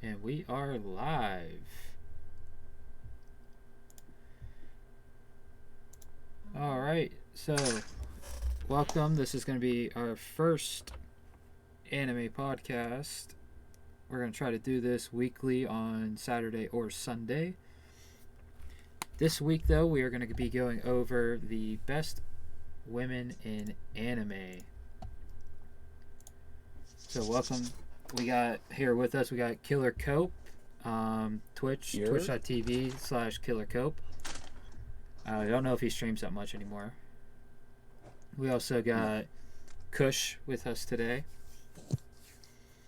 And we are live. Alright, so welcome. This is going to be our first anime podcast. We're going to try to do this weekly on Saturday or Sunday. This week, though, we are going to be going over the best women in anime. So welcome. We got here with us, we got Killer Cope, twitch.tv/Killer Cope. I don't know if he streams that much anymore. We also got Kush with us today.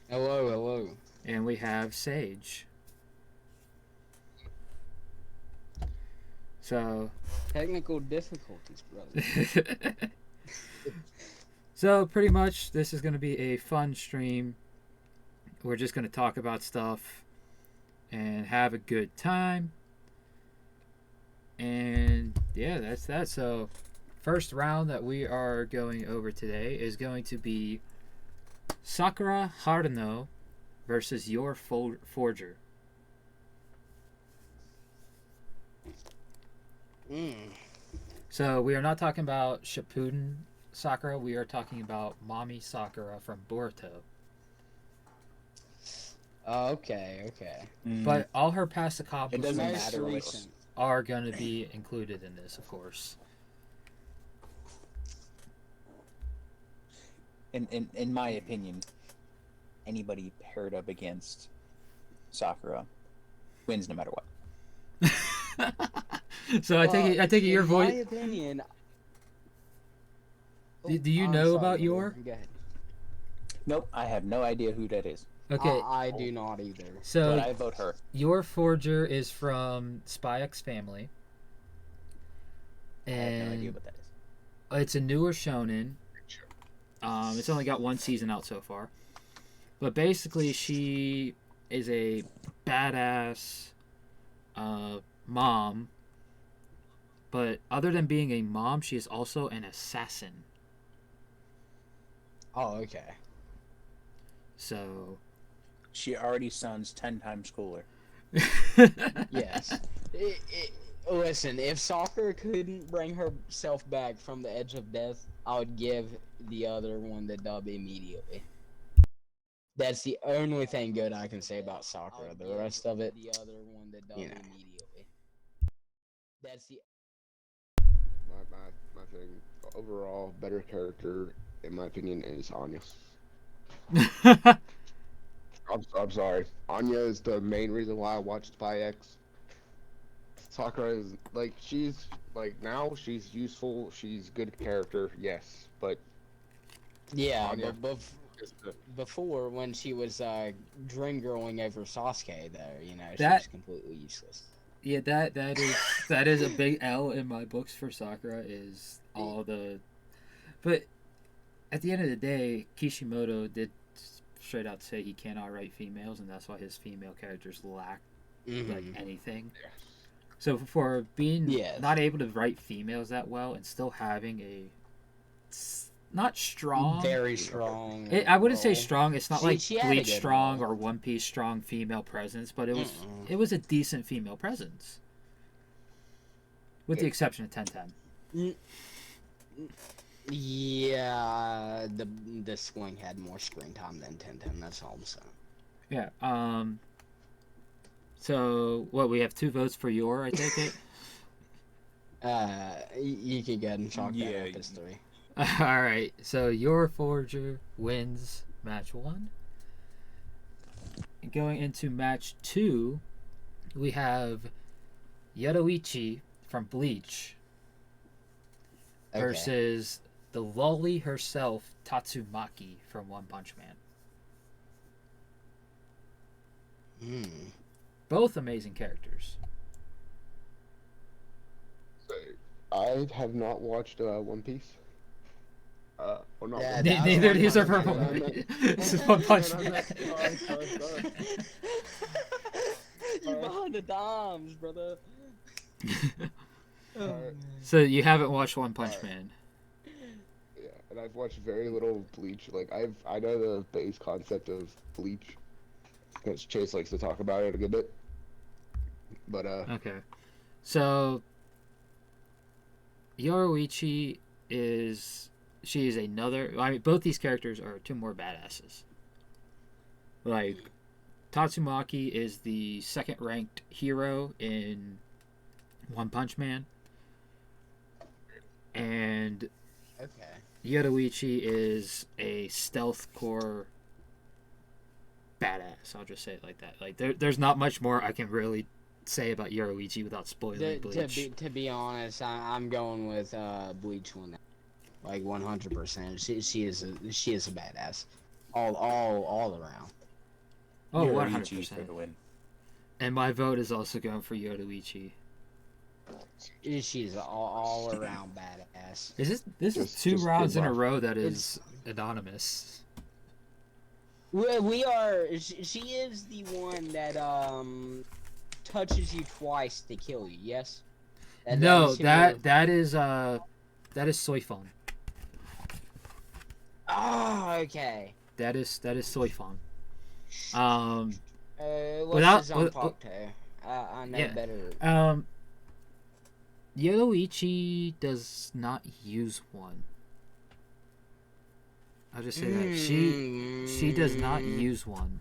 Hello, hello. And we have Sage. So Technical difficulties, brother. So pretty much this is going to be a fun stream. We're just going to talk about stuff and have a good time. And yeah, that's that. So first round that we are going over today is going to be Sakura Haruno versus your Forger. So we are not talking about Shippuden Sakura. We are talking about Mommy Sakura from Boruto. Okay. But all her past accomplishments matter are going to be included in this, of course. In my opinion, anybody paired up against Sakura wins no matter what. So I take it your voice. In my opinion. Do you know about your? Go ahead. Nope, I have no idea who that is. Okay. I do not either. So but I vote her. Your Forger is from Spy X Family. And I have no idea what that is. It's a newer shonen. It's only got one season out so far. But basically, she is a badass mom. But other than being a mom, she is also an assassin. Oh, okay. So She already sounds 10 times cooler. Yes. Listen, if Sakura couldn't bring herself back from the edge of death, I would give the other one the dub immediately. That's the only thing good I can say about Sakura. The rest of it, the other one the dub immediately. That's the my thing. Overall, better character, in my opinion, is Anya. I'm sorry. Anya is the main reason why I watched Spy X. Sakura is she's now she's useful. She's good character, yes, but yeah. Anya But before, when she was dream girling over Sasuke, there, she was completely useless. Yeah, that is a big L in my books for Sakura. Is all the, but at the end of the day, Kishimoto did straight out say he cannot write females, and that's why his female characters lack anything. Yes. So for being not able to write females that well and still having a not strong, very strong. I wouldn't say strong. It's not like she had a Bleach good strong role. or One Piece strong female presence, but it was a decent female presence, with the exception of 1010. Yeah, the swing had more screen time than 1010. That's all I'm saying. Yeah. So what? We have 2 votes for your. I take it. You can go ahead and chalk that up as 3. All right. So your Forger wins match 1. Going into match 2, we have Yoruichi from Bleach versus the lolly herself, Tatsumaki from One Punch Man. Both amazing characters. I have not watched One Piece. Not Yeah, Neither of these are from This is One Punch Man. Sorry. You're behind the dimes, brother. So you haven't watched One Punch Man? Yeah, and I've watched very little Bleach. I know the base concept of Bleach, because Chase likes to talk about it a good bit. But Okay. So Yoruichi she is another. I mean, both these characters are two more badasses. Like Tatsumaki is the second ranked hero in One Punch Man, and Okay. Yoruichi is a stealth core badass. I'll just say it like that. Like there's not much more I can really say about Yoruichi without spoiling Bleach. To be honest, I'm going with Bleach on that. Like 100%. She is a badass. All around. Oh, Yoruichi for 100%. the win. And my vote is also going for Yoruichi. She's all around badass. This is Just- two just rounds good in a luck. row that is anonymous. We are. She is the one that touches you twice to kill you. Yes. No, is who that is Soifon. Oh, okay. That is Soifon. What's Without- his Zanpakuto? I know yeah. better. Yoruichi does not use one. I'll just say that she does not use one.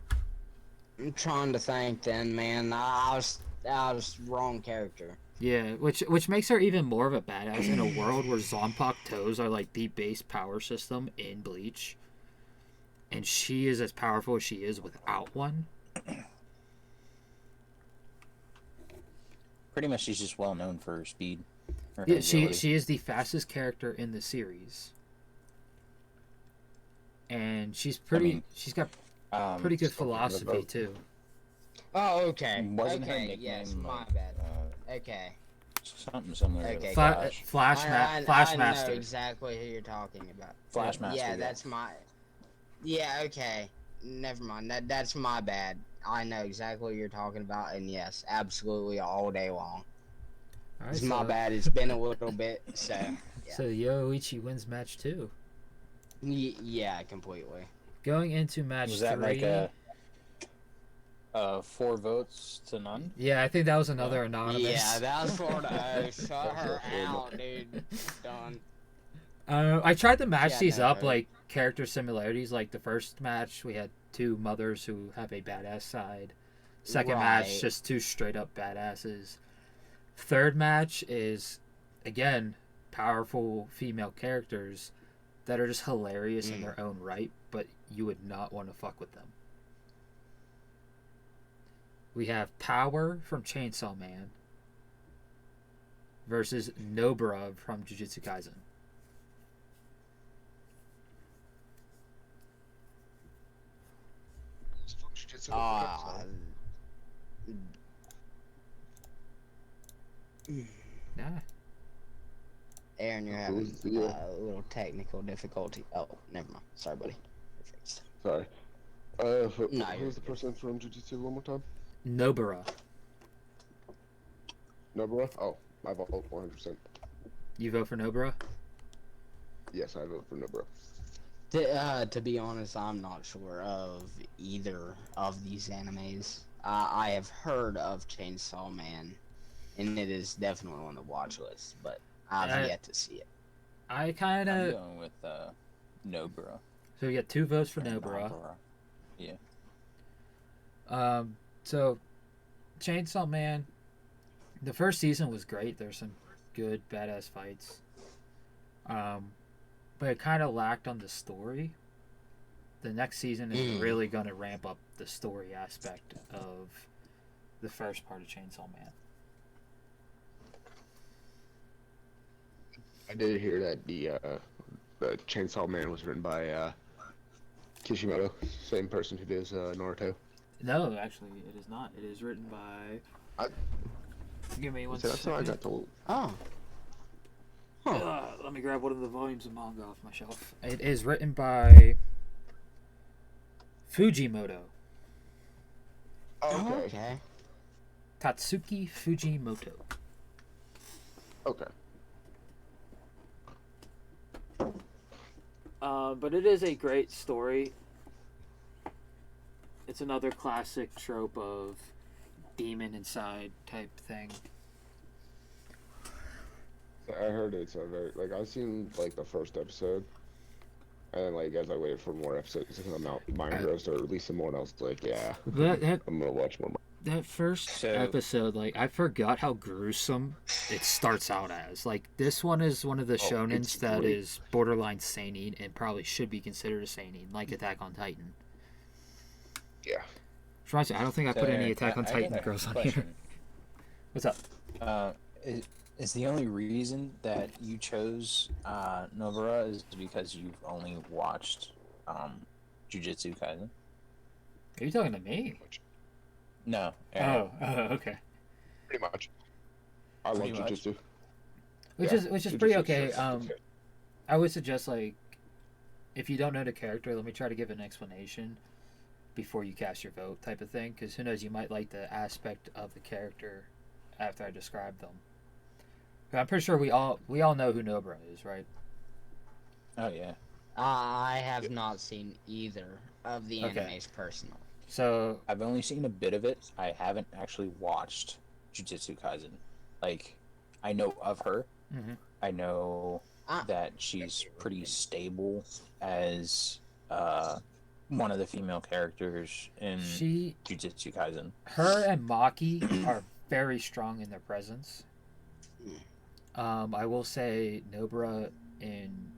I'm trying to think. Then, man, I was wrong character. Yeah, which makes her even more of a badass in a world where Zanpakutos are like the base power system in Bleach, and she is as powerful as she is without one. Pretty much, she's just well known for her speed. Her Yeah, agility. she is the fastest character in the series, and she's got pretty good philosophy too. Oh, okay. Wasn't her okay, nickname yes, my like, bad. Okay. something similar Okay, to Flash, Flash? I Master. know exactly who you're talking about. Flash Master. Yeah, that's my. Yeah, okay. Never mind. That's my bad. I know exactly what you're talking about, and yes, absolutely all day long. All right, It's my bad. It's been a little bit, so. Yeah. So Yoruichi wins match 2. Yeah, completely. Going into match Was 3. that like a 4 votes to none? Yeah, I think that was another anonymous. Yeah, that was for the. Shut her out, dude. Done. I tried to match Yeah, these no, up no. like character similarities. Like the first match, we had two mothers who have a badass side. Second match, Right. just two straight up badasses. Third match is, again, powerful female characters that are just hilarious in their own right, but you would not want to fuck with them. We have Power from Chainsaw Man versus Nobara from Jujutsu Kaisen. Nah. Aaron, you're Who's having the, a little technical difficulty. Oh, never mind. Sorry, buddy. You're fixed. Sorry. No, you're Who's the person from Jujutsu one more time? Nobara. Nobara? Oh, I vote 100%. You vote for Nobara? Yes, I vote for Nobara. To be honest, I'm not sure of either of these animes. I have heard of Chainsaw Man, and it is definitely on the watch list, but I've yet to see it. I kind I'm of... going with Nobara. So we get 2 votes for Nobara. So, Chainsaw Man, the first season was great. There's some good, badass fights. But it kind of lacked on the story. The next season is really going to ramp up the story aspect of the first part of Chainsaw Man. I did hear that the Chainsaw Man was written by Kishimoto, same person who does Naruto. No, actually, it is not. It is written by... Give me one That's how I second. got told. Oh. Let me grab one of the volumes of manga off my shelf. It is written by Fujimoto. Oh, okay. Okay. Tatsuki Fujimoto. Okay. But it is a great story. it's another classic trope of demon inside type thing. I heard it's a very like I've seen like the first episode, and then like as I waited for more episodes to come out, my engrossed, or at least someone else like, yeah, That I'm gonna watch more. that first So- episode, like I forgot how gruesome it starts out as. Like this one is one of the Oh, shonens it's that great. is borderline seinen and probably should be considered a seinen, like Attack on Titan. Yeah. Which reminds me, I don't think I put any Attack on I Titan got a girls on here. question. What's up? Is the only reason that you chose Nobara is because you've only watched Jujutsu Kaisen? Are you talking to me? No. Aaron. Oh, okay. Pretty much. I love Pretty much. Jujutsu. Which Yeah, is pretty Jujutsu okay. is okay. I would suggest like if you don't know the character, let me try to give an explanation before you cast your vote, type of thing. Because who knows, you might like the aspect of the character after I describe them. But I'm pretty sure we all know who Nobara is, right? Oh yeah. I have not seen either of the Okay. animes personally. So I've only seen a bit of it. I haven't actually watched Jujutsu Kaisen. Like, I know of her. Mhm. I know Ah. that she's pretty stable as one of the female characters in she, Jujutsu Kaisen. her, and Maki are very strong in their presence. I will say Nobara in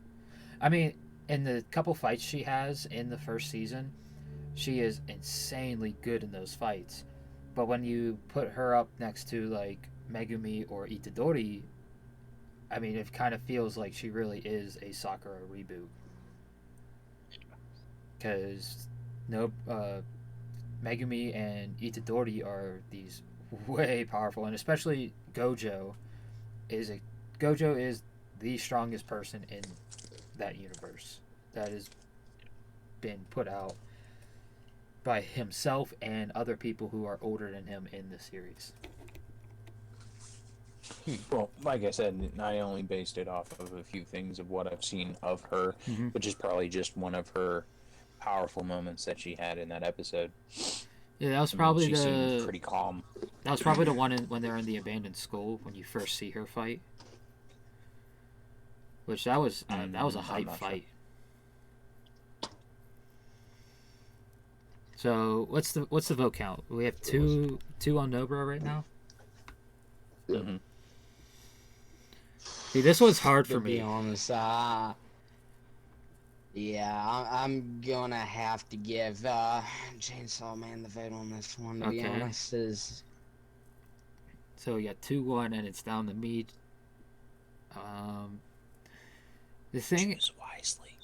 the couple fights she has in the first season, she is insanely good in those fights. But when you put her up next to like Megumi or Itadori, I mean, it kind of feels like she really is a Sakura reboot. Because Megumi and Itadori are these way powerful, and especially Gojo is the strongest person in that universe that has been put out by himself and other people who are older than him in the series. Well, like I said, I only based it off of a few things of what I've seen of her, Mhm. which is probably just one of her powerful moments that she had in that episode. Yeah, that was I mean, probably she the seemed pretty calm. that was probably the one when they're in the abandoned school when you first see her fight. Which that was a I'm hype not sure. fight. So what's the vote count? We have two on Nobara right now. Yeah. Mhm. See, this was hard for To be me. honest, yeah, I'm gonna have to give Chainsaw Man the vote on this one. To be Okay. honest, is So we got 2-1, and it's down to me. The thing, Choose wisely.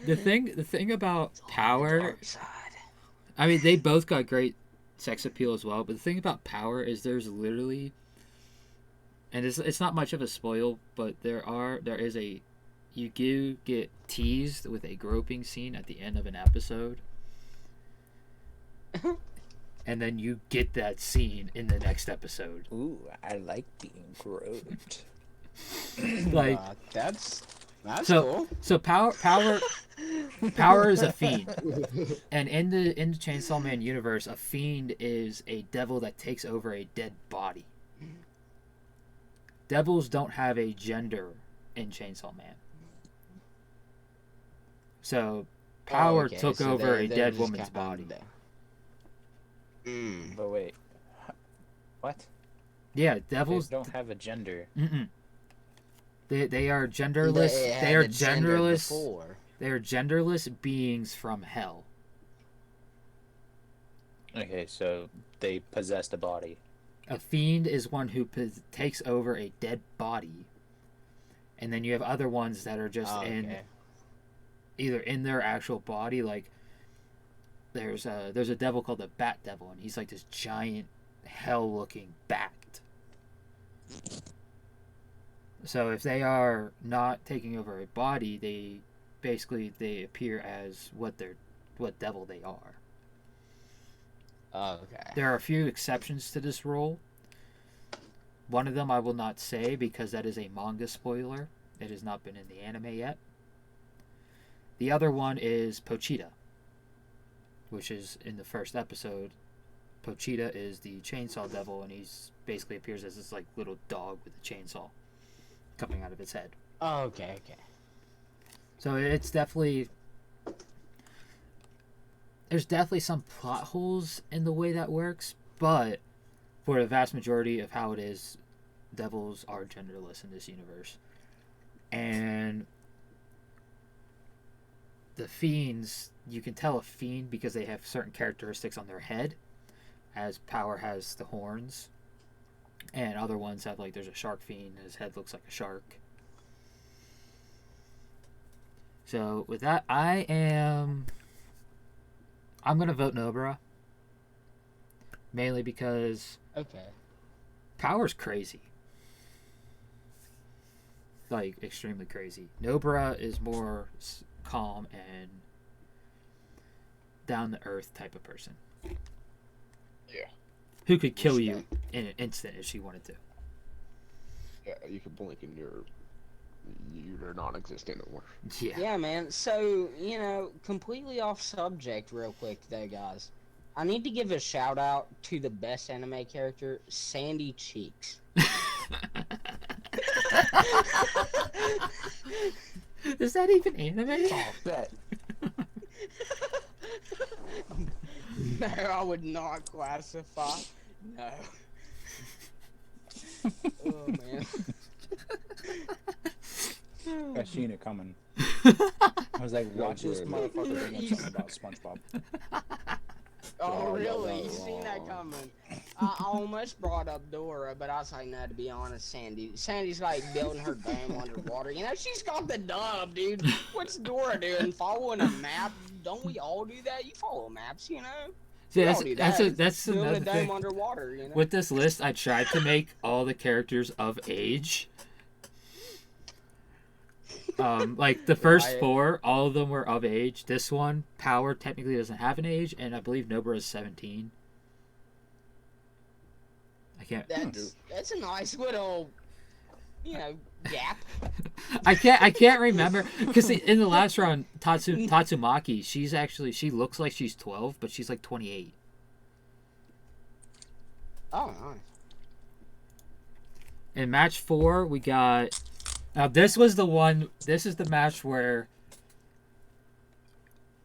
the thing about Power, dark side. I mean, they both got great sex appeal as well. But the thing about Power is there's literally, and it's not much of a spoil, but you do get teased with a groping scene at the end of an episode. And then you get that scene in the next episode. Ooh, I like being groped. Like, That's So- cool. so Power is a fiend. And in the Chainsaw Man universe, a fiend is a devil that takes over a dead body. Devils don't have a gender in Chainsaw Man. So Power Oh, okay, took so over a they're dead just woman's kinda- body. But wait, what? Yeah, devils They don't have a gender. Mm-mm. They are genderless. They are genderless. They are genderless beings from hell. Okay, so they possessed a body. A fiend is one who takes over a dead body, and then you have other ones that are just either in their actual body. Like there's a devil called the Bat Devil, and he's like this giant hell-looking bat. So if they are not taking over a body, they appear as what devil they are. Okay. There are a few exceptions to this rule. One of them I will not say because that is a manga spoiler. It has not been in the anime yet. The other one is Pochita, which is in the first episode. Pochita is the chainsaw devil, and he's basically appears as this like little dog with a chainsaw coming out of its head. Oh, okay. So it's definitely there's definitely some plot holes in the way that works, but for the vast majority of how it is, devils are genderless in this universe. And the fiends, you can tell a fiend because they have certain characteristics on their head, as Power has the horns, and other ones have like there's a shark fiend, his head looks like a shark. So with that, I'm gonna vote Nobara. Mainly because Okay. Power's crazy. Like, extremely crazy. Nobara is more calm and down-to-earth type of person. Yeah. Who could kill you in an instant if she wanted to. Yeah, you can blink and you're non-existent anymore. Yeah. Yeah, man. So, completely off subject real quick though, guys. I need to give a shout out to the best anime character, Sandy Cheeks. Is that even anime? Oh, bet. No, I would not classify. No. Oh, man. I seen it coming. I was like, watch this motherfucker bring up something about SpongeBob. Oh, Oh, really? no, You seen that wrong. coming? I almost brought up Dora, but I was like, no, to be honest, Sandy's like building her dome underwater. She's got the dub, dude. What's Dora doing? Following a map? Don't we all do that? You follow maps, See, We all do that. that's Building another a dome thing. underwater, With this list, I tried to make all the characters of age. Like the first Right. 4, all of them were of age. This one, Power, technically doesn't have an age, and I believe Nobara is 17. I can't. That's a nice little, gap. I can't remember because in the last round, Tatsumaki, she looks like she's 12, but she's like 28. Oh, nice. In match 4, we got. Now this is the match where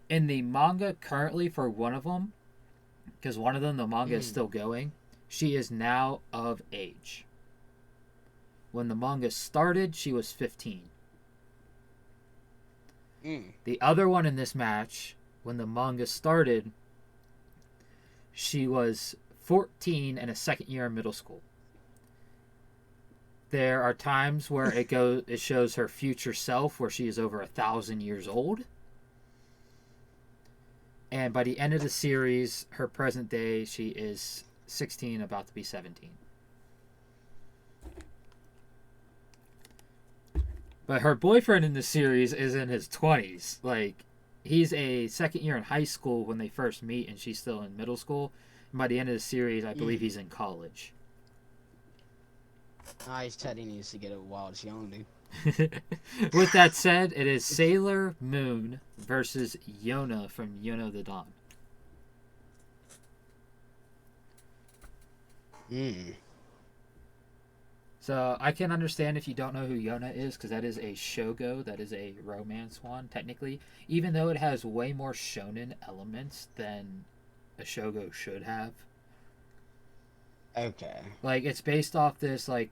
in the manga currently for one of them, because one of them the manga is still going, she is now of age. When the manga started, she was 15. The other one in this match, when the manga started, she was 14 and a second year in middle school. There are times where it shows her future self where she is over 1,000 years old. And by the end of the series, her present day, she is 16, about to be 17. But her boyfriend in the series is in his 20s. Like, he's a second year in high school when they first meet, and she's still in middle school. And by the end of the series, I believe he's in college. Nice. Teddy needs to get it while it's young, dude. With that said, it is Sailor Moon versus Yona from Yona the Dawn. So I can understand if you don't know who Yona is, because that is a shogo, that is a romance one, technically. Even though it has way more shonen elements than a shogo should have. Okay. Like, it's based off this, like,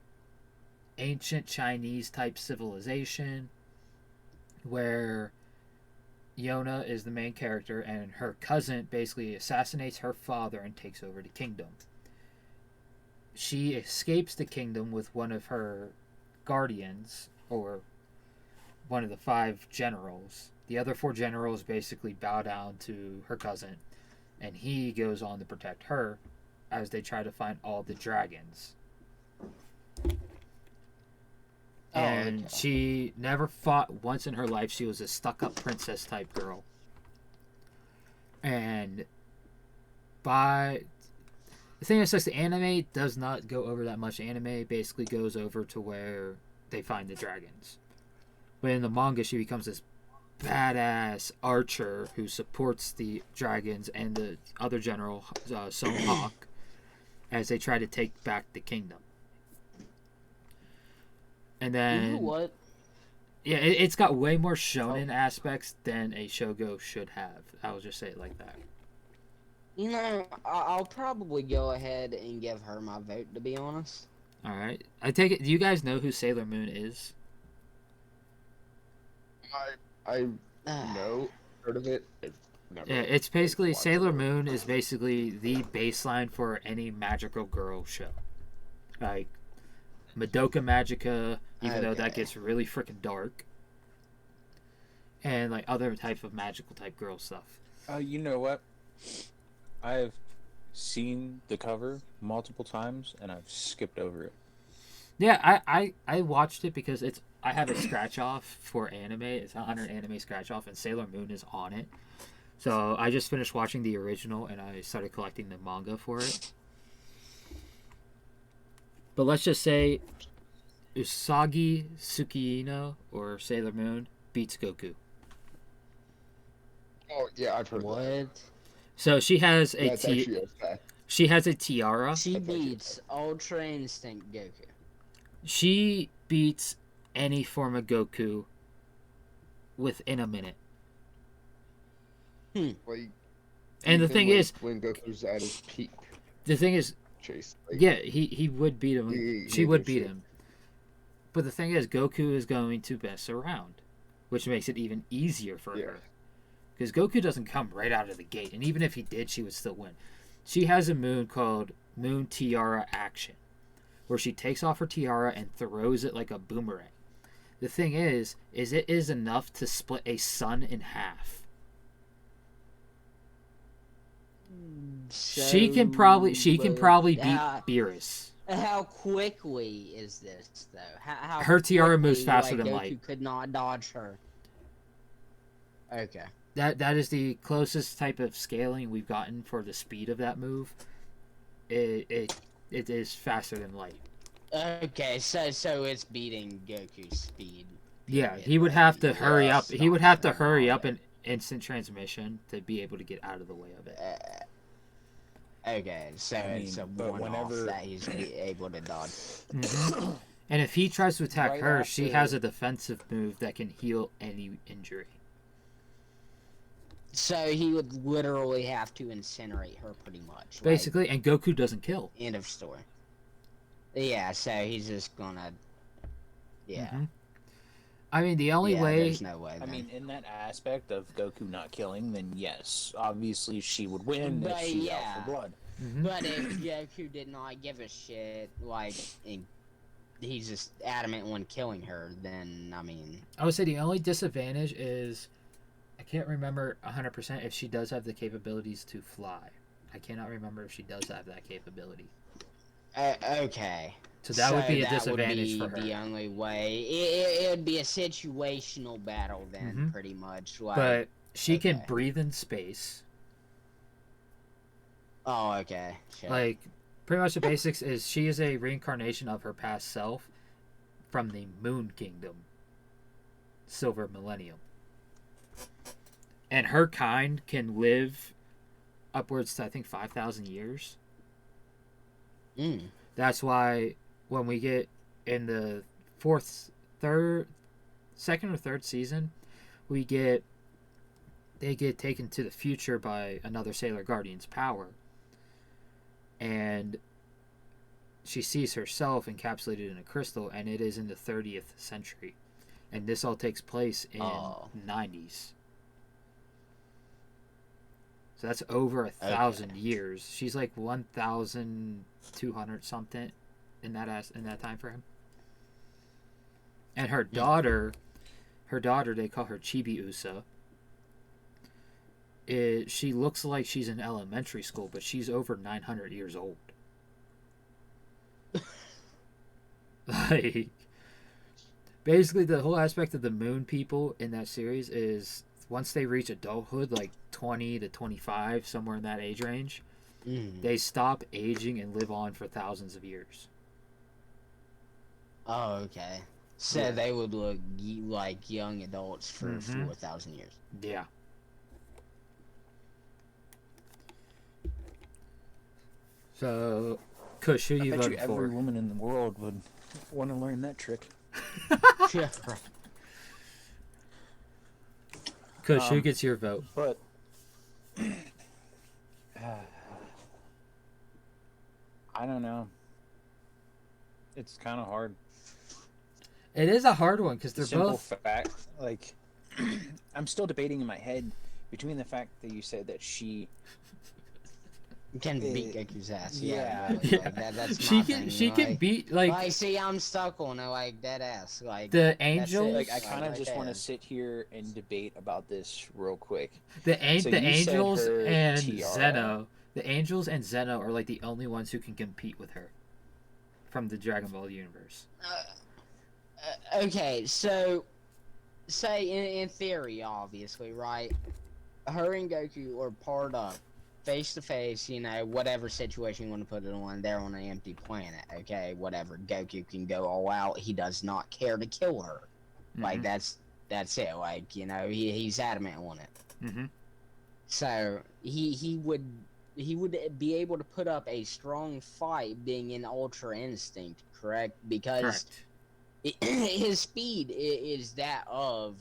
ancient Chinese type civilization where Yona is the main character and her cousin basically assassinates her father and takes over the kingdom. She escapes the kingdom with one of her guardians, or one of the 5 generals. The other 4 generals basically bow down to her cousin, and he goes on to protect her as they try to find all the dragons. And she never fought once in her life. She was a stuck-up princess type girl. And by the thing is, the anime does not go over that much. Anime basically goes over to where they find the dragons. But in the manga, she becomes this badass archer who supports the dragons and the other general, Son Hawk, as they try to take back the kingdom. And then, You know what? yeah, it's got way more shonen aspects than a shogo should have. I'll just say it like that. You know, I'll probably go ahead and give her my vote, to be honest. All right, I take it. Do you guys know who Sailor Moon is? I know, heard of it. Never Yeah, it's basically watched Sailor it. Moon is basically the baseline for any magical girl show, like Madoka Magica, even though that Okay. gets really freaking dark, and like other type of magical type girl stuff. You know what? I've seen the cover multiple times and I've skipped over it. Yeah, I watched it because I have a scratch off for anime. It's under anime scratch off, and Sailor Moon is on it. So I just finished watching the original, and I started collecting the manga for it. But let's just say Usagi Tsukino, or Sailor Moon, beats Goku. Oh yeah, I've heard What? that. So she has a That's actually a fact. she has a tiara. She That's actually beats Ultra Instinct Goku. She beats any form of Goku within a minute. Like, And the even, thing like, is, when Goku's at his peak, Chase. Like, yeah, he would beat him. He She would knows beat shit. him. But the thing is, Goku is going to mess around, which makes it even easier for Yeah. her. Because Goku doesn't come right out of the gate, and even if he did, she would still win. She has a moon called Moon Tiara Action, where she takes off her tiara and throws it like a boomerang. The thing is it is enough to split a sun in half. She can probably beat how, Beerus. how quickly is this though? How Her tiara moves quickly, faster like, than Goku light. could not dodge her. Okay. That is the closest type of scaling we've gotten for the speed of that move. It is faster than light. Okay, so it's beating Goku's speed. Yeah, period, he would right? have to hurry up. Yes, He would have to not hurry all up that. in instant transmission to be able to get out of the way of it. Okay, so it's a but one-off whenever- that he's able to dodge. Mhm. And if he tries to attack Right her, she after- has a defensive move that can heal any injury. So he would literally have to incinerate her pretty much. Right? Basically, and Goku doesn't kill. End of story. Yeah, so he's just gonna. Yeah. Mhm. I mean, the only Yeah, way. There's no way. I then. mean, in that aspect of Goku not killing, then yes, obviously she would win if But she's yeah. out for blood. Mhm. But if Goku did not give a shit, like, and he's just adamant when killing her, then, I mean... I would say the only disadvantage is I can't remember 100% if she does have the capabilities to fly. I cannot remember if she does have that capability. Okay. So that would be a that disadvantage would for be her. the only way. It would be a situational battle then, Mhm. pretty much. Like, But she can okay. breathe in space. oh, okay. Sure. Like, pretty much the basics is she is a reincarnation of her past self from the Moon Kingdom, Silver Millennium. And her kind can live upwards to, I think, 5,000 years. That's why when we get in the second or third season, they get taken to the future by another Sailor Guardian's power. And she sees herself encapsulated in a crystal, and it is in the 30th century. And this all takes place in 90s. So that's over 1,000 years. She's like 1,200 something in that time frame. And her daughter, they call her Chibi Usa. She looks like she's in elementary school, but she's over 900 years old. Like, basically, the whole aspect of the Moon people in that series is once they reach adulthood, like 20 to 25, somewhere in that age range, they stop aging and live on for thousands of years. Oh, okay. So Yeah. they would look like young adults for Mhm. 4,000 years. Yeah. So, Kush, who I you bet you voting every for? woman in the world would want to learn that trick. Yeah, right. Kush, who gets your vote? But I don't know. It's kind of hard. It is a hard one because The they're simple both. fact, like, I'm still debating in my head between the fact that you said that she Can beat Goku's ass. Yeah, yeah. really. Yeah. Like that's She my can thing. she can like, beat like, see, I'm stuck on it, like dead ass. Like the that's it, angels. Like, I kind of right just want there. to sit here and debate about this real quick. The So the you said angels her and tiara. Zeno. The angels and Zeno are like the only ones who can compete with her from the Dragon Ball universe. Okay, so say in theory, obviously, right? Her and Goku are paired up, face to face. You know, whatever situation you want to put it on, they're on an empty planet. Okay, whatever. Goku can go all out. He does not care to kill her. Like Mhm. that's it. Like he's adamant on it. Mhm. So he would be able to put up a strong fight, being in Ultra Instinct, correct? Because Correct. his speed is that of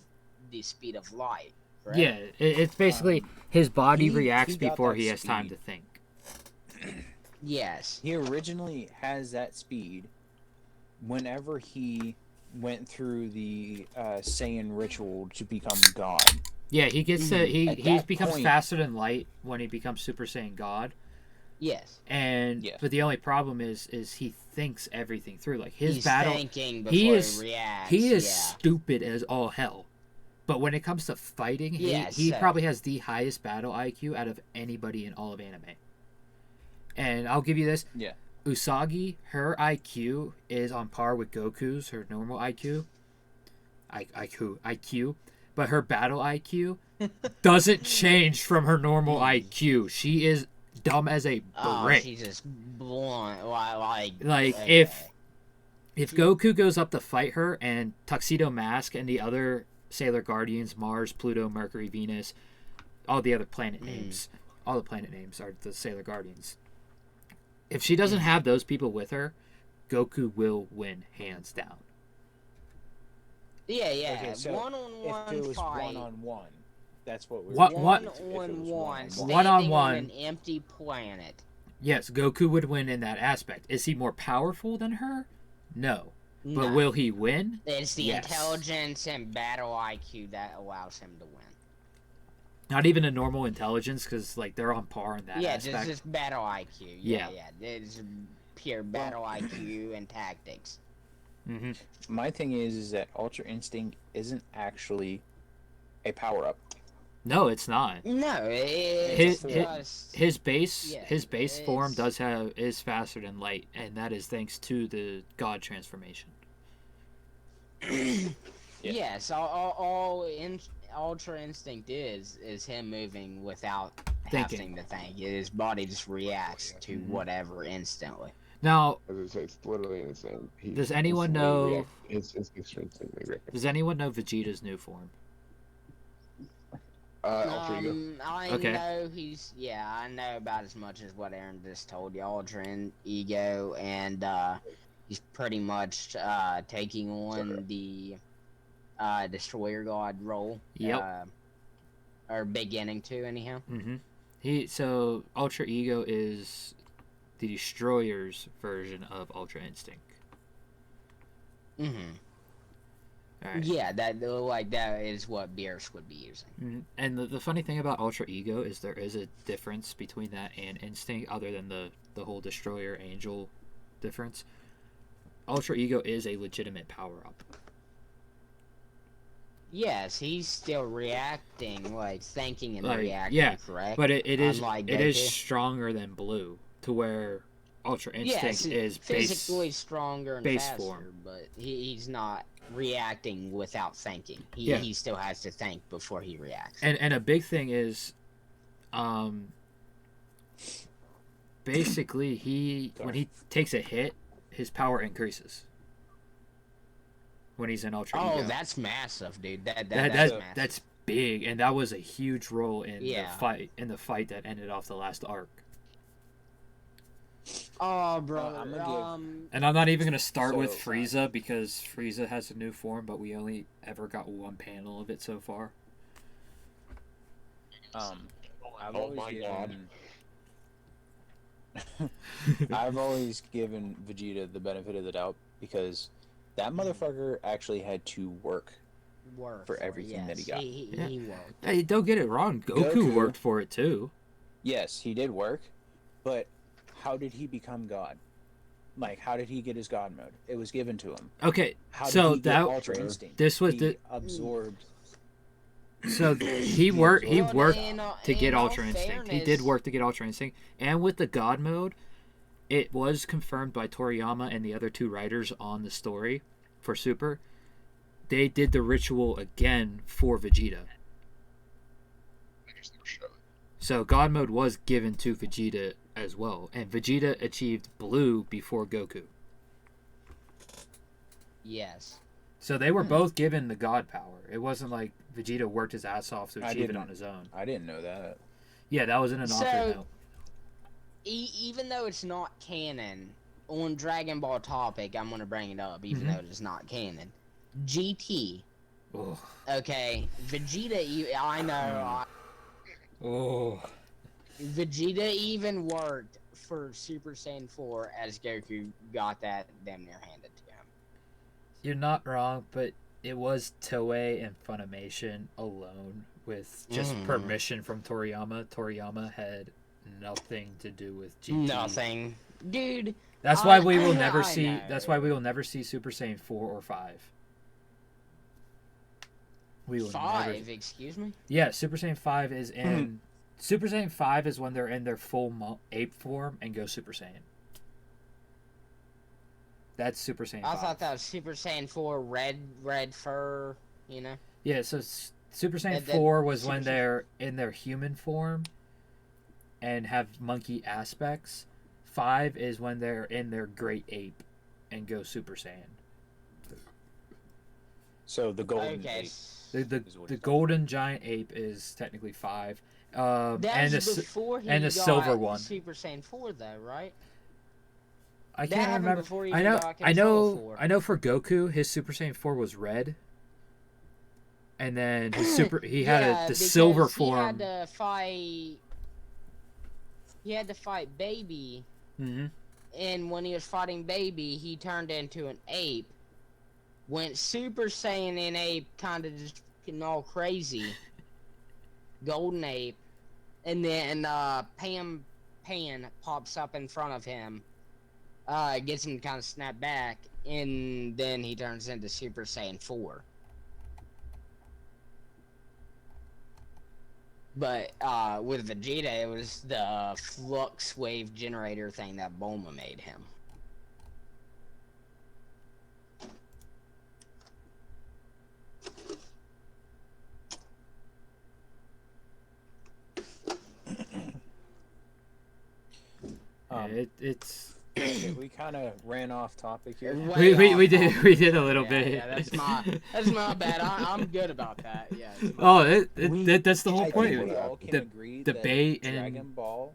the speed of light, correct? Yeah, it's basically his body he reacts got before that he has time speed. to think. Yes. He originally has that speed whenever he went through the Saiyan ritual to become God. Yeah, he gets to he At he that becomes point- faster than light when he becomes Super Saiyan God. Yes. And Yes. but the only problem is he thinks everything through. Like his He's battle, thinking before he is reacts. he is yeah. stupid as all hell. But when it comes to fighting, Yeah, he so- probably has the highest battle IQ out of anybody in all of anime. And I'll give you this. Yeah. Usagi, her IQ is on par with Goku's, her normal IQ. IQ. But her battle IQ doesn't change from her normal IQ. She is dumb as a Oh, brick. she's just blunt. Like Like, okay. if Goku goes up to fight her and Tuxedo Mask and the other Sailor Guardians, Mars, Pluto, Mercury, Venus, all the other planet names, all the planet names are the Sailor Guardians. If she doesn't have those people with her, Goku will win hands down. Yeah. Okay, so one-on-one if it was fight. one-on-one, that's what we're What- doing. what- If it was One-on-one. one-on-one. Standing One-on-one. on an empty planet. Yes, Goku would win in that aspect. Is he more powerful than her? No. But No. will he win? It's the Yes. intelligence and battle IQ that allows him to win. Not even a normal intelligence, because like they're on par in that Yeah, aspect. just battle IQ. Yeah. Yeah. It's pure battle IQ and tactics. Mm-hmm. My thing is that Ultra Instinct isn't actually a power-up. No, it's not. No, His- it's just His base, Yeah, his base form it's- is faster than light, and that is thanks to the God transformation. yes. All Ultra Instinct is him moving without Thinking. having to think. His body just reacts to Mhm. whatever instantly. Now, As I say, it's literally insane. Does anyone know- His instincts are instantly react. does anyone know Vegeta's new form? Ultra Ego. I Okay. know I know about as much as what Aaron just told you. Ultra Ego, and he's pretty much taking on the Destroyer God role. Yep. Or beginning to, anyhow. Mm-hmm. So Ultra Ego is the Destroyer's version of Ultra Instinct. Mm-hmm. All right. Yeah, that is what Beerus would be using. Mhm. And the funny thing about Ultra Ego is there is a difference between that and Instinct, other than the whole Destroyer Angel difference. Ultra Ego is a legitimate power up. Yes, he's still reacting, like thinking and Like, reacting, yeah, correct? But it is Unlike it is Goku. stronger than Blue, to where Ultra Instinct Yes, is physically base. stronger and base faster, form. but he's not reacting without thinking. Yeah. He still has to think before he reacts. And a big thing is, basically when he takes a hit, his power increases. when he's in Ultra Oh, Ego. that's massive, dude. That's That's massive. big, and that was a huge role in Yeah. the fight that ended off the last arc. Oh, bro. I'm gonna And I'm not even gonna start with So, Frieza because Frieza has a new form, but we only ever got one panel of it so far. I've Oh always my God. I've always given Vegeta the benefit of the doubt because that motherfucker actually had to work. For everything that he got. He worked. Hey, don't get it wrong. Goku worked for it too. Yes, he did work, but how did he become God? Like, how did he get his God mode? It was given to him. Okay, How so did he get that Ultra Instinct? this was he absorbed. So he worked Well, to get in all Ultra Instinct. He did fairness- work to get Ultra Instinct, and with the God mode, it was confirmed by Toriyama and the other two writers on the story for Super. They did the ritual again for Vegeta. So God mode was given to Vegeta as well, and Vegeta achieved Blue before Goku. Yes. So they were both given the God power. It wasn't like Vegeta worked his ass off to I achieve it didn't- on his own. I didn't know that. Yeah, that was in an author So- note. Even though it's not canon, on Dragon Ball topic, I'm gonna bring it up, even Mhm. though it's not canon. GT. Oh. Okay, Vegeta. I know. Oh. Vegeta even worked for Super Saiyan 4 as Goku got that damn near handed to him. You're not wrong, but it was Toei and Funimation alone with just Mhm. permission from Toriyama. Toriyama had nothing to do with GT. Nothing, dude. That's why we I will know, never I see. know. That's why we will never see Super Saiyan 4 or 5. We will Five, never. excuse me. Yeah, Super Saiyan 5 is in. Super Saiyan 5 is when they're in their full ape form and go Super Saiyan. That's Super Saiyan 5. I thought that was Super Saiyan 4, red fur. You know. Yeah, so Super Saiyan That 4 was Super when Saiyan- they're in their human form and have monkey aspects. 5 is when they're in their great ape and go Super Saiyan. So the golden Okay. ape. The Is what the he's golden giant ape is technically 5. And That's the before he and the got silver one. Super Saiyan 4, though, right? I that can't happened remember. before he I even know. got I Control know. 4. I know. For Goku, his Super Saiyan 4 was red, and then his super. He had the silver because form. He had to fight Baby, Hmm. and when he was fighting Baby, he turned into an ape. Went Super Saiyan in ape, kind of just getting all crazy. Golden ape, and then Pan pops up in front of him. Gets him to kind of snap back, and then he turns into Super Saiyan 4. But with Vegeta, it was the flux wave generator thing that Bulma made him. It's. We kind of ran off topic here. Way We off did topic. we did a little Yeah, bit. yeah, that's my bad. I'm good about that. Yeah. it's my Oh, bad. that's the whole I point. think we all can The agree debate that and- Dragon Ball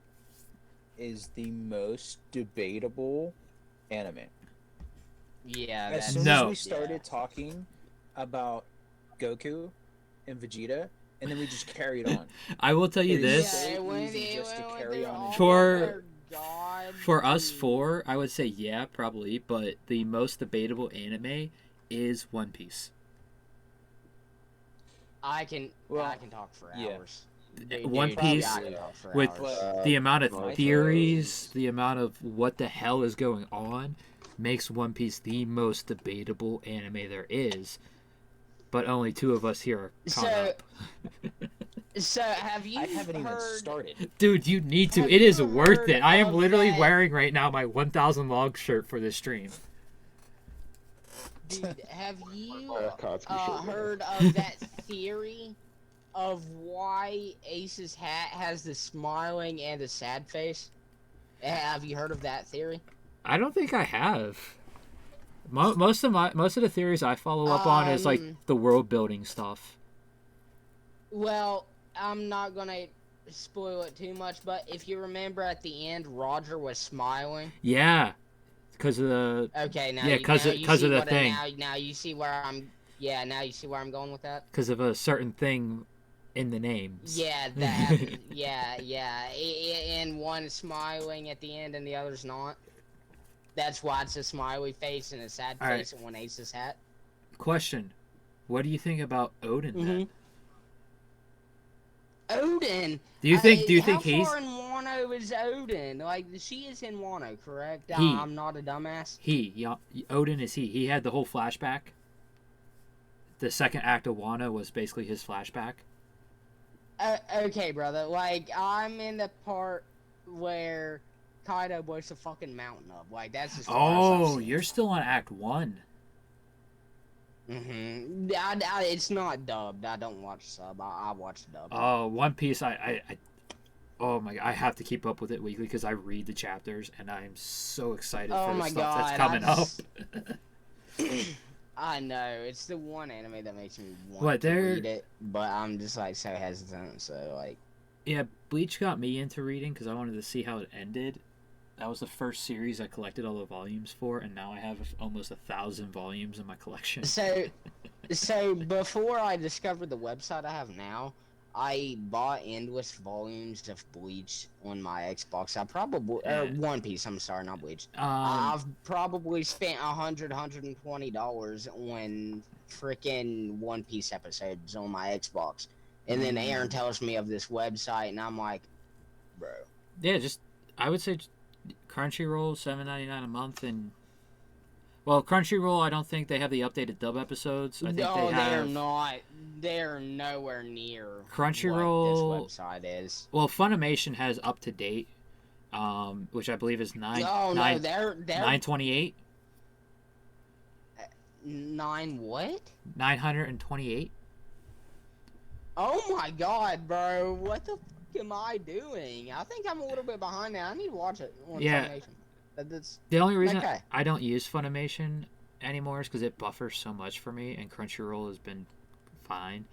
is the most debatable anime. Yeah. As That's, soon No. as we started talking about Goku and Vegeta, and then we just carried on. I will tell you It is this. so Yeah, it went, easy just to went carry through on all and For- their gods For us and- four, I would say yeah, probably, but the most debatable anime is One Piece. I can Well, talk for yeah. hours. One Dude, Piece I can talk for with hours. the amount my of theories, the amount of what the hell is going on, makes One Piece the most debatable anime there is. But only two of us here are caught So- up. So have you I haven't even heard? started. Dude, you need to. Have It is you worth heard it. I am of literally that- wearing right now my 1000 log shirt for this stream. Dude, have you Kotsky shit, man. heard of that theory of why Ace's hat has the smiling and the sad face? Have you heard of that theory? I don't think I have. Most of the theories I follow up on is like the world building stuff. Well, I'm not gonna spoil it too much, but if you remember at the end, Roger was smiling. Yeah, because of the Okay, now because of the thing. Now you see where I'm. Yeah, now you see where I'm going with that. Because of a certain thing in the names. Yeah, that happened. yeah. And one smiling at the end and the other's not. That's why it's a smiley face and a sad face and one Ace's hat. Question: what do you think about Odin then? Odin. Do you think he's? How far in Wano is Odin? Like, she is in Wano, correct? I'm not a dumbass. Odin is he. He had the whole flashback. The second act of Wano was basically his flashback. Okay, brother. Like, I'm in the part where Kaido blows the fucking mountain up. Like, that's as far as I've seen. You're still on Act 1. Mm-hmm. It's not dubbed. I don't watch sub. I watch dubbed. Oh, One Piece, oh my, I have to keep up with it weekly because I read the chapters and I'm so excited for the stuff that's coming up. I know, it's the one anime that makes me want to read it, but I'm just like so hesitant, so like... Yeah, Bleach got me into reading because I wanted to see how it ended. That was the first series I collected all the volumes for, and now I have almost 1,000 volumes in my collection. So before I discovered the website I have now, I bought endless volumes of Bleach on my Xbox. I probably One Piece. I'm sorry, not Bleach. I've probably spent $120 on freaking One Piece episodes on my Xbox, and then Aaron tells me of this website, and I'm like, bro. Yeah, I would say Crunchyroll, $7.99 a month, and well, Crunchyroll, I don't think they have the updated dub episodes. I think they're not. They're nowhere near Crunchyroll. What this website is. Well, Funimation has up to date, which I believe is they're 928. 9 what? 928. Oh my god, bro! What the fuck am I doing? I think I'm a little bit behind now. I need to watch it on Funimation. The only reason I don't use Funimation anymore is because it buffers so much for me, and Crunchyroll has been fine.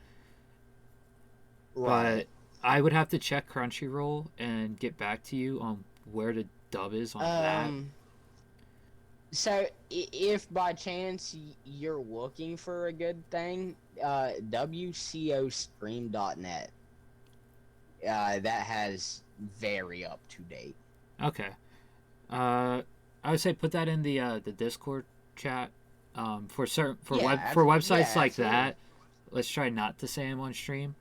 Right. But I would have to check Crunchyroll and get back to you on where the dub is on that. So, if by chance you're looking for a good thing, WCOstream.net. That has very up to date. Okay. I would say put that in the Discord chat. For websites like that, let's try not to say them on stream.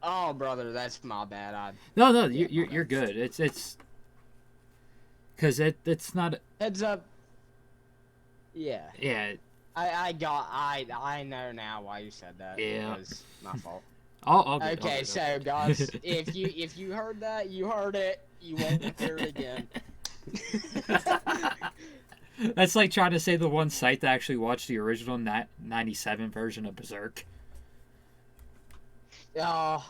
Oh, brother, that's my bad. No, you're good. It's because it's not. Heads up. Yeah. Yeah. I know now why you said that. Yeah. It was my fault. Okay, so guys, if you heard that, you heard it. You won't hear it again. That's like trying to say the one site that actually watched the original 97 version of Berserk. Oh,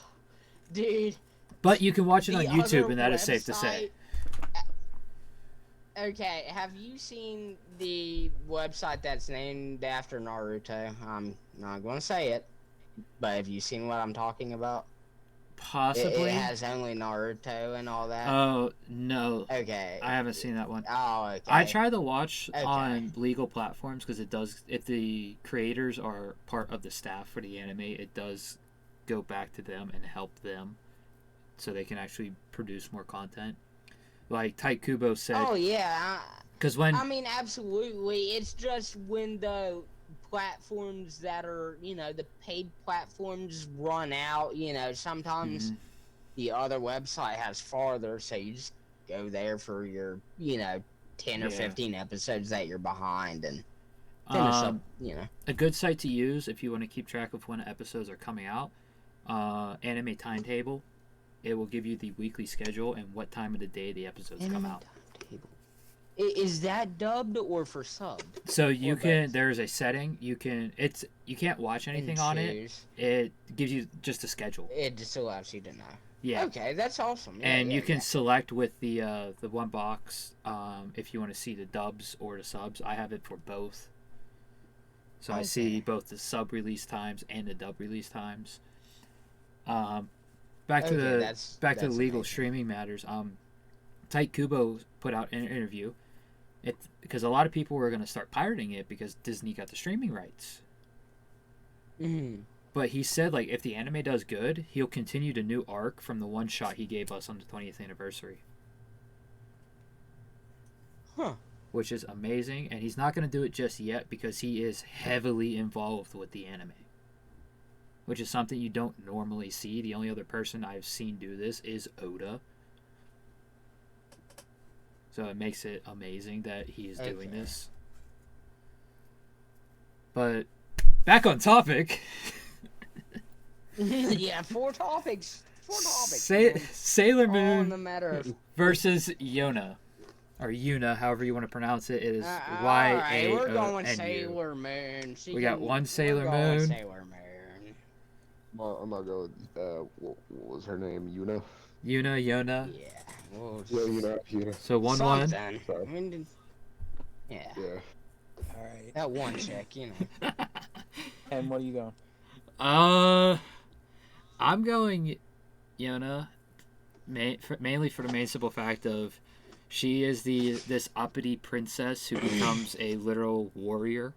dude. But you can watch it on YouTube, and that is safe to say. Okay, have you seen the website that's named after Naruto? I'm not going to say it, but have you seen what I'm talking about? Possibly. It has only Naruto and all that. Oh, no. Okay. I haven't seen that one. Oh, okay. I try to watch on legal platforms because it does, if the creators are part of the staff for the anime, it does go back to them and help them so they can actually produce more content. Like Type Kubo said. Oh, yeah. Because when... I mean, absolutely. It's just when the platforms that are, the paid platforms run out, sometimes the other website has farther, so you just go there for your, 10 or 15 episodes that you're behind and finish up, A good site to use if you want to keep track of when episodes are coming out, Anime Timetable. It will give you the weekly schedule and what time of the day the episodes come out. Is that dubbed or for subbed? So you can. There's a setting. You can't watch anything on it. It gives you just a schedule. It just allows you to know. Yeah. Okay, that's awesome. And you can select with the one box. if you want to see the dubs or the subs. I have it for both. So I Okay. see both the sub release times and the dub release times. Back to Okay, the that's legal amazing. streaming matters. Tyke Kubo put out an interview. Because a lot of people were going to start pirating it because Disney got the streaming rights. Mhm. But he said, like, if the anime does good, he'll continue the new arc from the one shot he gave us on the 20th anniversary. Huh. Which is amazing, and he's not going to do it just yet because he is heavily involved with the anime. Which is something you don't normally see. The only other person I've seen do this is Oda. So it makes it amazing that he is doing Okay. this. But back on topic. Yeah, four topics. Man. Sailor All in Moon the matter of. versus Yona. Or Yuna, however you want to pronounce it. It is Alright, we're going Y-A-O-N-U. Sailor Moon. We got one Sailor we're going Moon. Sailor Moon. Well, I'm gonna go with, what was her name? Yuna? Yona. Yeah. Well, Yeah, Yuna. So 1-1. something. Sorry. I mean, yeah. Yeah. All right. That one chick, you know. And what are you going? I'm going Yona, mainly for the main simple fact of she is this uppity princess who becomes a literal warrior.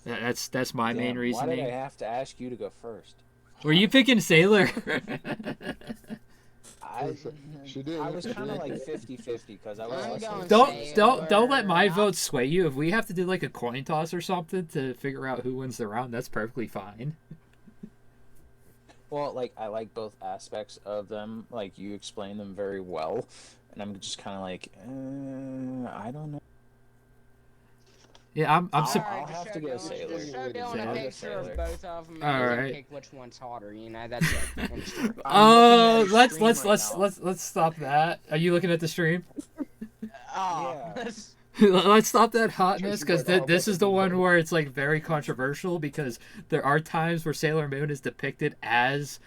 That's my main Damn, reasoning. Why did I have to ask you to go first? Were you picking Sailor? She did. I was kind of like 50-50 because I was I'm like, going don't let my Sailor. vote sway you. If we have to do like a coin toss or something to figure out who wins the round, that's perfectly fine. well, like I like both aspects of them. Like you explain them very well, and I'm just kind of like, I don't know. Yeah, I'm I'll surprised. have to go Sailor. Just show Dylan Sailor. a picture of both of them. All and right. Pick which one's hotter. You know, that's it. End story. Oh, looking at let's your stream right now. let's stop that. Are you looking at the stream? Oh, Yeah. Let's stop that hotness because Just like, this is the one where it's like very controversial because there are times where Sailor Moon is depicted as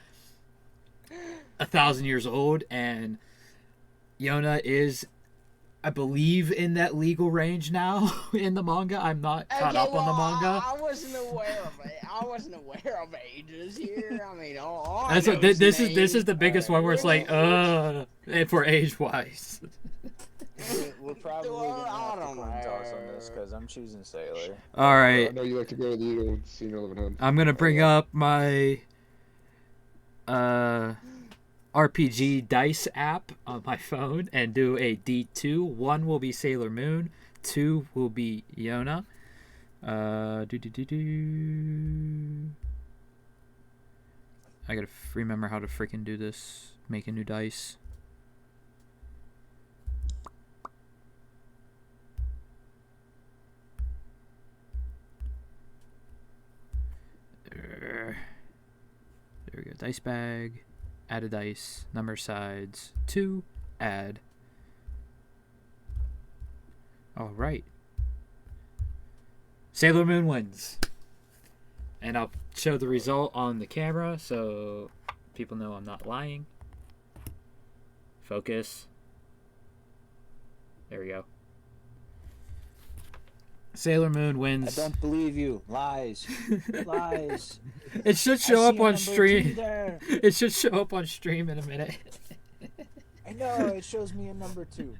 1,000 years old and Yona is, I believe, in that legal range now in the manga. I'm not caught up on the manga. I wasn't aware of it. I wasn't aware of ages here. I mean, all I That's know what, this names. is the biggest one where it's like, and for age wise. We're probably Well, gonna I have to don't coin toss on know. this because I'm choosing Sailor. All I right, know you like to go to the Eagle with Senior Living Home. I'm gonna bring up my RPG dice app on my phone and do a D2. 1 will be Sailor Moon. 2 will be Yona. I gotta remember how to freaking do this. Make a new dice. There we go. Dice bag. Add a dice. Number sides. 2. Add. Alright. Sailor Moon wins. And I'll show the result on the camera so people know I'm not lying. Focus. There we go. Sailor Moon I wins. don't believe you. Lies. Lies. It should I show see up a on number 2 stream. there. It should show up on stream in a minute. I know. It shows me a number 2.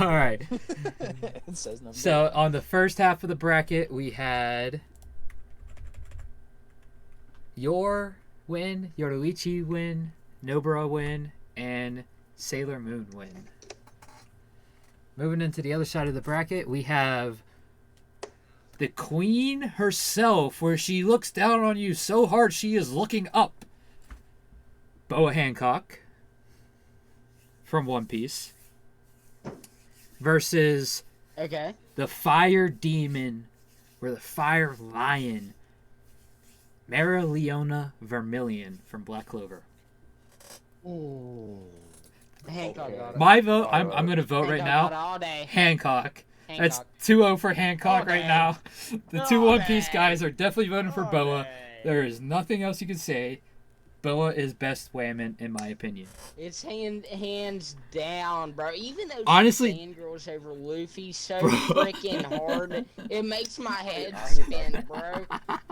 All right. It says number. So on the first half of the bracket, we had your win, Yorolichi win, Nobara win, and Sailor Moon win. Moving into the other side of the bracket, we have the queen herself, where she looks down on you so hard she is looking up. Boa Hancock from One Piece versus Okay. the fire demon, or the fire lion, Mara Leona Vermilion from Black Clover. Hancock got it. My vote, I'm going to vote right Hancock got it now. all day. Hancock. That's Hancock. 2-0 for Hancock All right day. now. The two All One Piece day. guys are definitely voting for All Boa. day. There is nothing else you can say. Boa is best whammon in my opinion. It's hands down, bro. Even though Honestly- fangirls over Luffy so Bro. freaking hard, it makes my head spin, bro.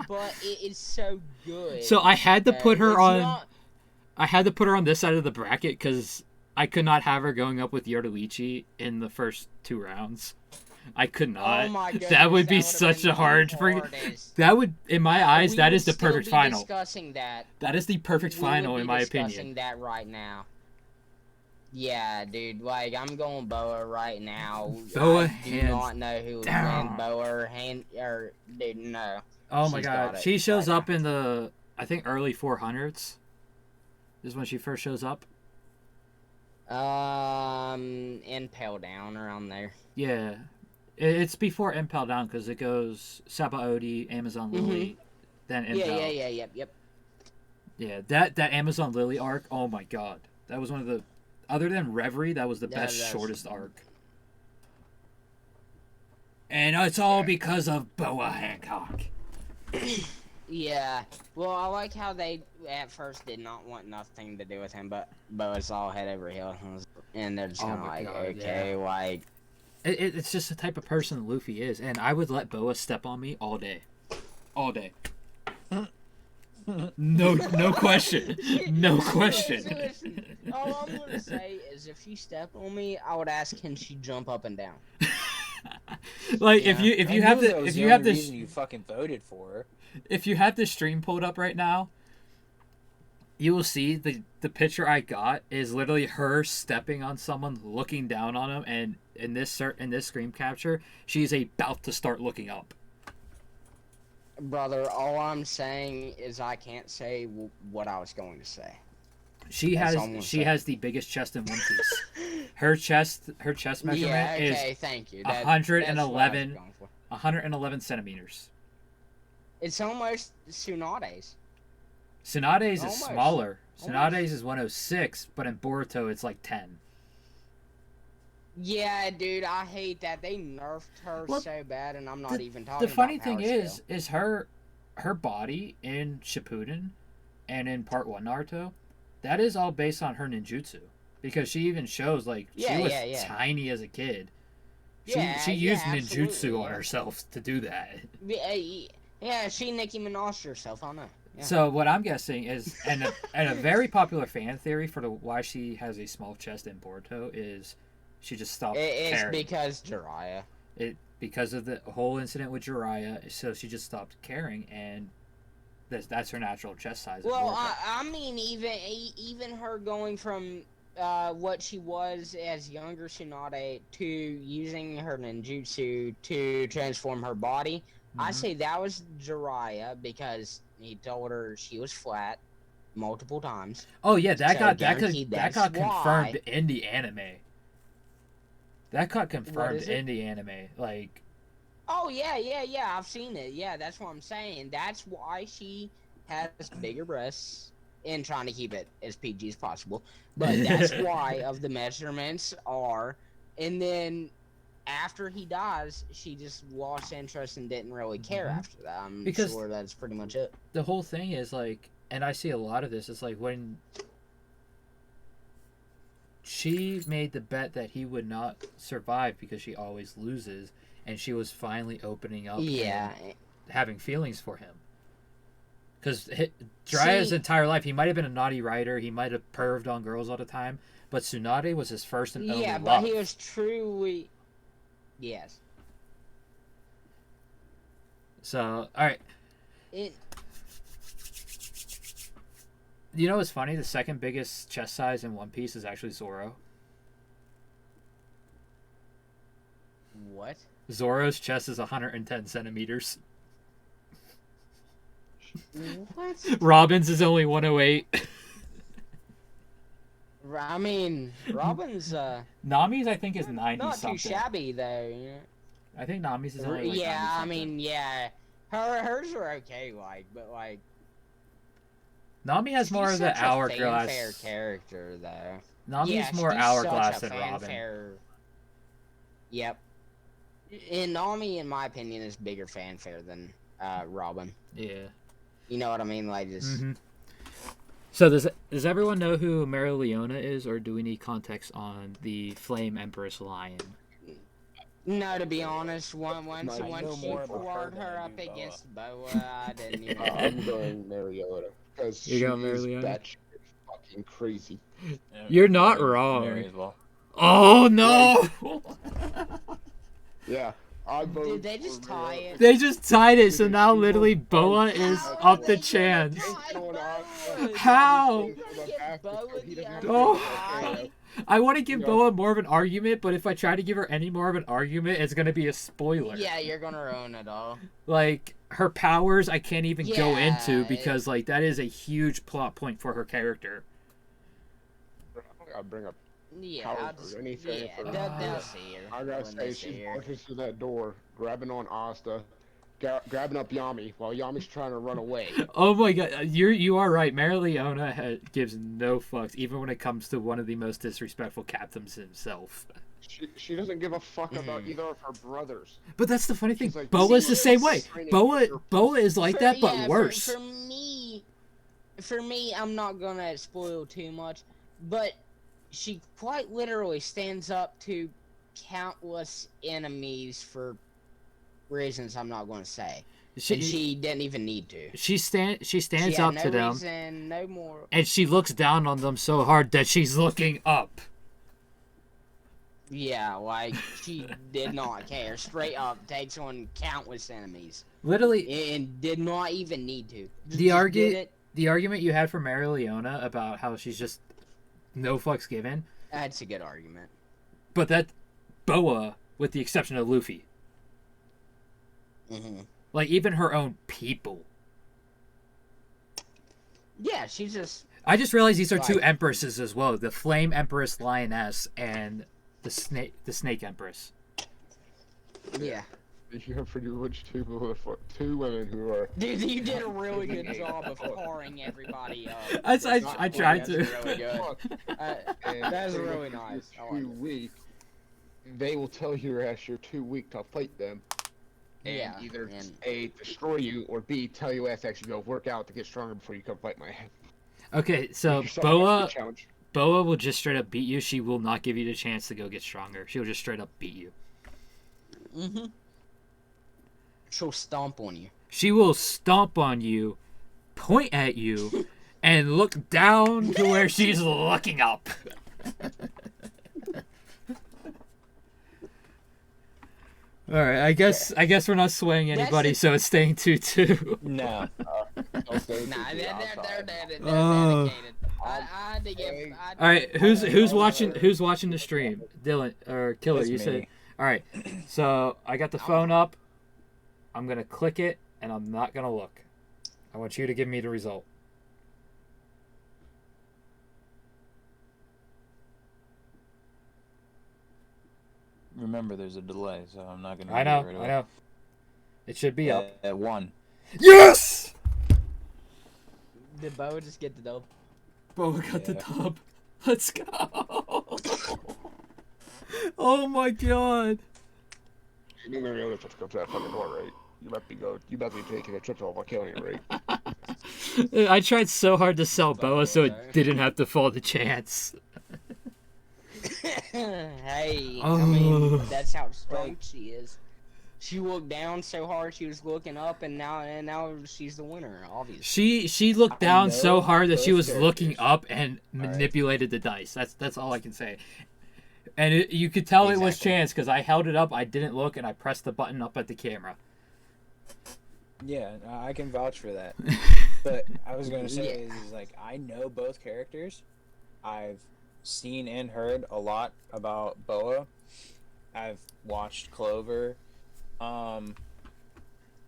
But it is so good. So I had to put her It's on. not- I had to put her on this side of the bracket because I could not have her going up with Yordalichi in the first 2 rounds. I could not. Oh my goodness, that would be would've such been a hard. the hardest. That would, in my eyes, We that would is the still perfect be final. Discussing that. That is the perfect We would final, be in my discussing opinion. that right now. Yeah, dude. Like, I'm going Boa right now. Boa I do hands not know who would down. win. Boa or dude, no. Oh my She's god, got it she shows right up in the, I think, early 400s. This is when she first shows up. Impel Down around there. Yeah, it's before Impel Down because it goes Sabaody, Amazon Lily, then Impel. Yep. Yeah, that Amazon Lily arc. Oh my god, that was one of the, other than Reverie, that was the best that's- shortest arc. And it's all because of Boa Hancock. Yeah. Well, I like how they at first did not want nothing to do with him, but Boa's all head over heels, and they're just Oh kind of my like, God, okay, like. It's just the type of person Luffy is, and I would let Boa step on me all day, all day. No question, no question. Listen, all I'm gonna say is, if she stepped on me, I would ask, can she jump up and down? Like Yeah. if you I have knew that the was if the you only have this reason you fucking voted for her. if you have the stream pulled up right now, you will see the picture I got is literally her stepping on someone, looking down on him, and in this screen capture, she's about to start looking up. Brother, all I'm saying is I can't say what I was going to say. She That's all I'm gonna say. has the biggest chest in One Piece. Her chest measurement Yeah, okay, is thank you. 111 going for. 111 centimeters. It's almost Tsunade's. Tsunade's is Almost. smaller. Almost. Tsunade's is 106, but in Boruto it's like 10. Yeah, dude, I hate that. They nerfed her Well, so bad, and I'm not even talking The funny about thing power scale. is her body in Shippuden and in Part 1 Naruto, that is all based on her ninjutsu. Because she even shows, like, she Yeah, was yeah. tiny as a kid. Yeah, She yeah, used absolutely, ninjutsu on yeah. herself to do that. Yeah, she Nicki Minaj herself, I know. Yeah. So what I'm guessing is, and a very popular fan theory for why she has a small chest in Boruto is she just stopped It's caring. because Jiraiya. Because of the whole incident with Jiraiya, so she just stopped caring, and that's her natural chest size. in Well, Boruto. I mean, even her going from what she was as younger Tsunade to using her ninjutsu to transform her body, I Mhm. say that was Jiraiya because he told her she was flat multiple times. Oh yeah, that so got guaranteed that that's got confirmed why- in the anime. That got confirmed is it? in the anime. Like, Oh yeah, I've seen it. Yeah, that's what I'm saying. That's why she has bigger breasts and trying to keep it as PG as possible. But that's why of the measurements are, and then after he dies, she just lost interest and didn't really care Mhm. after that. I'm Because- sure that's pretty much it. the whole thing is like, and I see a lot of this. It's like when she made the bet that he would not survive because she always loses, and she was finally opening up Yeah, and having feelings for him. Because Jiraiya's See- entire life, he might have been a naughty writer, he might have perved on girls all the time, but Tsunade was his first and only yeah, love. but he was truly, yes. So, all right. It You know what's funny? The second biggest chest size in One Piece is actually Zoro. what? Zoro's chest is 110 centimeters. What? Robin's is only 108. I mean, Robin's Nami's, I think, is 90 not something. too shabby though. You know? I think Nami's is only like 90 Yeah, I something. mean, yeah, hers are okay, but like Nami has more she's of the such a hourglass. fanfare character though. Nami's Yeah, more she's hourglass such a than Robin. fanfare. Yep. And Nami, in my opinion, is bigger fanfare than Robin. Yeah. You know what I mean? Like just hmm So does everyone know who Leona is, or do we need context on the Flame Empress Lion? No, to be honest, once I know she more about her poured than her I up do Boa. against Boa, I didn't even. I'm going Mariota because You she going is Mariota? batshit fucking crazy. You're not Mary- wrong. Mary as well. Oh no! Yeah, I vote. Did they just for tie Mariota. it? They just tied it, so Because now she literally won't Boa fight. is How up are the they gonna chance. tie Going on. Boa? How? You're gonna get Boa He the doesn't have to Oh. other guy. I want to give Yeah. Boa more of an argument, but if I try to give her any more of an argument, it's gonna be a spoiler. Yeah, you're gonna ruin it all. Like her powers, I can't even go into Yeah, because like that is a huge plot point for her character. I bring up. Yeah, Powers I'll just, or anything yeah, for they'll her. see her. I gotta when they say, see she her. pushes to that door, grabbing on Asta, grabbing up Yami while Yami's trying to run away. Oh my god, you are right. Leona gives no fucks, even when it comes to one of the most disrespectful captains himself. She doesn't give a fuck about Mhm. either of her brothers. But that's the funny thing. She's like, Boa's the "See, same way. training Boa your- Boa is like that, but Yeah, worse. For me, I'm not gonna spoil too much, but she quite literally stands up to countless enemies for reasons I'm not gonna say. And she didn't even need to. She stands She had up no to them, reason, no more. and she looks down on them so hard that she's looking up. Yeah, like she did not care. Straight up takes on countless enemies Literally, and did not even need to. The Just did it. the argument you had for Leona about how she's just no fucks given, That's a good argument. but that Boa, with the exception of Luffy, Hmm like even her own people. Yeah, she's just. I just realized these are two Right. empresses as well: the Flame Empress Lioness and the Snake Empress. Yeah. You have pretty much two women who are. Dude, you did a really good job of paring everybody up. I That's not tried funny, to. That's really good. And That was pretty really much nice. if I you're like too it. weak. They will tell your ass you're too weak to fight them. And Yeah, either and- A, destroy you, or B, tell your ass to actually go work out to get stronger before you come fight my ass. Okay, so Yourself, that's the Boa challenge. will just straight up beat you. She will not give you the chance to go get stronger. She'll just straight up beat you. Mm-hmm. She'll stomp on you. She will stomp on you, point at you, and look down to where she's looking up. All right, I guess we're not swaying anybody, That's so it's staying 2-2. No. I'll say Nah, to the outside. they're Oh. dedicated. I had to give. All right, who's watching the stream? Dylan or Killer? It's You me. said. All right, so I got the phone up. I'm gonna click it, and I'm not gonna look. I want you to give me the result. Remember, there's a delay, so I'm not gonna. I know, get rid of I it. know. It should be up. At 1. Yes! Did Bo just get the dub? Boa got the Yeah. dub. Let's go. Oh my god. You knew Mariota was supposed to come to that fucking door, right? You about to be taking a trip to Volcania, right? I tried so hard to sell Boa so Okay. it didn't have to fall the chance. Hey, I Oh. mean that's how strong she is. She looked down so hard she was looking up, and now she's the winner, obviously. She looked I down know so hard that she both was looking characters. up and manipulated the dice. That's all I can say. And you could tell it was Exactly. chance because I held it up, I didn't look, and I pressed the button up at the camera. Yeah, I can vouch for that. But I was gonna say is like I know both characters. I've seen and heard a lot about Boa. I've watched Clover.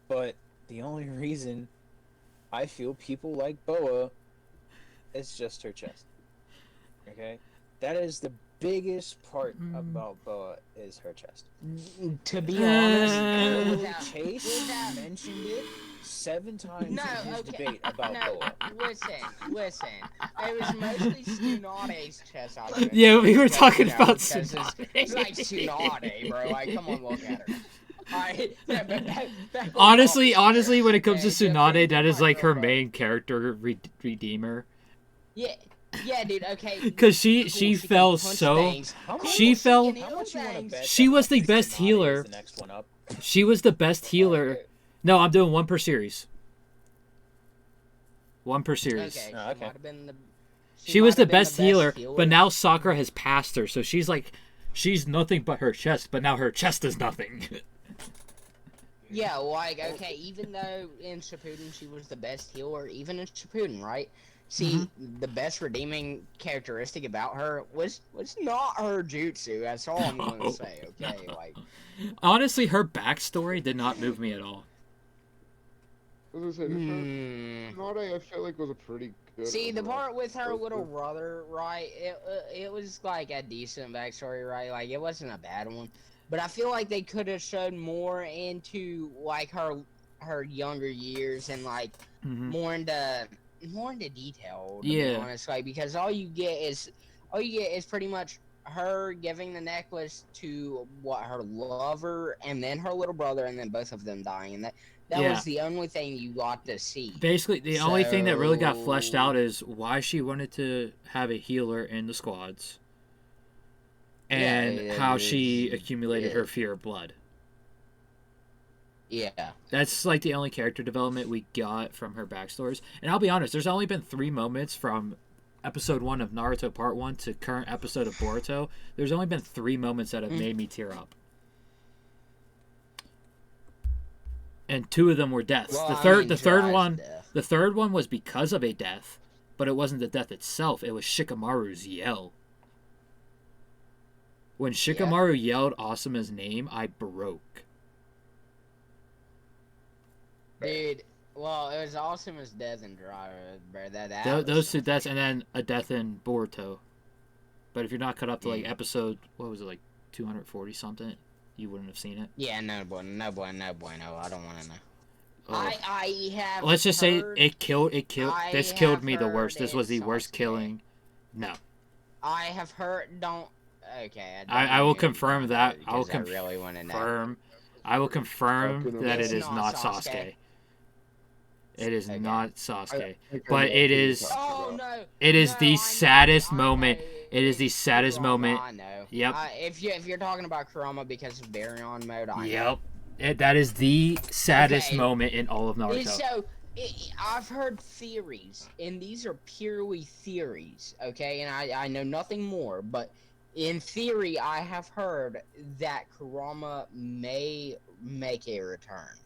But the only reason I feel people like Boa is just her chest. Okay? That is the biggest part about Boa is her chest. To be honest, Uh, without- Chase without- mentioned it 7 times No, in his okay. debate about No, Boa. listen. It was mostly Tsunade's chest. I was Yeah, we were because, talking you know, about because it's like Tsunade, bro. Like, come on, look at her. Alright, yeah, but back honestly, when it comes to Okay, Tsunade, that is come on, like her bro. main character redeemer. Yeah, dude. Okay. Because she Cool, can fell punch so. things. How much, She fell. Can how heal much you want to things. bet? She that was the fucking best Tsunade healer. is the next one up? She was the best healer. No, I'm doing one per series. One per series. Okay, Oh, she okay. might have been the. She was might the have been best healer, but healer. now Sakura has passed her, so she's like, she's nothing but her chest, but now her chest is nothing. Yeah, like, okay, even though in Shippuden she was the best healer, even in Shippuden, right? See, the best redeeming characteristic about her was not her jutsu. That's all I'm No, gonna say. Okay, no. like, Honestly, her backstory did not move me at all. I was gonna say, hmm. Tsunade, I feel like was a pretty good. See, the overall part with her character. little brother, right? It was like a decent backstory, right? Like, it wasn't a bad one, but I feel like they could have shown more into like her younger years and like Mhm. more into detail. To be Yeah. honest, like, because all you get is pretty much her giving the necklace to her lover and then her little brother and then both of them dying, and that Yeah. was the only thing you got to see. Basically, the only thing that really got fleshed So- out is why she wanted to have a healer in the squads, and Yeah, how she it's- accumulated it- her fear of blood. Yeah. That's like the only character development we got from her backstories. And I'll be honest, there's only been 3 moments from episode 1 of Naruto Part 1 to current episode of Boruto. There's only been 3 moments that have made me tear up. And 2 of them were deaths. Well, the I third mean, the third Jiraiya's one death. the third one was because of a death, but it wasn't the death itself. It was Shikamaru's yell. When Shikamaru yelled Asuma's name, I broke. Dude, well, it was awesome as death and Jiraiya, bro. That Those was 2 deaths, and then a death in Boruto. But if you're not caught up to like Mm. episode, what was it, like 240 something, you wouldn't have seen it. Yeah, no bueno. I don't want to know. Oh. I have. Let's just say heard- it killed. This I killed have me the worst. heard This was the it's worst Sasuke. killing. No, I have heard. Don't. Okay. I will don't confirm know that. I will because I really want to know. confirm. I will confirm that It's it is not not Sasuke. Sasuke. It is Okay. not Sasuke. I But know it who you're is- talking Oh about. no! It is No, the I know, saddest I know. moment. It is the It's saddest Kurama, moment. I know. Yep. If you're talking about Kurama because of Baryon mode, I know. Yep. That is the saddest Okay. moment in all of Naruto. So I've heard theories, and these are purely theories, okay? And I know nothing more, but in theory, I have heard that Kurama may make a return.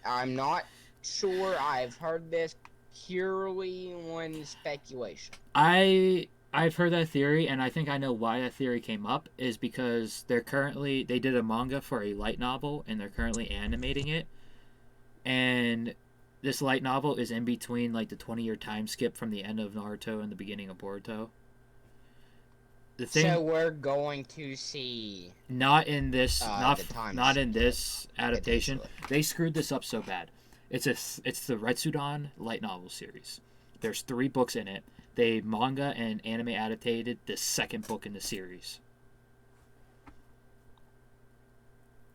I'm not sure. I've heard this purely on speculation. I've heard that theory, and I think I know why that theory came up is because they did a manga for a light novel, and they're currently animating it, and this light novel is in between like the 20-year time skip from the end of Naruto and the beginning of Boruto. The thing, So we're going to see. not in this, the time not in skip, this adaptation. potentially. They screwed this up so bad. It's the Retsudan light novel series. There's 3 books in it. They manga and anime adapted the 2nd book in the series.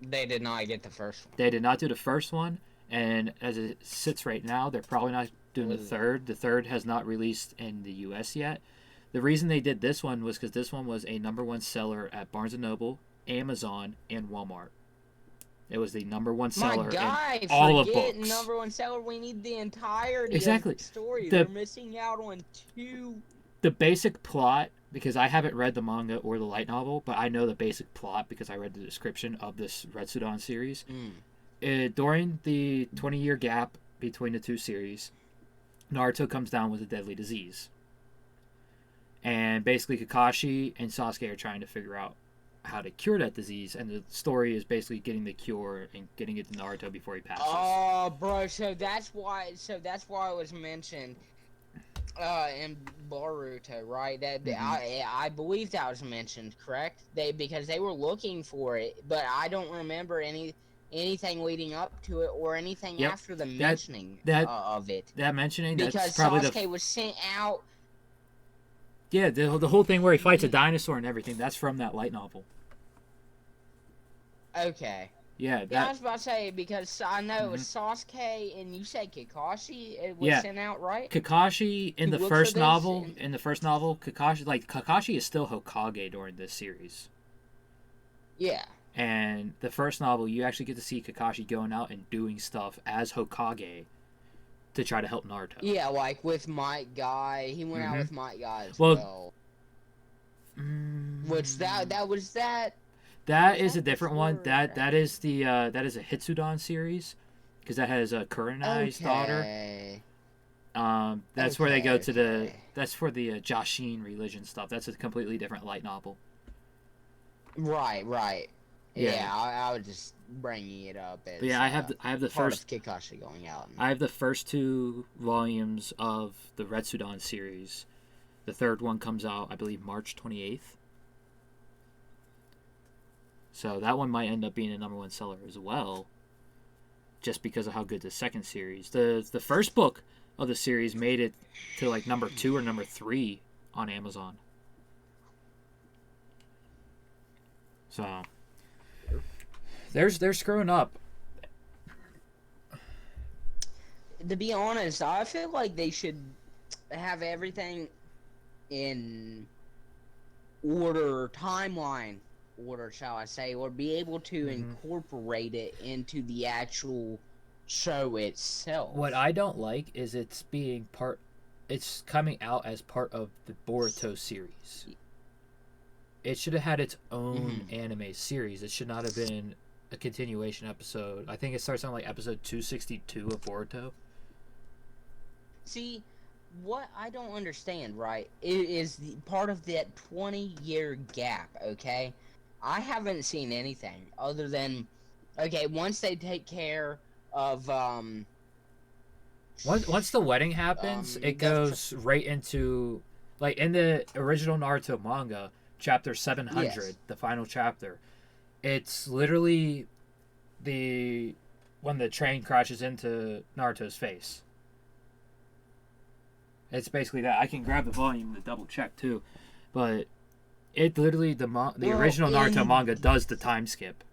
They did not get the first one. They did not do the first one, and as it sits right now, they're probably not doing the Ooh. third. The third has not released in the U.S. yet. The reason they did this one was because this one was a #1 seller at Barnes & Noble, Amazon, and Walmart. It was the #1 seller My guy, in all of forget books. #1 seller. We need the entirety Exactly. of the story. The- They're missing out on 2. The basic plot, because I haven't read the manga or the light novel, but I know the basic plot because I read the description of this Retsudan series. During the 20-year gap between the 2 series, Naruto comes down with a deadly disease. And basically Kakashi and Sasuke are trying to figure out how to cure that disease, and the story is basically getting the cure and getting it to Naruto before he passes. Oh, bro. So that's why it was mentioned in Boruto, right? That I believe that was mentioned, correct? Because they were looking for it, but I don't remember anything leading up to it or anything Yep. after the mentioning of it. That mentioning, Because that's probably Sasuke was sent out. Yeah, the whole thing where he fights a dinosaur and everything, that's from that light novel. Okay. Yeah, Yeah, I that. was about to say because I know it was Sasuke and you said Kakashi. It was sent out, right? Kakashi in To the look for first this novel. and- In the first novel, Kakashi is still Hokage during this series. Yeah. And the first novel, you actually get to see Kakashi going out and doing stuff as Hokage to try to help Naruto. Yeah, like with Might Guy. He went out Mhm. with Might Guy as Well, well. Which that was that. That was is a that different one. before- That is the that is a Hitsudon series because that has a Kurenai's daughter. Okay. That's where they go to the. Okay. That's for the Jashin religion stuff. That's a completely different light novel. Right. Yeah. Yeah, I was just bringing it up as But yeah, I have the part first. of Kakashi going out. I have the first 2 volumes of the Retsudon series. The third one comes out, I believe, March 28th. So that one might end up being a #1 seller as well, just because of how good the second series. The first book of the series made it to like #2 or #3 on Amazon. So they're screwing up. To be honest, I feel like they should have everything in timeline order, shall I say, or be able to incorporate it into the actual show itself. What I don't like is it's coming out as part of the Boruto series. It should have had its own anime series. It should not have been a continuation episode. I think it starts on like episode 262 of Boruto. See, what I don't understand, right, is the part of that 20-year gap, okay? I haven't seen anything other than, okay, once they take care of, Once the wedding happens, it goes right into, like, in the original Naruto manga, chapter 700, Yes. the final chapter, it's literally when the train crashes into Naruto's face. It's basically that. I can grab the volume to double check too, but it literally the original Naruto manga does the time skip,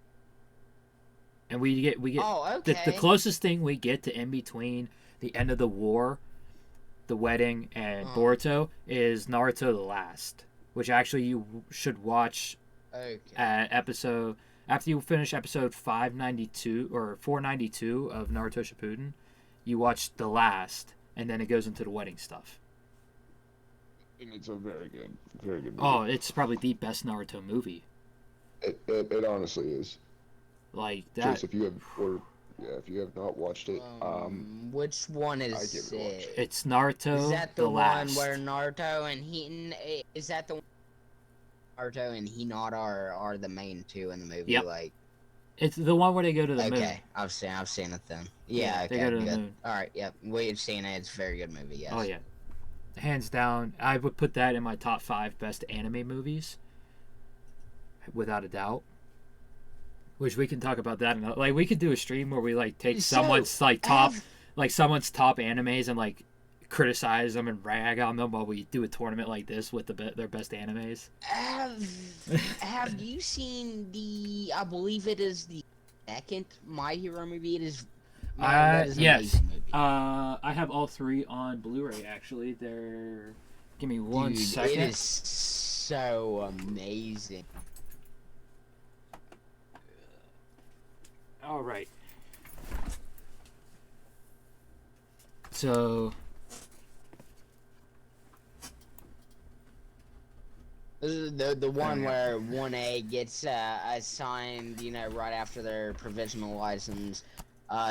and we get Oh, okay. the closest thing we get to in between the end of the war, the wedding, and Boruto is Naruto the Last, which actually you should watch at episode after you finish episode 592 or 492 of Naruto Shippuden. You watch the Last, and then it goes into the wedding stuff. And it's a very good movie. Oh, it's probably the best Naruto movie. It honestly is. Like that. Just if you have not watched it, which one I is give it a watch. it? It's Naruto Is that the one Last. where Naruto and is that the one Naruto and Hinata are the main two in the movie? Yep. Like, It's the one where they go to the moon. okay, I've seen it then. Yeah, they okay, go to the good. moon. All right, yep, we've seen it. It's a very good movie. Yes. Oh yeah, hands down. I would put that in my top 5 best anime movies, without a doubt. Which we can talk about that. Like we could do a stream where we like take someone's like top animes and like criticize them and rag on them while we do a tournament like this with their best animes. Have you seen I believe it is the second My Hero movie? It is. That is an yes. amazing movie. I have all 3 on Blu-ray actually. Give me one second. It is so amazing. All right. So This is the one where 1A gets assigned, right after their provisional license,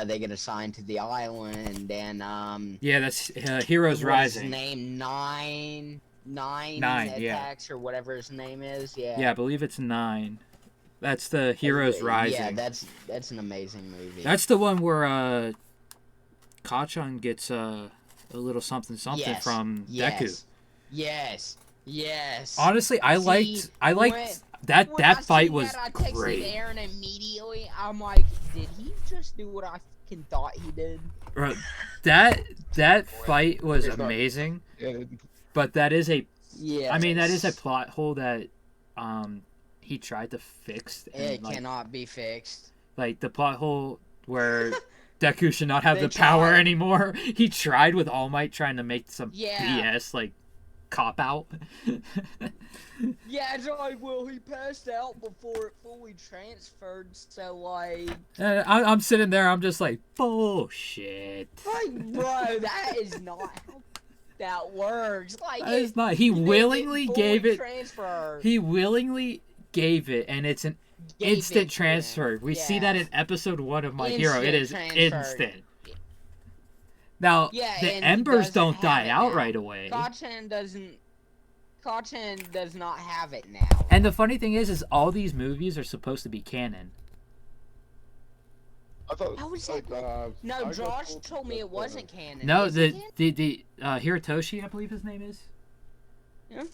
they get assigned to the island, and yeah, that's Heroes Rising. What's his name? Nine attacks or whatever his name is. Yeah. Yeah, I believe it's 9. That's the Heroes Rising. Yeah, that's an amazing movie. That's the one where Kachan gets a little something from Deku. Yes. Honestly, I liked that fight was I texted great. Aaron immediately. I'm like, did he just do what I fucking thought he did? That fight was amazing. But that is a that is a plot hole that he tried to fix. And, it cannot be fixed. Like the plot hole where Deku should not have They the power tried. anymore. He tried with All Might trying to make some Yeah. BS like cop out. Yeah, it's like, well, he passed out before it fully transferred, so like, And I'm sitting there. I'm just like bullshit. bro, that is not how that works. Like, That is not. He they didn't willingly fully gave it. Transfer. He willingly gave it, and it's an Gave it instant to transfer. him. We see Yeah. that in episode 1 of My Hero. It is Instant transfer. instant. Now Yeah, the and he embers doesn't don't have die it out now. right away. Kachan does not have it now. And the funny thing is all these movies are supposed to be canon. I thought How is like No, I got Josh told me that, it wasn't canon. No, Is it canon? Hirotoshi, I believe his name is. Yeah.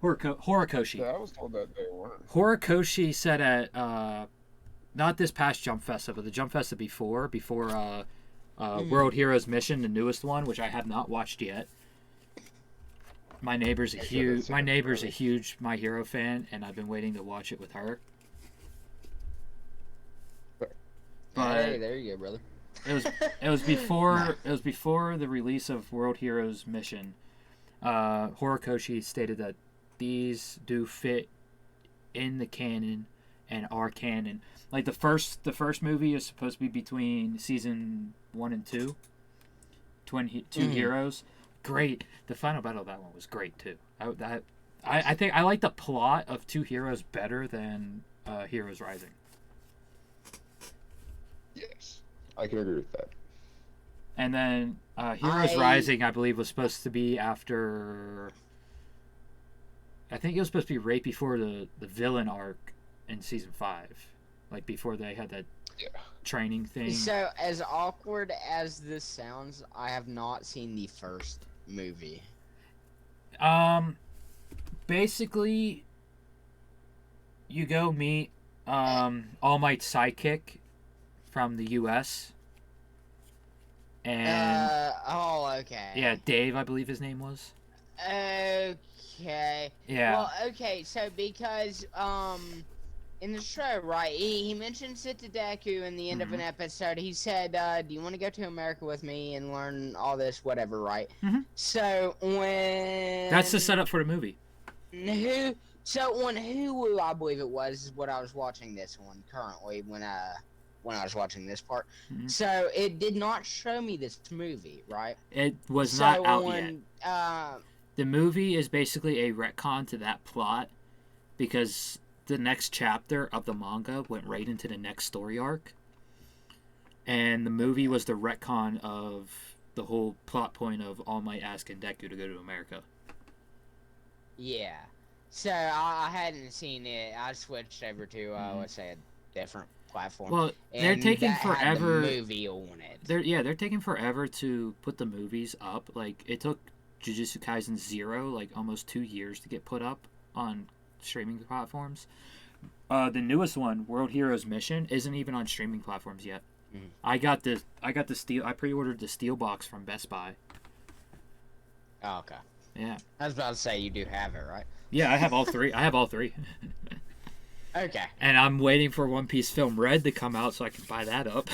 Horikoshi. Yeah, I was told that they weren't. Horikoshi said at not this past Jump Festa, but the Jump Festa before World Heroes Mission, the newest one, which I have not watched yet. My neighbor's a huge My Hero fan, and I've been waiting to watch it with her. But Hey, there you go, brother. it was before the release of World Heroes Mission. Horikoshi stated that these do fit in the canon and are canon. Like the first movie is supposed to be between season 1 and 2. Two heroes. Great. The final battle of that one was great too. I think I like the plot of Two Heroes better than Heroes Rising. Yes, I can agree with that. And then Heroes Rising, I believe, was supposed to be after. I think it was supposed to be right before the villain arc in season 5, like before they had that training thing. So, as awkward as this sounds, I have not seen the first movie. Basically, you go meet All Might's sidekick from the U.S. And okay. yeah, Dave, I believe his name was. Okay. Yeah. Well, okay, so because in the show, right, he mentions it to Deku in the end of an episode. He said, do you want to go to America with me and learn all this, whatever, right? Mhm. So when That's the setup for the movie. So on Hulu, I believe it was, is what I was watching this one currently when I was watching this part. Mhm. So it did not show me this movie, right? It was So not out when, yet. The movie is basically a retcon to that plot because the next chapter of the manga went right into the next story arc. And the movie was the retcon of the whole plot point of All Might asking Deku to go to America. Yeah. So I hadn't seen it. I switched over to let's say a different platform. Well, they're and taking that had the forever. movie on it. They're taking forever to put the movies up. Like it took Jujutsu Kaisen 0 like almost 2 years to get put up on streaming platforms. The newest one, World Heroes Mission, isn't even on streaming platforms yet. I got the pre-ordered the steel box from Best Buy. Oh, okay. Yeah. I was about to say you do have it, right? Yeah, I have all three. Okay. And I'm waiting for One Piece Film Red to come out so I can buy that up.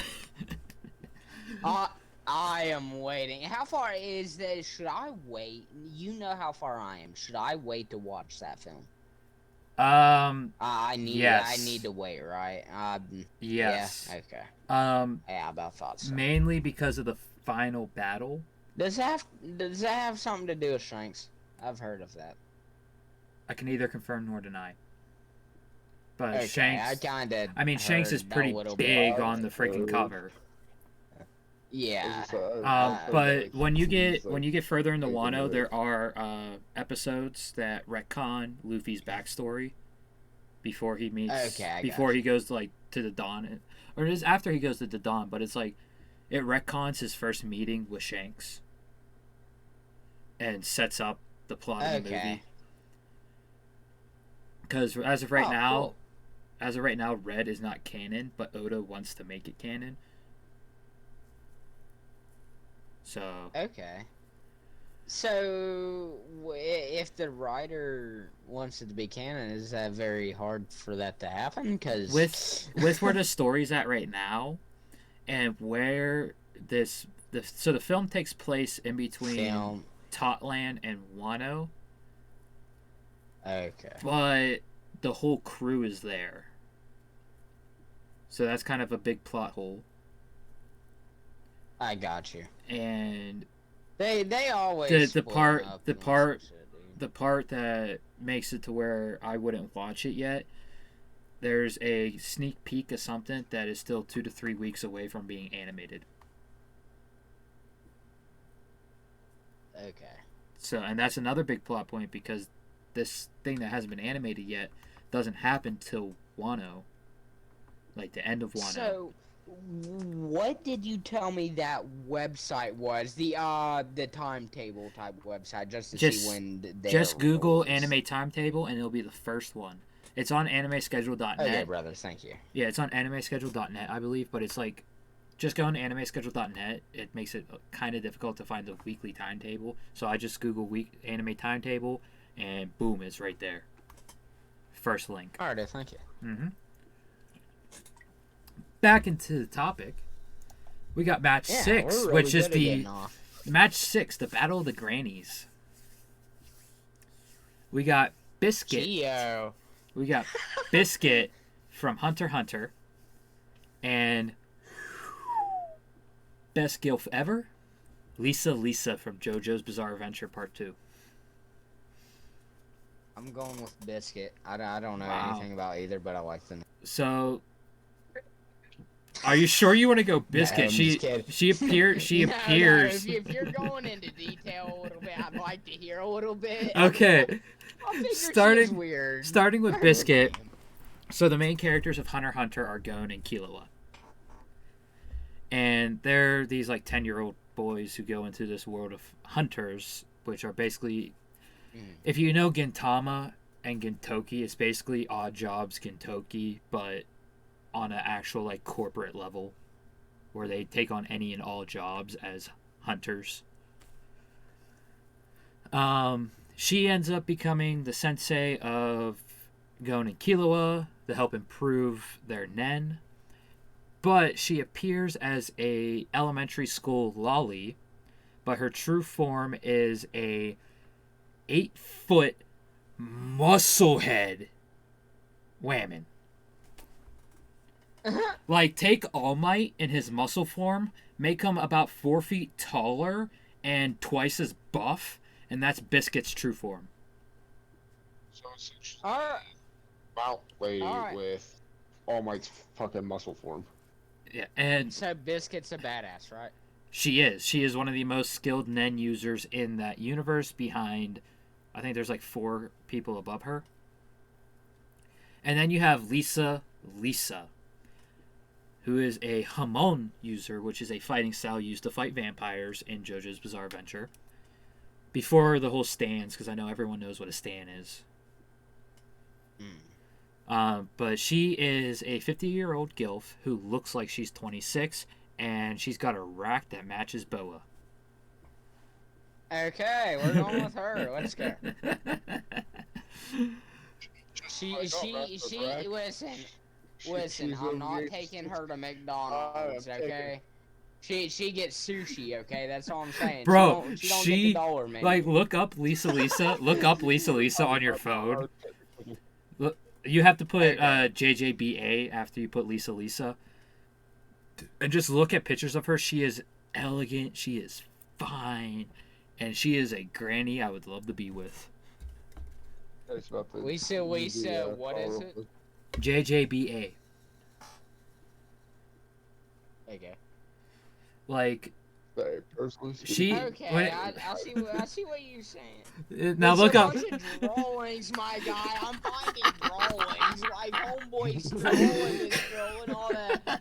I am waiting. How far is this? Should I wait? You know how far I am. Should I wait to watch that film? I need to wait, right? Yes. Yeah, okay. Yeah, I about thought so. mainly because of the final battle. Does that have something to do with Shanks? I've heard of that. I can neither confirm nor deny. But Okay, Shanks, Shanks is pretty big on the freaking cover. Yeah. But when you get further into Wano, there are episodes that retcon Luffy's backstory before he meets he goes to the Dawn, or it is after he goes to the Dawn. But it's like it retcons his first meeting with Shanks and sets up the plot of the movie. Because as of right now, Red is not canon, but Oda wants to make it canon. So So, if the writer wants it to be canon, is that very hard for that to happen? Because with where the story's at right now, and where so the film takes place in between Totland and Wano. Okay. But the whole crew is there, so that's kind of a big plot hole. I got you. And they always the part that makes it to where I wouldn't watch it yet. There's a sneak peek of something that is still 2 to 3 weeks away from being animated. Okay. So, and that's another big plot point because this thing that hasn't been animated yet doesn't happen till Wano, like the end of Wano. So, what did you tell me that website was? The timetable type website, just to see when they just Google anime timetable and it'll be the first one. It's on animeschedule.net. Okay, brothers, thank you. Yeah, it's on animeschedule.net, I believe, but it's like just go on animeschedule.net. It makes it kind of difficult to find the weekly timetable. So I just Google anime timetable, and boom, it's right there. First link. All right, thank you. Mm-hmm. Back into the topic, we got match 6, really which is the match 6, the Battle of the Grannies. We got Biscuit. Geo. We got Biscuit from Hunter x Hunter, and best gilf ever, Lisa from JoJo's Bizarre Adventure Part 2. I'm going with Biscuit. I don't know anything about either, but I like the name. So, are you sure you want to go Biscuit? No, she appears. No, if you're going into detail a little bit, I'd like to hear a little bit. Okay. Starting with Biscuit. So the main characters of Hunter x Hunter are Gon and Killua. And they're these like 10-year-old boys who go into this world of hunters, which are basically, if you know Gintama and Gintoki, it's basically Odd Jobs Gintoki, but on an actual like corporate level, where they take on any and all jobs as hunters. She ends up becoming the sensei of Gon and Killua to help improve their nen. But she appears as a elementary school lolly, but her true form is a 8-foot muscle head whammon. Like, take All Might in his muscle form, make him about 4 feet taller and twice as buff, and that's Biscuit's true form. So essentially, Mount played with All Might's fucking muscle form. Yeah, and so Biscuit's a badass, right? She is. She is one of the most skilled nen users in that universe. Behind, I think there's like 4 people above her. And then you have Lisa, who is a Hamon user, which is a fighting style used to fight vampires in JoJo's Bizarre Adventure. Before the whole stands, because I know everyone knows what a stand is. But she is a 50-year-old gilf who looks like she's 26, and she's got a rack that matches Boa. Okay, we're going with her. Let's go. Listen, I'm not taking her to McDonald's, okay? She gets sushi, okay? That's all I'm saying. Bro, she don't get the dollar menu. Like, look up Lisa. Look up Lisa on your phone. Look, you have to put JJBA after you put Lisa. And just look at pictures of her. She is elegant. She is fine. And she is a granny I would love to be with. Lisa, what is it? JJBA. Okay. Like, she. Okay, I see what you're saying. Now look up. Drawings, my guy. I'm finding drawings. Like homeboys drawing this girl and all that.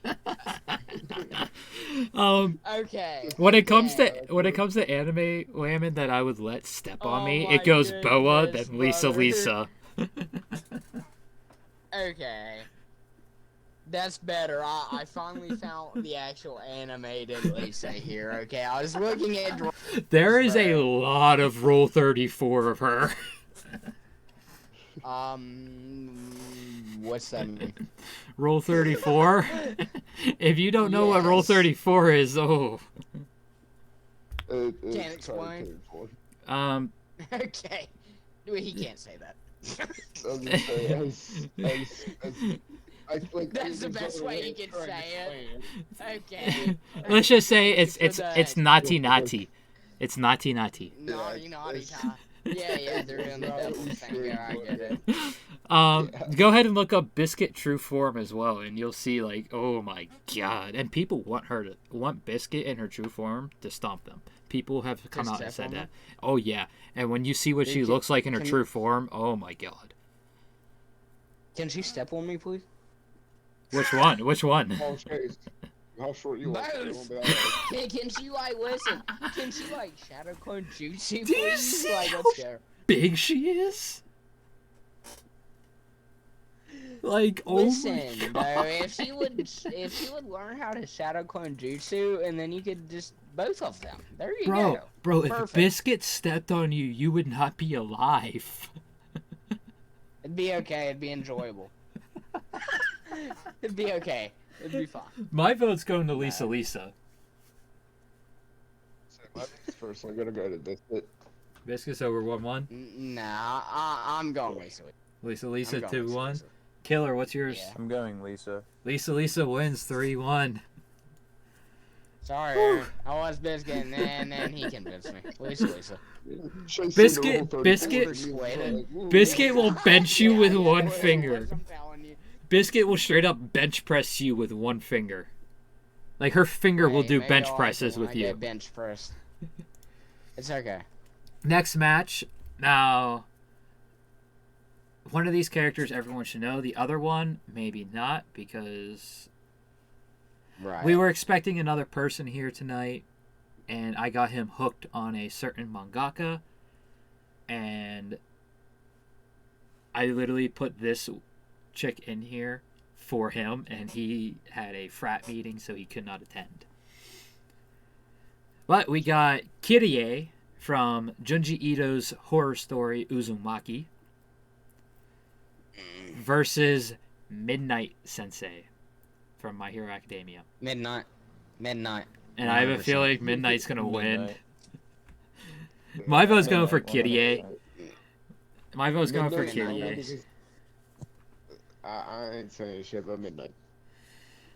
Okay. When it comes to anime women that I would let step on me, it goes Boa, then Lisa. Okay. That's better. I finally found the actual animated Lisa here. Okay, I was looking at. There is a lot of Rule 34 of her. What's that mean? Rule 34. If you don't know what Rule Yes. 34 is, oh. Can't It's explain. Okay. Okay, he can't say that. I was gonna say, That's the best way he can say it. Okay. Let's just say it's the naughty naughty. It's naughty naughty. naughty time. Yeah, they're doing the devil thing. Yeah, I get it. Go ahead and look up Biscuit True Form as well, and you'll see like, oh my god! And people want Biscuit in her true form to stomp them. People have come out and said that. Oh yeah, and when you see what she looks like in her true form, oh my god. Can she step on me, please? Which one? Which one? How short you are? Both. Can she listen? Can she shadow clone jutsu, Do you please? see how Let's go. big she is? Like, oh Listen, my though, god. if she would learn how to shadow clone jutsu, and then you could just both of them. There you go. Bro, if Perfect. Biscuit stepped on you, you would not be alive. It'd be okay. It'd be enjoyable. It'd be okay. It'd be fine. My vote's going to Lisa. First, I'm gonna go to Biscuit. Biscuit's over 1-1. Nah, I'm going Lisa. Lisa I'm going 2-1. Lisa. Killer, what's yours? Yeah. I'm going Lisa. Lisa wins 3-1. Sorry, I was Biscuit, and then he convinced me. Lisa. Biscuit will bench you with one finger. I'm telling you. Biscuit will straight up bench press you with one finger. Like, her finger will Hey, do maybe bench I'll like presses it when with I get you. bench press. It's okay. Next match. Now, one of these characters everyone should know. The other one, maybe not, because Right. we were expecting another person here tonight, and I got him hooked on a certain mangaka, and I literally put this chick in here for him, and he had a frat meeting, so he could not attend. But we got Kirie from Junji Ito's horror story Uzumaki versus Midnight Sensei from My Hero Academia. Midnight. And I have a 100%. feeling Midnight's going to win. Midnight. My vote's going for Midnight, Kirie. 100%. My vote's going for Midnight. Kirie. I ain't saying shit about Midnight.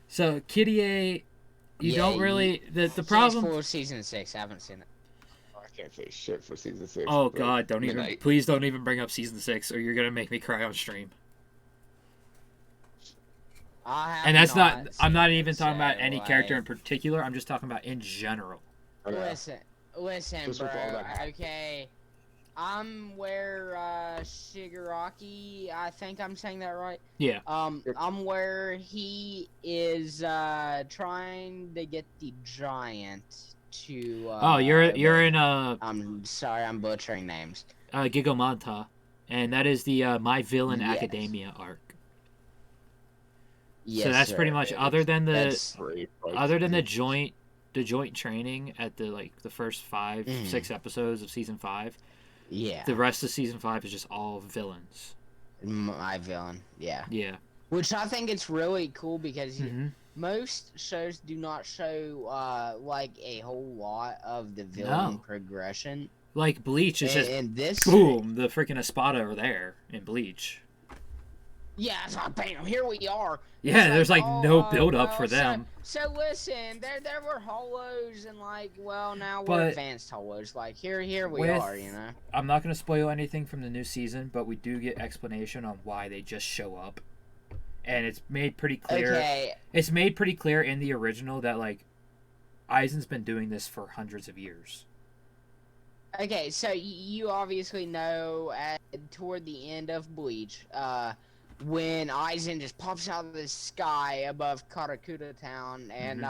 So, Kirie, you Yeah, don't really... The Season problem... 4, season 6. I haven't seen it. I can't say shit for season 6. Oh, but God, don't even... Midnight. Please don't even bring up Season 6, or you're going to make me cry on stream. I have And that's not... I'm seen not it, even talking about so, any character in particular. I'm just talking about in general. I know. Listen, Just bro. with all that happening. Okay, I'm where Shigaraki. I think I'm saying that right. Yeah. I'm where he is trying to get the giant to. Oh, you're in I'm sorry, I'm butchering names. Gigomanta, and that is the My Villain Yes. Academia arc. Yes, So that's pretty sir. much other than the That's- joint training at the first 5-6 episodes of season 5. Yeah. The rest of season 5 is just all villains. My villain. Yeah. Yeah. Which I think it's really cool because Mhm. most shows do not show a whole lot of the villain No. progression. Like Bleach is just And this boom, the freaking Espada are there in Bleach. Yeah, it's like, bam, here we are. Yeah, It's there's like oh, no build up for so- them. So listen, there were holos and now we're But advanced holos. Like here we with- are, you know. I'm not going to spoil anything from the new season, but we do get explanation on why they just show up. And it's made pretty clear. Okay. It's made pretty clear in the original that like Aizen's been doing this for hundreds of years. Okay, so you obviously know toward the end of Bleach, when Aizen just pops out of the sky above Karakuta Town and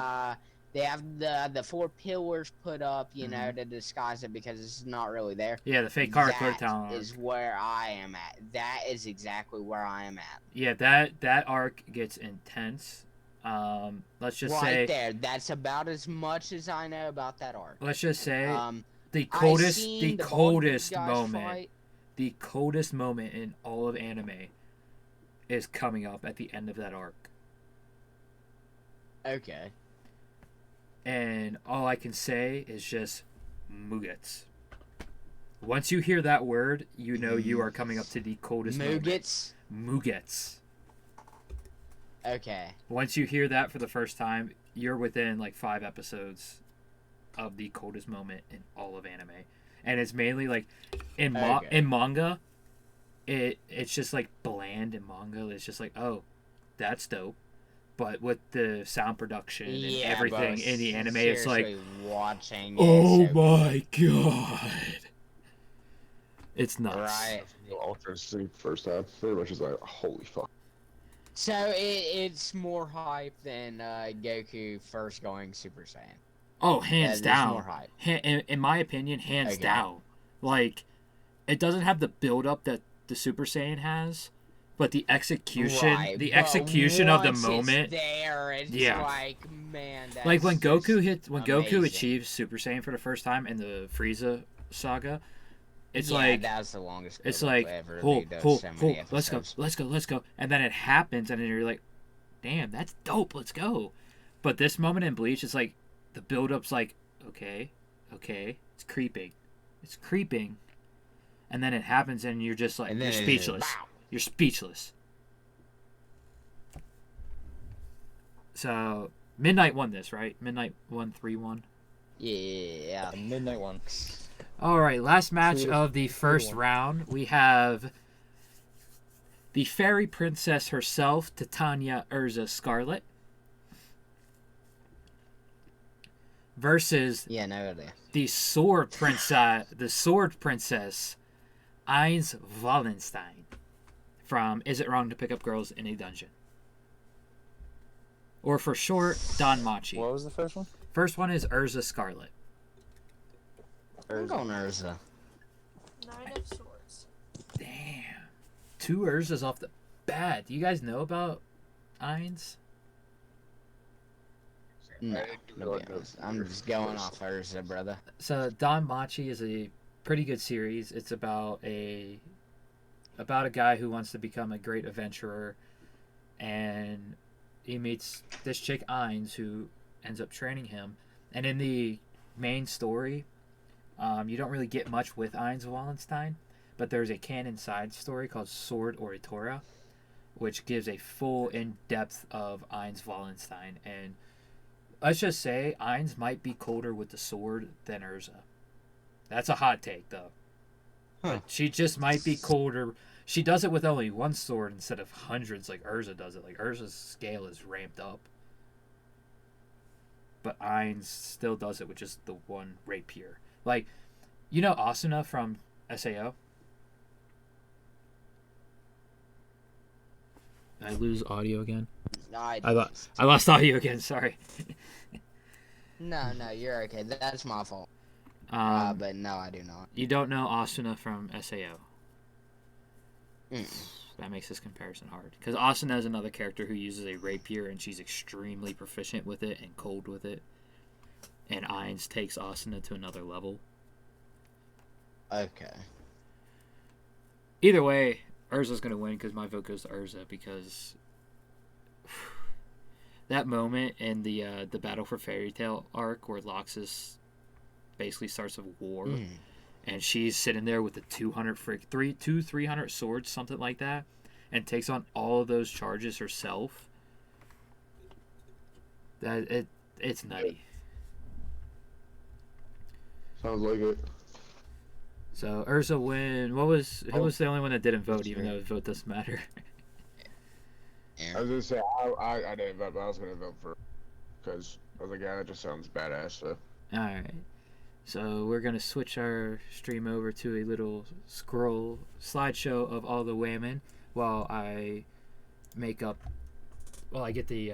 They have the 4 pillars put up, you know, Mhm. to disguise it because it's not really there. Yeah, the fake car clear That town arc. is where I am at. That is exactly where I am at. Yeah, that arc gets intense. Let's just Right say. there. That's about as much as I know about that arc. Let's just say the I coldest seen the bald coldest guys moment. fight. The coldest moment in all of anime is coming up at the end of that arc. Okay. And all I can say is just Mugetsu. Once you hear that word, you know you are coming up to the coldest Mugetsu. moment. Mugetsu. Okay. Once you hear that for the first time, you're within like 5 episodes of the coldest moment in all of anime. And it's mainly like in manga, it's just like bland in manga. It's just like, oh, that's dope. But with the sound production and everything in the anime, it's like, watching oh so my god. It's nuts. Right. Ultra Instinct first time. Pretty much is like, holy fuck. So it's more hype than Goku first going Super Saiyan. Oh, hands There's down. more hype. In my opinion, hands Okay. down. Like, it doesn't have the build up that the Super Saiyan has, but the execution, Right, the but execution of the once moment. it's there, it's Yeah. like, man, that's Like when Goku just Goku amazing. achieves Super Saiyan for the first time in the Frieza saga, it's yeah, like that's the longest. it's build-up like ever. oh, They did oh, so oh, many let's go, episodes. let's go, and then it happens, and then you're like, damn, that's dope, let's go. But this moment in Bleach is like the build up's like, okay, it's creeping, and then it happens, and you're just like, And you're then speechless. Bow. You're speechless. So Midnight won this, right? Midnight won 3-1. Yeah. Midnight one. All right, last match Two- of the first 2-1. round. We have the fairy princess herself, Titania Urza Scarlet, versus Yeah, no idea. the sword princess, Ainz Wallenstein, from Is It Wrong to Pick Up Girls in a Dungeon? Or for short, Don Machi. What was the first one? First one is Urza Scarlet. I'm going Urza. 9 of Swords. Damn. 2 Urzas off the bat. Do you guys know about Ainz? No, I do to not be know honest. I'm just going first. off Urza, brother. So Don Machi is a pretty good series. It's about a guy who wants to become a great adventurer, and he meets this chick Ainz who ends up training him. And in the main story, you don't really get much with Ainz Wallenstein, but there's a canon side story called Sword Oritora, which gives a full in-depth of Ainz Wallenstein. And let's just say Ainz might be colder with the sword than Urza. That's a hot take, though. Huh. But she just might be colder. She does it with only one sword instead of hundreds like Urza does it. Like, Urza's scale is ramped up. But Ainz still does it with just the one rapier. Like, you know Asuna from SAO? Did I lose audio again? I lost audio again, sorry. No, you're okay. That's my fault. But no, I do not. You don't know Asuna from SAO. Mm. That makes this comparison hard. Because Asuna is another character who uses a rapier, and she's extremely proficient with it and cold with it. And Ainz takes Asuna to another level. Okay. Either way, Urza's going to win because my vote goes to Urza, because that moment in the Battle for Fairy Tail arc where Loxus basically starts a war, and she's sitting there with the 300 swords, something like that, and takes on all of those charges herself. It's nutty. Sounds like it. So Urza win. Who was the only one that didn't vote, even though his vote doesn't matter? I was gonna say I didn't vote, but I was gonna vote for, because I was like, yeah, that just sounds badass. So. All right. So we're gonna switch our stream over to a little slideshow of all the women while I get the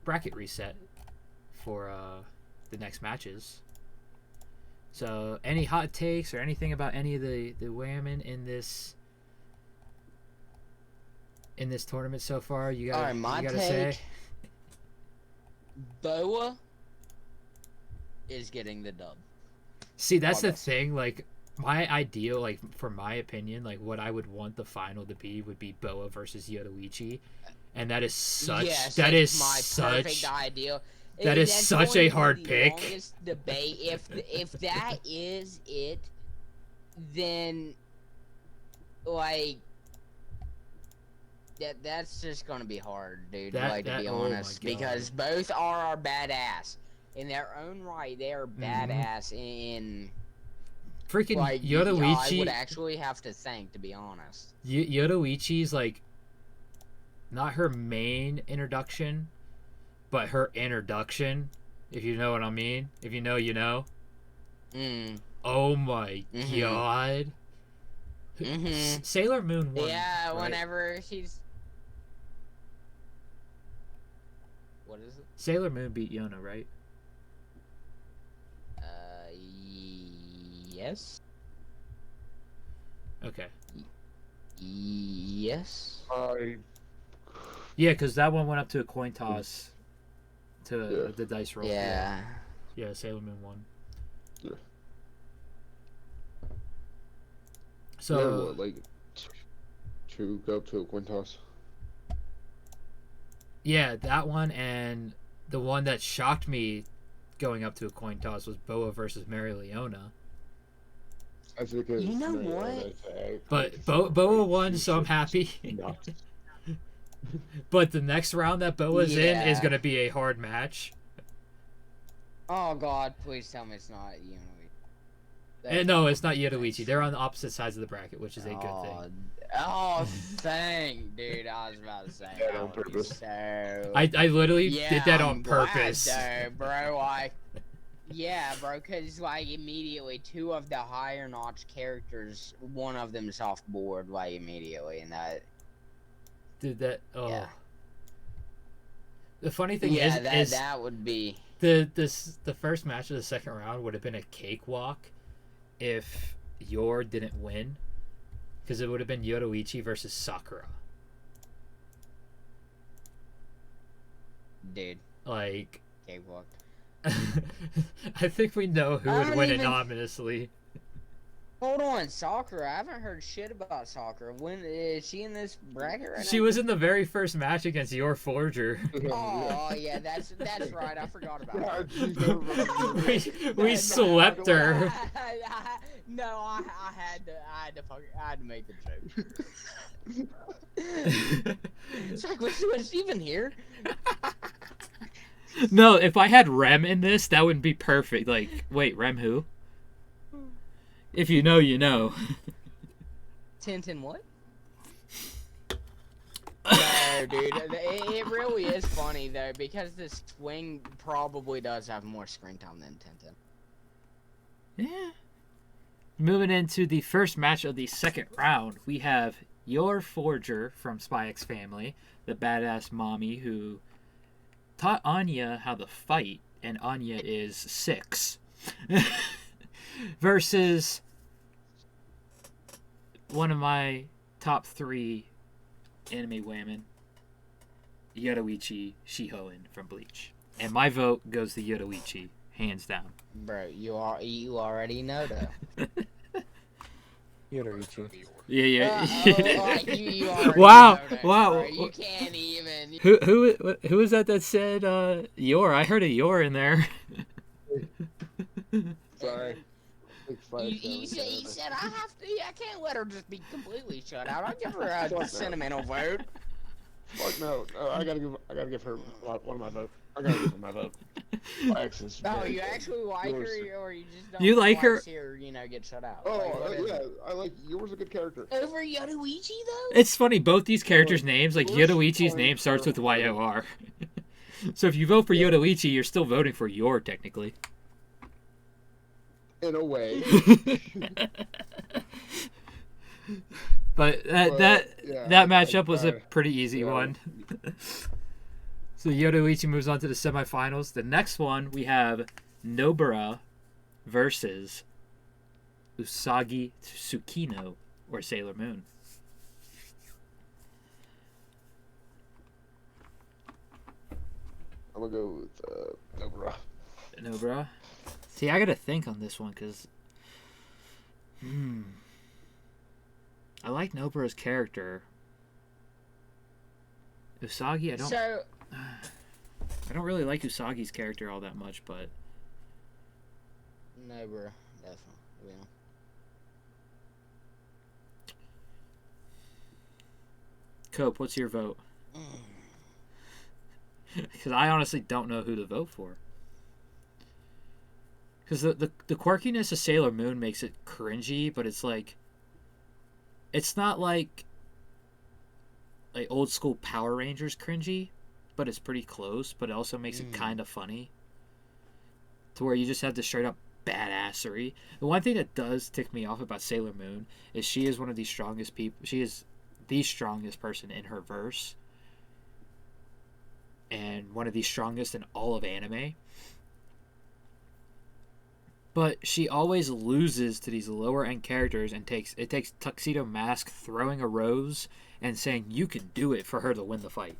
bracket reset for the next matches. So, any hot takes or anything about any of the women in this tournament so far? You got Alright, my you gotta take. say. Boa is getting the dub. See, that's the August. thing. Like, my ideal, like, for my opinion, like, what I would want the final to be would be Boa versus Yoruichi, and that is such. Yes, that that's is my such. perfect ideal. That is That's such going a to be hard the pick. longest debate. If that is it, then like that's just gonna be hard, dude. To be oh my honest, God. because both are badass in their own right. They are badass in Freaking like I Yoruichi. would actually have to think, to be honest. Yoruichi's like not her main introduction, but her introduction. If you know what I mean. If you know, you know. Oh my God. Sailor Moon won. Yeah, right? whenever she's. What is it? Sailor Moon beat Yona, right? Yes. Okay. Yes. Yeah, because that one went up to a coin toss to the dice roll. Yeah. Yeah, Sailor Moon won. Yeah. So, yeah, what, like to go up to a coin toss. yeah, that one, and the one that shocked me going up to a coin toss was Boa versus Mary Leona. That's because You know what? But Boa won, so I'm happy. But the next round that Boa's in is Yeah. going to be a hard match. Oh God! Please tell me it's not And no, it's not Yoruichi. They're on the opposite sides of the bracket, which is a good thing. Oh, thank, dude. I was about to say Yeah, that on would be purpose. so. I literally did that on I'm glad, purpose. though, bro. Yeah, bro. Cause like immediately, two of the higher notch characters, one of them soft board like immediately, and that. Did that? Oh. Yeah. The funny thing Yeah, is that would be. the first match of the second round would have been a cakewalk if Yor didn't win, because it would have been Yoruichi versus Sakura. Dude. Like, Cakewalk. I think we know who would win anonymously. Hold on, Sakura. I haven't heard shit about Sakura. When is she in this bracket right now? She was in the very first match against Yor Forger. Oh yeah, that's right. I forgot about we slept her. No, I had to make the joke. It's like, was she even here? No, if I had Rem in this, that would be perfect. Like, wait, Rem who? If you know, you know. Tintin what? No, dude. It really is funny, though, because this swing probably does have more screen time than Tintin. Yeah. Moving into the first match of the second round, we have Yor Forger from Spy X Family, the badass mommy who taught Anya how to fight, and Anya is 6. Versus one of my top 3 anime women, Yoruichi Shihoin from Bleach. And my vote goes to Yoruichi, hands down. Bro, you already know that. Yoruichi. Yeah. You already Wow, know that, wow. bro. You can't even. Who was that said Yor? I heard a Yor in there. Sorry. You said I have to. I can't let her just be completely shut out. I'll give her a sentimental vote. Fuck no. I gotta give her one of my votes. I gotta give her my vote. My ex is Oh, very you good. actually like Yours- her, or you just don't? You like her? See her, get shut out. Oh, Like, what is yeah. it? I like yours. A good character. Over Yoruichi though? It's funny, both these characters' names, like Yours Yoruichi's are- name starts with YOR. So if you vote for Yoruichi, you're still voting for Yor, technically. In a way. But that yeah, matchup was a I- pretty easy yeah. one. So Yoruichi moves on to the semifinals. The next one we have Nobara versus Usagi Tsukino or Sailor Moon. I'm gonna go with Nobara. Nobara. See, I gotta think on this one because I like Nobara's character. Usagi, I don't really like Usagi's character all that much, but No, bro. Definitely. Yeah. Cope, what's your vote? Because I honestly don't know who to vote for. Because the quirkiness of Sailor Moon makes it cringy, but it's like, it's not like old school Power Rangers cringy, but it's pretty close. But it also makes it kind of funny, to where you just have the straight up badassery. The one thing that does tick me off about Sailor Moon is she is one of the strongest people. She is the strongest person in her verse, and one of the strongest in all of anime. But she always loses to these lower end characters, and it takes Tuxedo Mask throwing a rose and saying you can do it for her to win the fight.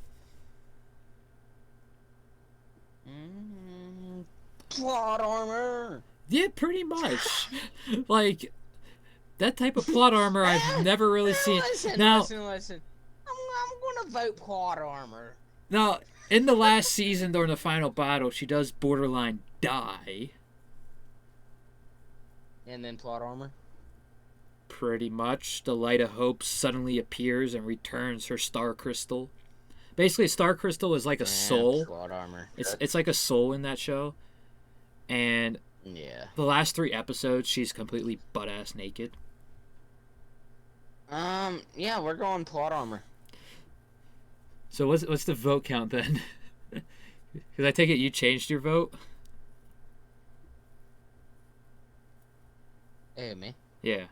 Plot armor. Yeah, pretty much. Like that type of plot armor I've never really seen. Listen. I'm gonna vote plot armor. Now, in the last season during the final battle, she does borderline die. And then plot armor. Pretty much. The Light of Hope suddenly appears and returns her star crystal. Basically, a star crystal is like a soul. Plot armor. It's like a soul in that show. And Yeah. the last 3 episodes, she's completely butt-ass naked. Yeah, we're going plot armor. So what's the vote count then? Because I take it you changed your vote? Hey, me? Yeah.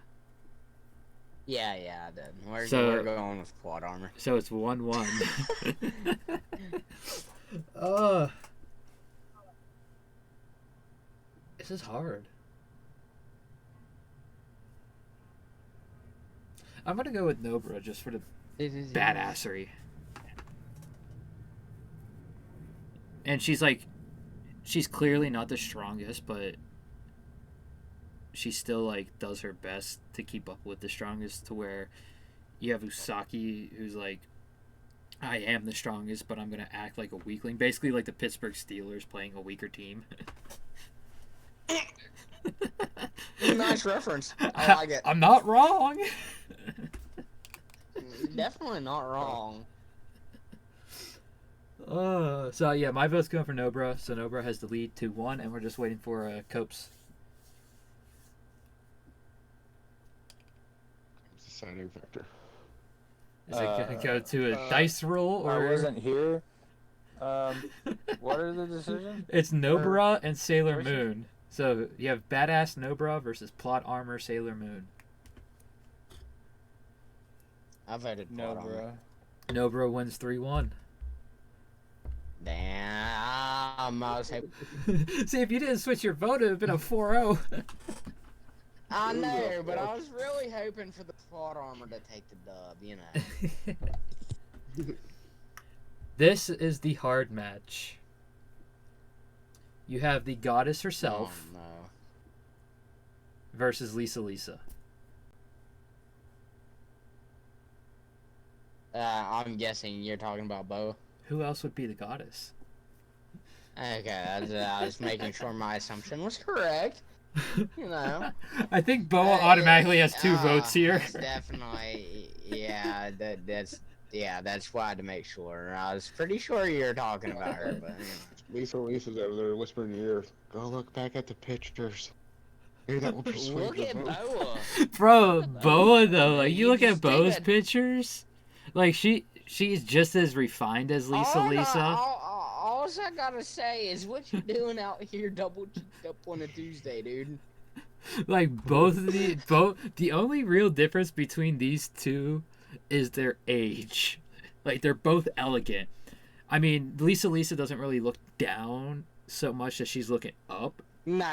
Yeah, I did. We're going with plot armor. So it's 1-1. This is hard. I'm gonna go with Nobara just for the badassery. And she's clearly not the strongest, but she still like does her best to keep up with the strongest, to where you have Usaki who's like, I am the strongest, but I'm gonna act like a weakling. Basically like the Pittsburgh Steelers playing a weaker team. Nice reference. I like it. I'm not wrong. Definitely not wrong. So yeah, my vote's going for Nobara. So Nobara has the lead 2-1, and we're just waiting for Copes. Deciding factor. Is it gonna go to a dice roll, or I wasn't here. What are the decisions? It's Nobara and Sailor versus? Moon. So you have badass Nobara versus plot armor Sailor Moon. I voted plot No, armor. bro. Nobara wins 3-1. Damn, I was hoping. See, if you didn't switch your vote, it would have been a 4-0. I know, but I was really hoping for the plot armor to take the dub, you know. This is the hard match. You have the goddess herself Oh, no. versus Lisa. I'm guessing you're talking about Bo. Who else would be the goddess? Okay, I was making sure my assumption was correct. You know. I think Boa automatically has 2 votes here. That's definitely, yeah. That's why I had to make sure. I was pretty sure you were talking about her, but Lisa's over there whispering in your ear. Go look back at the pictures. Maybe that will persuade look the at vote." Boa. Bro, Boa though, like you look at just take Boa's a- pictures, like she's just as refined as Lisa. All I gotta say is what you doing out here double cheeked up on a Tuesday, dude. Like the only real difference between these two is their age. Like they're both elegant. I mean, Lisa doesn't really look down so much as she's looking up. No.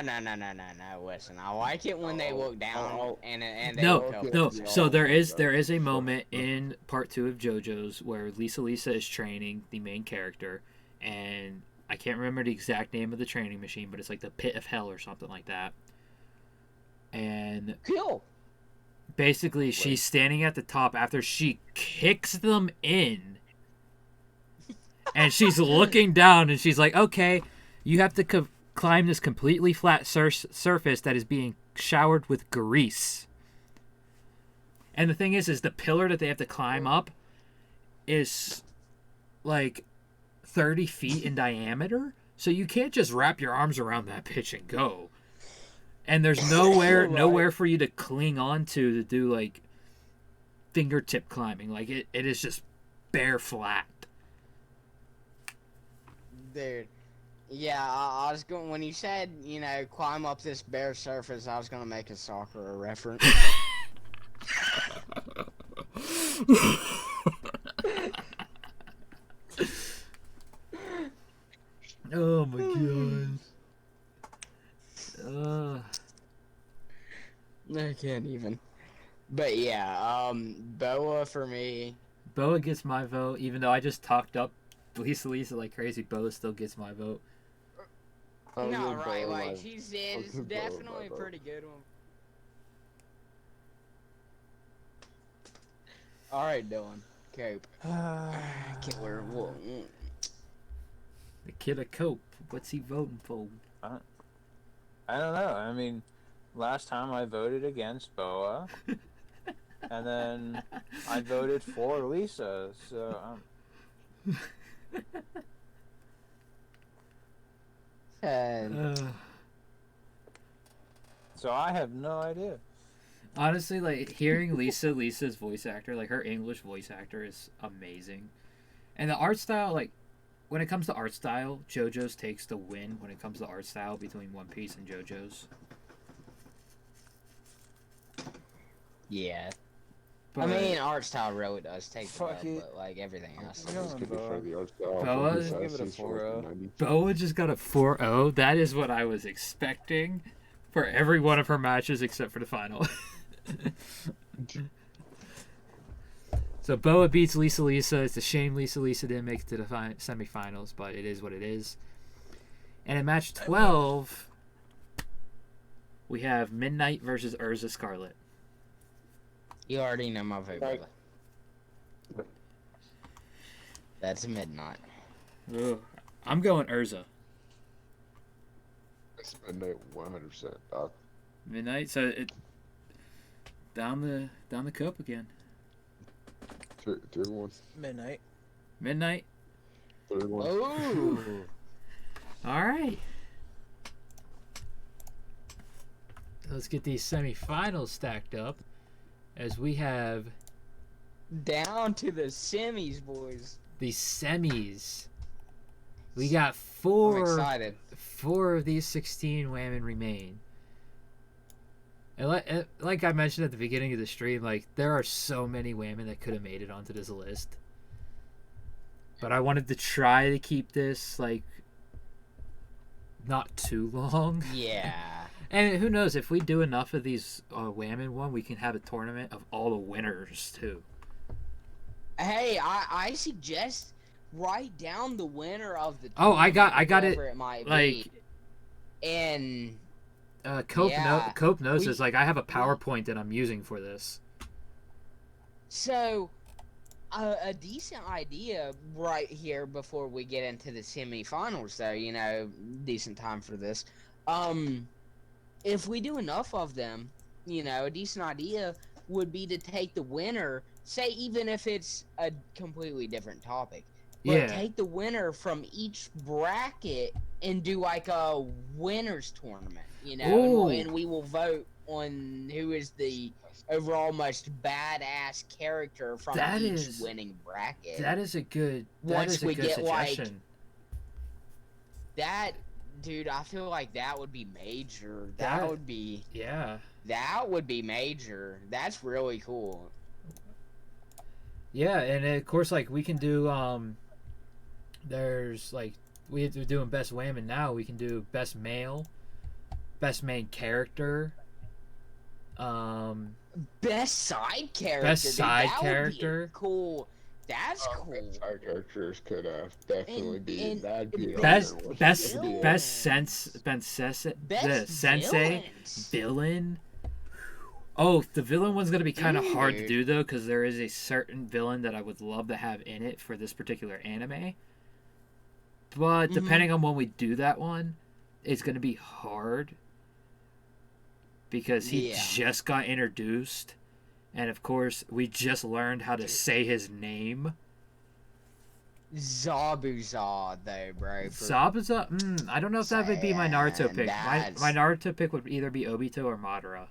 Listen, I like it when they look down and they No, look up. no. Yeah, So there is that's- a moment in part 2 of JoJo's where Lisa is training the main character, and I can't remember the exact name of the training machine, but it's like the Pit of Hell or something like that. And Cool. basically, she's standing at the top after she kicks them in, and she's looking down, and she's like, "Okay, you have to climb this completely flat surface that is being showered with grease." And the thing is the pillar that they have to climb up is like 30 feet in diameter, so you can't just wrap your arms around that bitch and go. And there's nowhere for you to cling on to do like fingertip climbing. Like it is just bare flat. Dude. Yeah, I was going when you said, climb up this bare surface, I was gonna make a soccer reference. Oh my god. I can't even. But yeah, Boa for me. Boa gets my vote, even though I just talked up Lisa like crazy. Boa still gets my vote. I'll No, give right, Boa like my- she's I'll is give Boa my definitely a vote. pretty good one. All right, Dylan. Cope. Killer. The kid of Cope. What's he voting for? I don't know. I mean, last time I voted against Boa, and then I voted for Lisa. So so I have no idea. Honestly, like hearing Lisa's voice actor, like her English voice actor is amazing. And the art style, like when it comes to art style, JoJo's takes the win when it comes to art style between One Piece and JoJo's. Yeah. But I mean, art style really does take the Fuck dub, it. but like everything else. Come Let's on, get the Boa. for the art style. Boa? One Piece Give it a Assassin's Creed 4-0. 90. Boa just got a 4-0. That is what I was expecting for every one of her matches except for the final. So Boa beats Lisa. It's a shame Lisa didn't make it to the semifinals, but it is what it is. And in match 12, we have Midnight versus Urza Scarlet. You already know my vote, Right. brother. That's Midnight. Ugh. I'm going Urza. It's Midnight 100%, dog. Midnight, so it down the cup again. 3-1. Midnight. Midnight. 3-1. Oh. All right. Let's get these semifinals stacked up as we have Down to the semis, boys. the semis. We got I'm four excited. of these 16 women remain. And like I mentioned at the beginning of the stream, like there are so many women that could have made it onto this list. But I wanted to try to keep this like not too long. Yeah. And who knows, if we do enough of these women one, we can have a tournament of all the winners too. Hey, I suggest write down the winner of the Oh, I got tournament, it. whoever might Like be. And Cope, Yeah. Cope knows We- this. Like I have a PowerPoint that I'm using for this. so a decent idea right here before we get into the semifinals, though, decent time for this. If we do enough of them, a decent idea would be to take the winner, say even if it's a completely different topic, but Yeah. take the winner from each bracket and do like a winners tournament, Ooh. and we will vote on who is the overall most badass character from That each is- winning bracket. That is a good. That Once is a we good get, like, suggestion. That, dude, I feel like that would be major. That- That would be major. That's really cool. Yeah, and of course, like we can do there's like we're doing best women now. We can do best male, best main character, Best side character. best dude, side that would be character. cool. That's cool. Side characters could definitely be. That'd be the Best other one. best That'd be best sensei villains. villain. Oh, the villain one's gonna be kind of hard to Dude. do though, because there is a certain villain that I would love to have in it for this particular anime. But depending on when we do that one, it's gonna be hard because he Yeah. just got introduced, and of course we just learned how to say his name. Zabuza, though, bro. Zabuza. I don't know if that would be my Naruto pick. That's- My Naruto pick would either be Obito or Madara.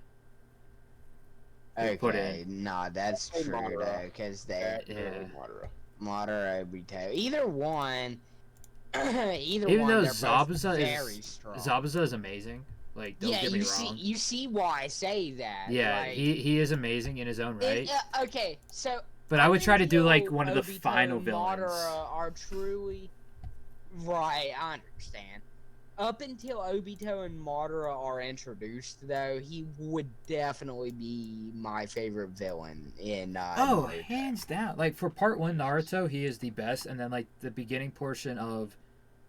Put Okay, in. nah, that's Say true, Madara. though, because they... Yeah. Madara, Obito. Either one... either Even one, though they're both Zabuza very is strong. Zabuza is amazing. Like, don't Yeah, get me you wrong. see, you see why I say that. Yeah, like, he is amazing in his own right. okay, so But I would try to do like until one of the Obito final and villains. Madara are truly right. I understand. Up until Obito and Madara are introduced, though, he would definitely be my favorite villain in. Oh, Naruto. hands down. Like for part 1 Naruto, he is the best, and then like the beginning portion of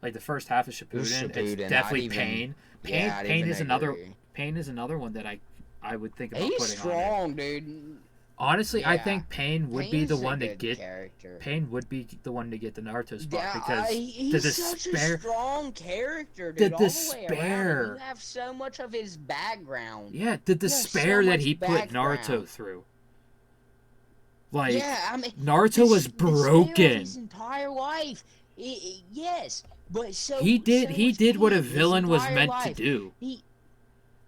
like the first half of Shippuden, Shippuden, it's definitely I'd even- Pain. Yeah, I'd Pain even is another agree. Pain is another one that I would think about He's putting on strong, dude. it. Honestly, I Yeah. think Pain would be the Pain's a one to good get character. Pain would be the one to get the Naruto spot Yeah, because he's the such a despair. strong character, The dude. All the way despair. around. You have so much of his background. Yeah, the despair so that much he put Naruto background. through. Like Yeah, I mean, Naruto was the despair of broken. his entire life. Yes, but so He did so was what a Pain his villain was entire meant life. to do. He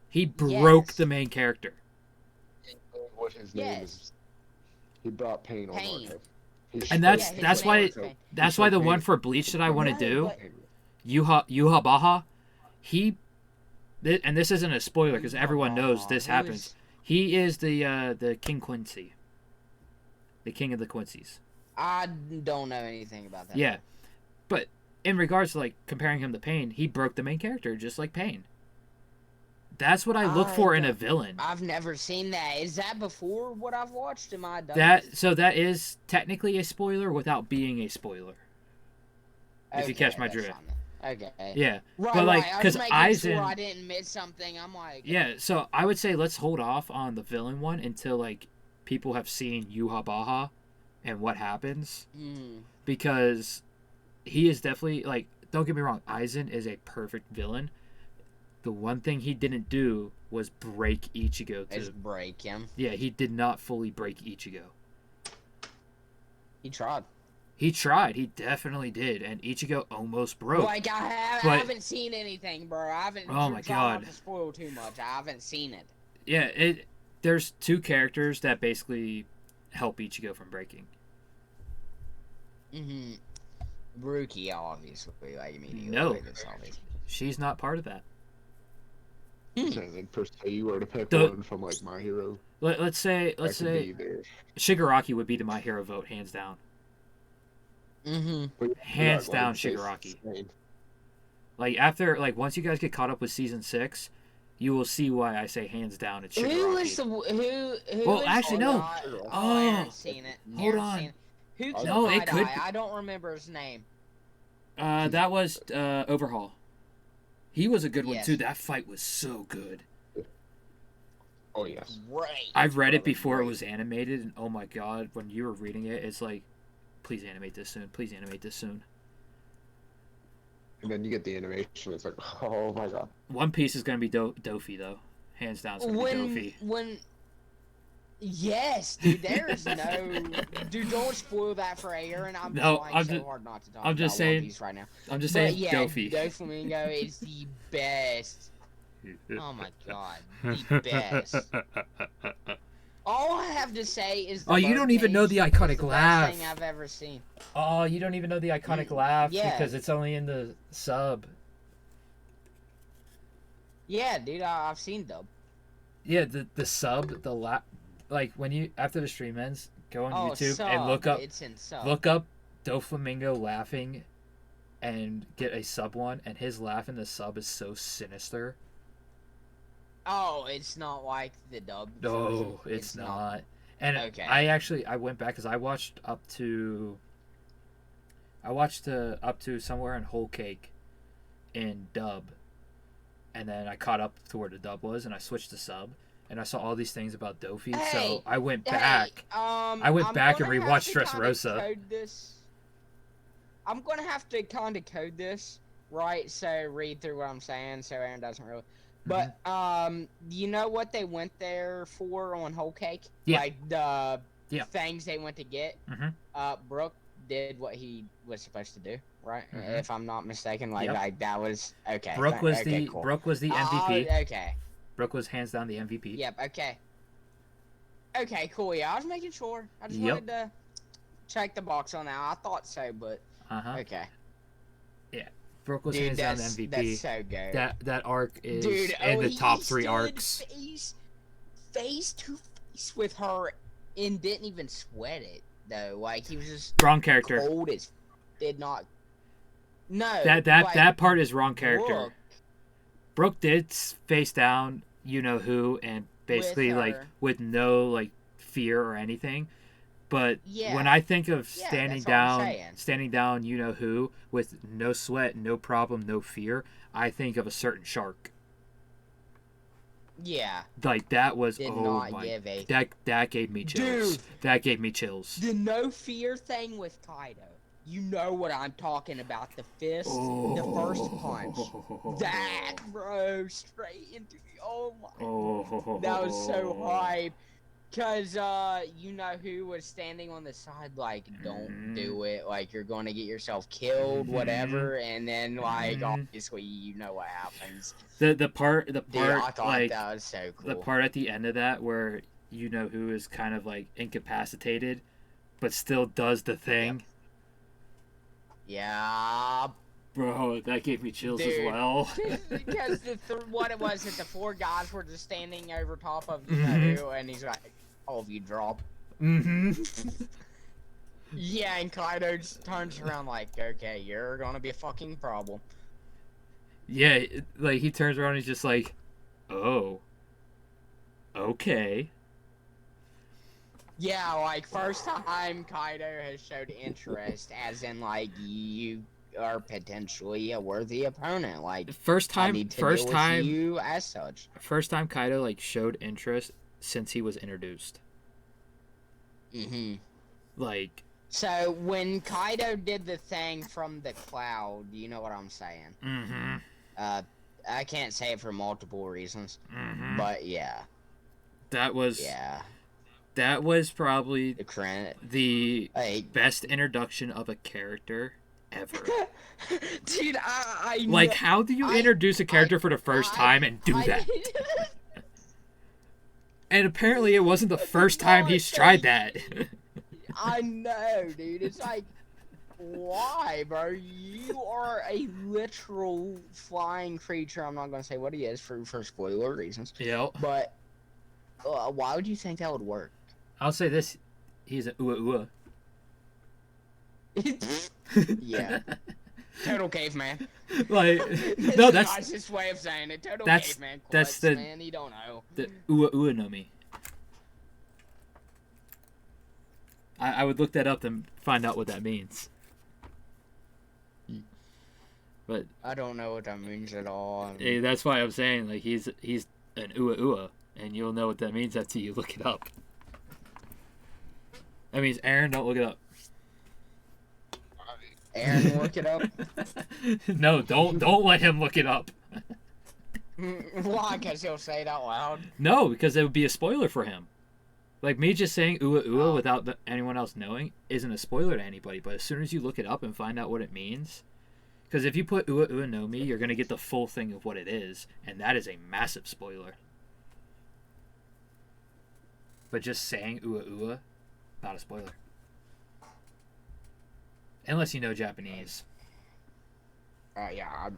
He broke Yes. the main character. What his name Yes. is? He brought Pain on Pain. Naruto. He And showed that's- his that's name why- was Pain. That's showed why the Pain. one for Bleach that I want to No, do, but- Yuha Baha, and this isn't a spoiler because everyone knows this Who happens. is- He is the King Quincy, the king of the Quincy's. I don't know anything about that. Yeah, but in regards to like comparing him to Pain, he broke the main character just like Pain. That's what I look for in a villain. I've never seen that. Is that before what I've watched? Am I done? That is technically a spoiler without being a spoiler. If you catch my that's drift. fine. Okay. Yeah, Right, but like right. I because was making Aizen. sure I didn't miss something. I'm like, Yeah, so I would say let's hold off on the villain one until like people have seen Yuha Baha and what happens because he is definitely like don't get me wrong, Aizen is a perfect villain. The one thing he didn't do was break Ichigo is to break him. yeah, he did not fully break Ichigo. He tried. He tried, he definitely did, and Ichigo almost broke. Like I But- haven't seen anything, bro. I haven't. Oh my try God. Not to spoil too much. I haven't seen it. Yeah, there's two characters that basically help Ichigo from breaking. Ruki, obviously, like immediately. No. That's obvious. She's not part of that. And per se, you were to pick The- one from like My Hero. Let's say that could be there. Shigaraki would be the My Hero vote, hands down. But you're Hands not going down, to say Shigaraki. Pain. Like after once you guys get caught up with season 6, you will see why I say hands down it's Shigaraki. Who is the who? Well, is actually, the no. guy- Oh, I haven't seen it. hold Never on. seen it. Who killed No, it my could guy? be- I don't remember his name. That was Overhaul. He was a good one Yes. too. That fight was so good. Oh yes. Great. I've read it Probably before it great. was animated, and oh my god, when you were reading it, it's like, please animate this soon. Please animate this soon. And then you get the animation. It's like, oh my god. One Piece is gonna be Dofi though, hands down. It's gonna be Dofi. When yes, dude, there's no dude. Don't spoil that for Aaron. I'm No, trying I'm so just- hard not to talk I'm just about saying- One Piece right now. I'm just But saying yeah, Dofi. Doflamingo is the best. Oh my god, the best. All I have to say is. The Oh, you don't even know the birthdays iconic is the best laugh. thing I've ever seen. Oh, you don't even know the iconic laugh yeah. because it's only in the sub. Yeah, dude, I've seen dub. Yeah, the sub, the like when you after the stream ends, go on Oh, YouTube sub. and It's in sub. look up Doflamingo laughing and get a sub one, and his laugh in the sub is so sinister. Oh, it's not like the dub. No, version? it's not. And Okay. I went back because I watched up to somewhere in Whole Cake in dub, and then I caught up to where the dub was, and I switched to sub, and I saw all these things about Dofi, so I went back. I went back and rewatched Dressrosa. I'm gonna have to kind of code this, right? So read through what I'm saying, so Aaron doesn't really. But you know what they went there for on Whole Cake? Yeah. Like the Yeah. things they went to get. Brooke did what he was supposed to do, right? If I'm not mistaken, like that was okay. Brooke was cool. Brooke was the MVP. Okay. Brooke was hands down the MVP. Yep. Okay. Okay. Cool. Yeah, I was making sure. I just wanted to check the box on that. I thought so, but okay. Yeah. Brooke was hands down the MVP. That's so good. That arc is in the top 3 arcs. Face to face with her and didn't even sweat it though. Like he was just wrong character. Cold as did not. No. That part is wrong character. Brooke did face down you know who and basically with no like fear or anything. But when I think of standing down, you know who, with no sweat, no problem, no fear, I think of a certain shark. Yeah. Like that was that gave me chills. Dude, that gave me chills. The no fear thing with Kaido. You know what I'm talking about. The fist, the first punch. That, bro, straight into the that was so hype. Cause you know who was standing on the side like, don't do it, like you're gonna get yourself killed, whatever, and then like obviously you know what happens. The part Dude, I thought like that was so cool. The part at the end of that where you know who is kind of like incapacitated, but still does the thing. Yeah. Bro, that gave me chills as well. Because what it was is the 4 guys were just standing over top of you know who, and he's like, all of you drop. Yeah, and Kaido just turns around like, okay, you're gonna be a fucking problem. Yeah, like he turns around and he's just like, oh, okay. Yeah, like first time Kaido has showed interest, as in like you are potentially a worthy opponent. Like first time you as such. First time Kaido like showed interest since he was introduced. Like. So when Kaido did the thing from the cloud, you know what I'm saying? I can't say it for multiple reasons, but yeah. That was probably the best introduction of a character ever. Dude, I like, how do you introduce a character for the first time and do that? And apparently it wasn't the first time he's tried that. I know, dude. It's like, why, bro? You are a literal flying creature. I'm not going to say what he is for spoiler reasons. Yeah. But why would you think that would work? I'll say this. He's an ua. Yeah. Total caveman. Like, no, that's the nicest way of saying it. Total caveman. That's the man. You don't know. The ua no mi. I would look that up and find out what that means. But I don't know what that means at all. Hey, that's why I'm saying like he's an ua, and you'll know what that means after you look it up. That means Aaron, don't look it up. Aaron, look it up. No, don't let him look it up. Why? Because he'll say it out loud. No, because it would be a spoiler for him. Like, me just saying ua without anyone else knowing isn't a spoiler to anybody, but as soon as you look it up and find out what it means... Because if you put ua no mi, you're going to get the full thing of what it is, and that is a massive spoiler. But just saying ua, not a spoiler. Unless you know Japanese. Yeah.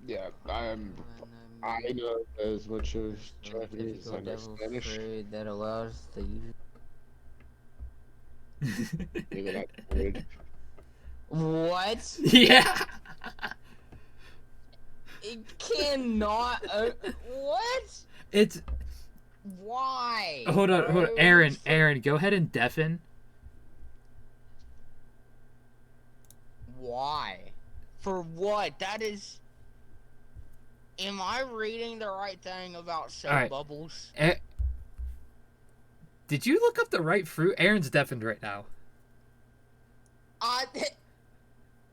Yeah, I know as much as Japanese. I know Spanish. That allows the Even that weird. What? Yeah. It cannot. What? It's Why? hold on, bro? Aaron, go ahead and deafen. Why? For what? That is. Am I reading the right thing about soap Alright. bubbles? Did you look up the right fruit? Aaron's deafened right now.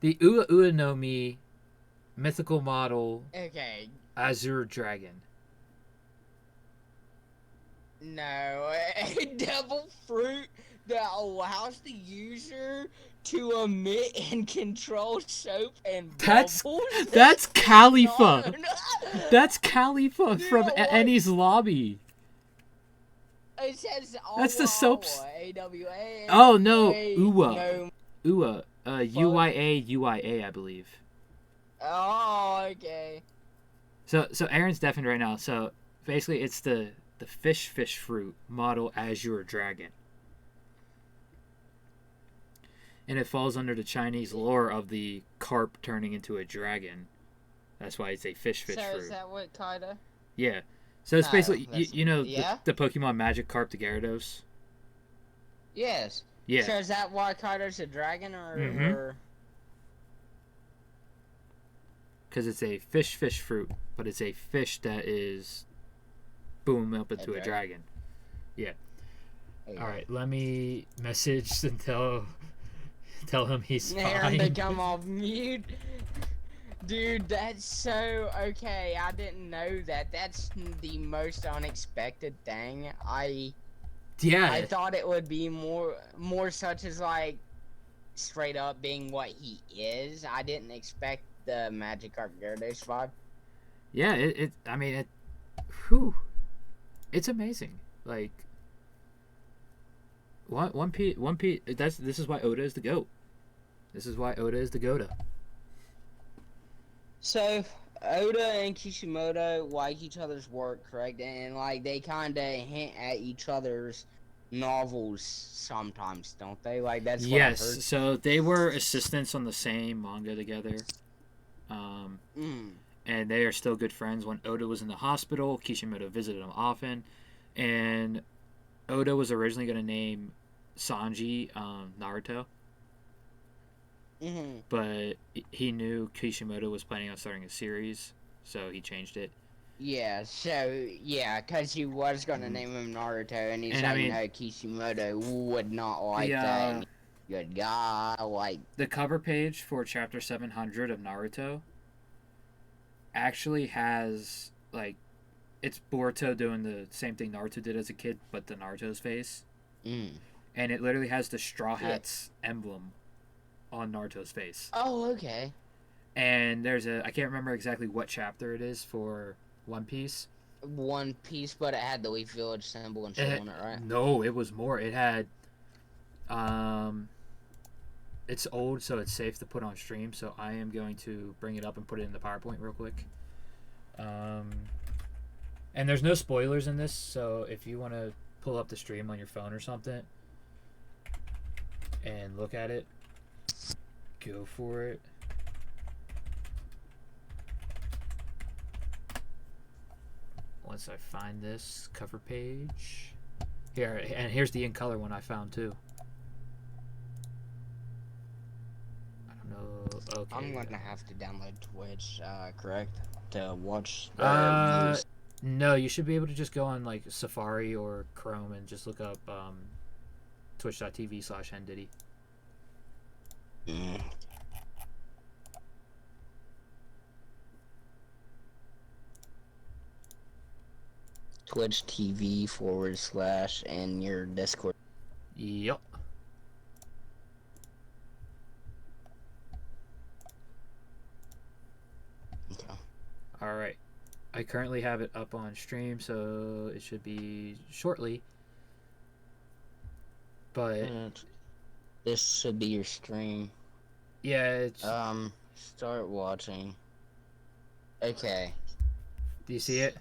The Ua Ua no Mi mythical model Okay. Azure Dragon. No, a devil fruit that allows the user to emit and control soap and That's bubbles. Khalifa. No. That's Khalifa You from know what? Annie's Lobby. It says That's the soaps. AWA. Oh no, Ua. Ua. Ua. UYA, I believe. Oh, okay. So Aaron's deafened right now. So basically, it's the fish fruit model Azure Dragon, and it falls under the Chinese lore of the carp turning into a dragon. That's why it's a fish So fruit. is that what kinda? Yeah. So it's No, basically that's- you know yeah? the Pokemon Magic Carp to Gyarados. Yes. Yeah. So is that why Kaido's a dragon or? Mhm. or... Because it's a fish fruit, but it's a fish that is boom up into a dragon. Yeah. Okay. All right, let me message and tell him he's Aaron to fine. come off mute. Dude, that's so okay. I didn't know that. That's the most unexpected thing. I Yeah, thought it would be more such as like straight up being what he is. I didn't expect the Magikarp Gyarados vibe. yeah. I mean, whew, it's amazing. Like one Piece. This is why Oda is the goat. This is why Oda is the Goda. So Oda and Kishimoto like each other's work, correct? And like they kind of hint at each other's novels sometimes, don't they? Like that's what I've heard. Yes. So they were assistants on the same manga together. And they are still good friends. When Oda was in the hospital, Kishimoto visited him often, and Oda was originally going to name Sanji Naruto, but he knew Kishimoto was planning on starting a series, so he changed it. Yeah, so yeah, because he was gonna name him Naruto, and he's And, like, I mean, no, Kishimoto would not like that. And he's a good guy, like The cover page for chapter 700 of Naruto actually has, like, it's Boruto doing the same thing Naruto did as a kid, but the Naruto's face. And it literally has the Straw Hats emblem on Naruto's face. Oh, okay. And there's I can't remember exactly what chapter it is for One Piece. One Piece, but it had the Leaf Village symbol and shit on it, right? No, it was more. It had, it's old, so it's safe to put on stream. So I am going to bring it up and put it in the PowerPoint real quick. And there's no spoilers in this, so if you want to pull up the stream on your phone or something and look at it, go for it. Once I find this cover page here, and here's the in color one I found too. I don't know. Okay. I'm gonna have to download Twitch, correct, to watch. Uh, no, you should be able to just go on like Safari or Chrome and just look up twitch.tv/hendiddy. Twitch TV / and your Discord. Yep. Okay. All right. I currently have it up on stream, so it should be shortly. But this should be your stream. yeah, it's. Start watching. Okay. Do you see it?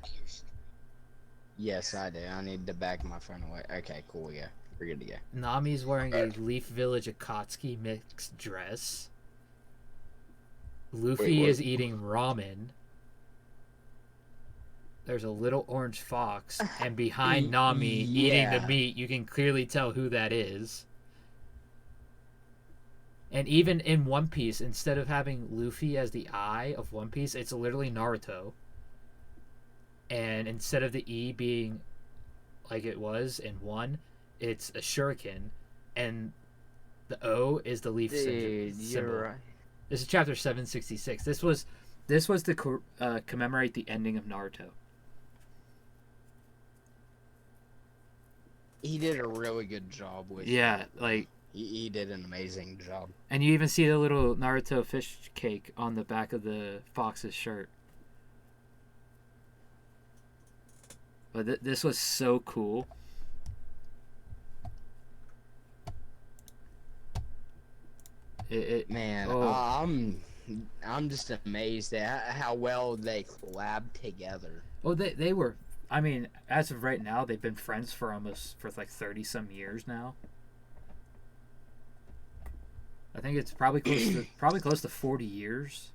Yes, I do. I need to back my phone away. Okay, cool. Yeah. We're good to go. Nami's wearing a Leaf Village Akatsuki mixed dress. Luffy what? is eating ramen. There's a little orange fox, and behind Nami eating the Yeah. meat, you can clearly tell who that is. And even in One Piece, instead of having Luffy as the eye of One Piece, it's literally Naruto. And instead of the E being like it was in 1, it's a shuriken, and the O is the leaf Dude, symbol. you're right. This is chapter 766. This was to commemorate the ending of Naruto. He did a really good job with Yeah, it. like, He did an amazing job. and you even see the little Naruto fish cake on the back of the fox's shirt. But this was so cool. Man, oh. I'm just amazed at how well they collabed together. Oh, they were. I mean, as of right now, they've been friends for like 30 some years now. I think it's probably close to 40 years.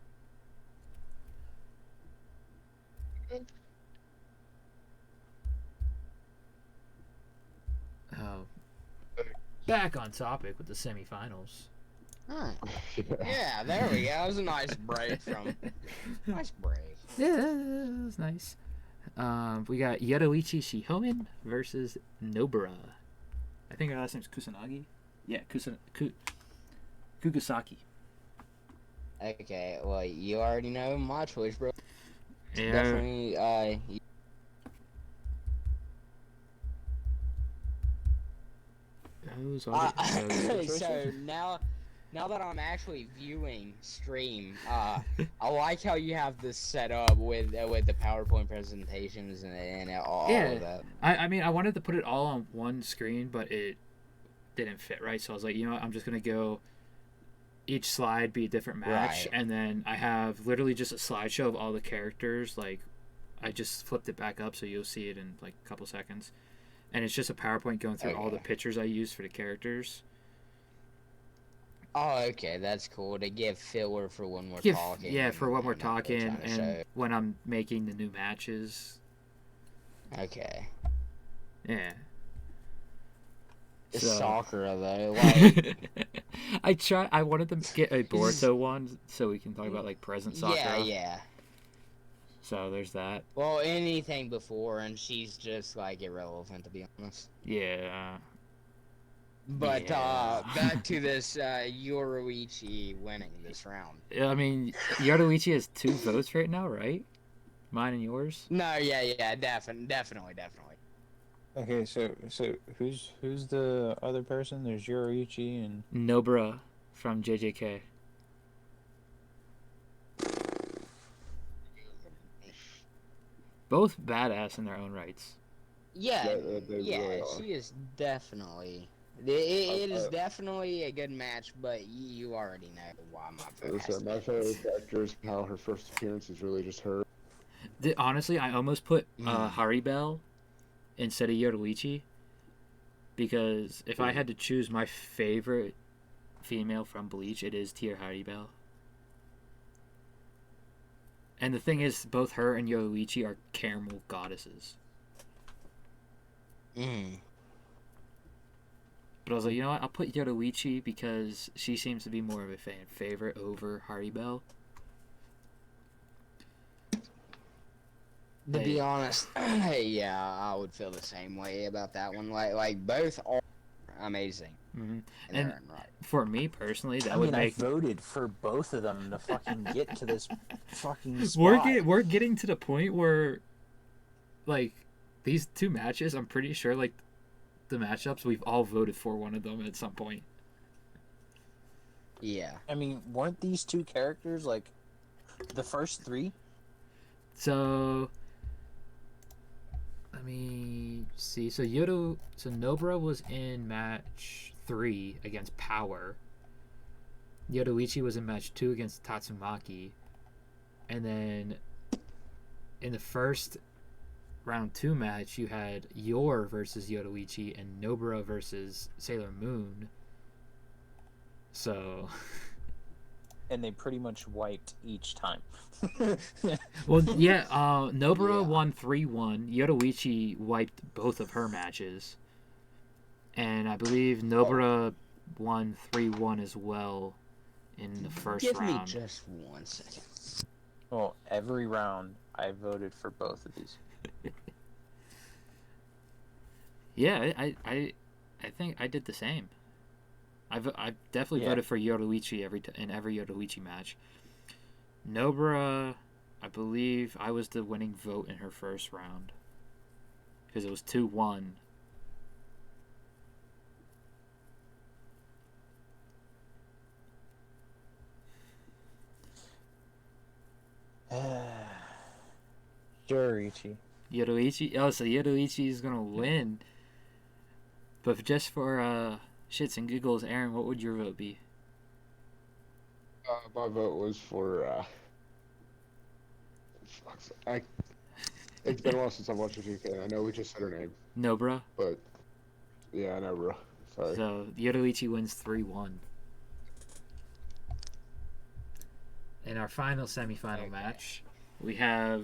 Oh, back on topic with the semifinals. Huh. Yeah, there we go. That was a nice break from. Nice break. Yeah, that was nice. We got Yoruichi Shihomen versus Nobara. I think her last name's Kusanagi. Yeah, Kugasaki. Okay, well, you already know my choice, bro. Yeah. Definitely, Those are so now that I'm actually viewing stream, I like how you have this set up with the PowerPoint presentations and all of that. I mean, I wanted to put it all on one screen, but it didn't fit right. So I was like, you know what, I'm just gonna go. Each slide be a different match, Right. and then I have literally just a slideshow of all the characters. Like, I just flipped it back up so you'll see it in like a couple seconds, and it's just a PowerPoint going through all the pictures I used for the characters. Oh, okay, that's cool to give filler for when we're talking. Yeah, for when we're and all that talking, kinda and show. when I'm making the new matches. Okay. Yeah. It's So- Sakura though, like I wanted to get a Boruto one so we can talk about like present Sakura. yeah. So there's that. Well, anything before, and she's just like irrelevant to be honest. Yeah. But Yeah. back to this Yoruichi winning this round. I mean, Yoruichi has 2 votes right now, right? Mine and yours. No, yeah, definitely. Okay, so who's the other person? There's Yoriichi and Nobara from JJK. Both badass in their own rights. Yeah, They really are. she is definitely. It is definitely a good match, but you already know why my vote has to My be favorite this. character is how her first appearance is really just her. Honestly, I almost put Haribel instead of Yoruichi, because if I had to choose my favorite female from Bleach, it is Tia Haribel. And the thing is, both her and Yoruichi are caramel goddesses. But I was like, you know what? I'll put Yoruichi because she seems to be more of a fan favorite over Haribel. To be honest, yeah, I would feel the same way about that one. Like both are amazing. Mm-hmm. In their own right. For me personally, that I would mean, make. I voted for both of them to fucking get to this fucking spot. We're getting to the point where, like, these 2 matches, I'm pretty sure, like, the matchups, we've all voted for one of them at some point. Yeah. I mean, weren't these 2 characters like the first 3? So, let me see. So Nobara was in match 3 against Power. Yoruichi was in match 2 against Tatsumaki. And then in the first round 2 match, you had Yor versus Yoruichi and Nobara versus Sailor Moon. So, And they pretty much wiped each time. well, yeah, Nobara Yeah. won 3-1. Yoruichi wiped both of her matches. And I believe Nobara won 3-1 as well in the first Give round. me just 1 second. Well, every round I voted for both of these. Yeah, I think I did the same. I definitely voted for Yoruichi in every Yoruichi match. Nobara, I believe I was the winning vote in her first round because it was 2-1. Yoruichi. Yoruichi. Oh, so Yoruichi is gonna win. But just for shits and giggles, Aaron, what would your vote be? My vote was for. It's been a while since I've watched GK. I know we just said her name, Nobara. but yeah, I know, bro. Sorry. So Yoruichi wins 3-1. In our final semifinal match, we have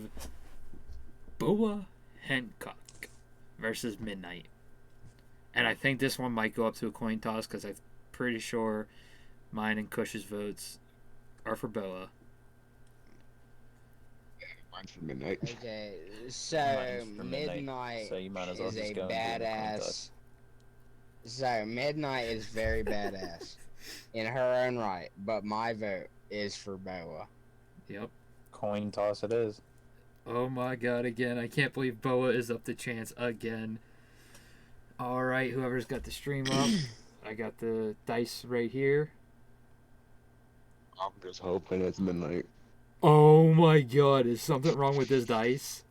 Boa Hancock versus Midnight. And I think this one might go up to a coin toss because I'm pretty sure mine and Kush's votes are for Boa. Mine's for Midnight. Okay, so Mine's for Midnight so you might as well is just a go and do the coin badass. toss. So Midnight is very badass in her own right, but my vote is for Boa. Yep. Coin toss it is. Oh my god, again. I can't believe Boa is up to chance again. Alright, whoever's got the stream up. I got the dice right here. I'm just hoping it's Midnight. Oh my god, is something wrong with this dice?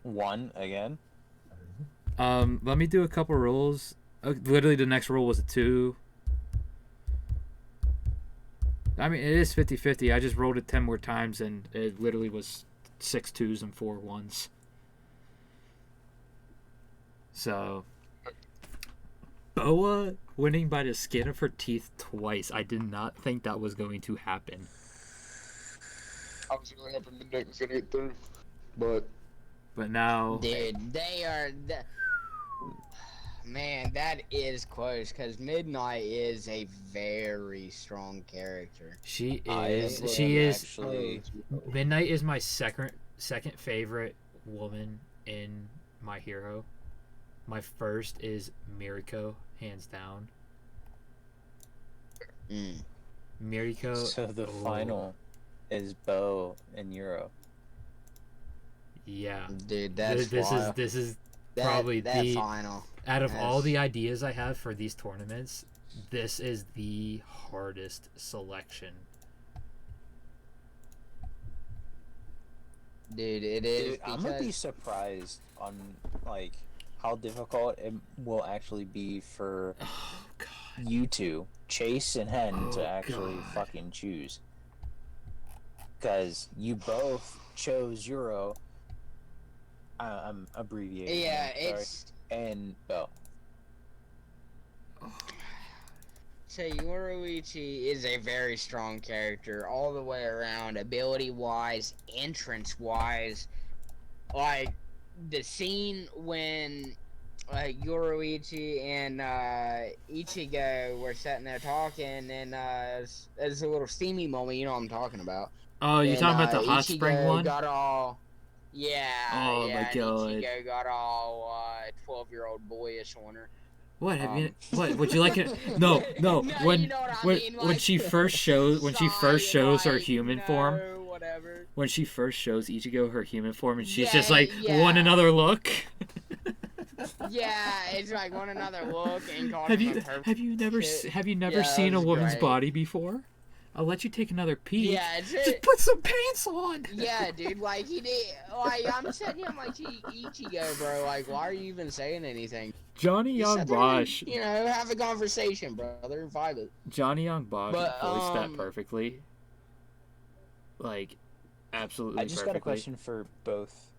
One again. Let me do a couple rolls. Literally, the next roll was a 2. I mean, it is 50-50. I just rolled it 10 more times, and it literally was 6 2s and 4 1s. So, Boa winning by the skin of her teeth twice. I did not think that was going to happen. I was really hoping Midnight was gonna get through, but now, Dude, they are. Man, that is close because Midnight is a very strong character. she I is. would She is. actually. Midnight is my second favorite woman in My Hero. My first is Miriko, hands down. Miriko. So the final is Bo and Euro. Yeah. Dude, that's This wild. is That- probably that the final. out of all Yes. the ideas I have for these tournaments, this is the hardest selection. Dude, it is. Dude, I'm gonna be because- surprised on like how difficult it will actually be for Oh god. you two, Chase and Hen, Oh, to actually God. fucking choose. Because you both chose Euro. I'm abbreviating. Yeah, here, sorry. it's. And Bo. So Yoruichi is a very strong character all the way around, ability wise, entrance wise. Like the scene when Yoruichi and Ichigo were sitting there talking, and it's a little steamy moment. You know what I'm talking about. Oh, you're And, talking about the hot Ichigo spring one? Got all. Yeah. Oh, yeah, my and God. Ichigo got all 12-year-old boyish on her. What have you? Um, What would you like it? No. When you know what I when mean, when like, she first shows her like, human form, whatever. when she first shows Ichigo her human form, and she's Yeah, just like yeah. one another look. Yeah, it's like one another look and calling have him you a perp. have you never shit. have you never Yeah, seen that a was woman's great. body before? I'll let you take another peek. Yeah, it's Just it. put some pants on. Yeah, dude, like he did. Like I'm sitting here, I'm like Ichigo, bro. Like, why are you even saying anything? Johnny Just Young sit there and, Bosch. you know, have a conversation, brother. Vibe it. Johnny Young Bosch But, voiced that perfectly. like absolutely. I just perfectly. got a question for both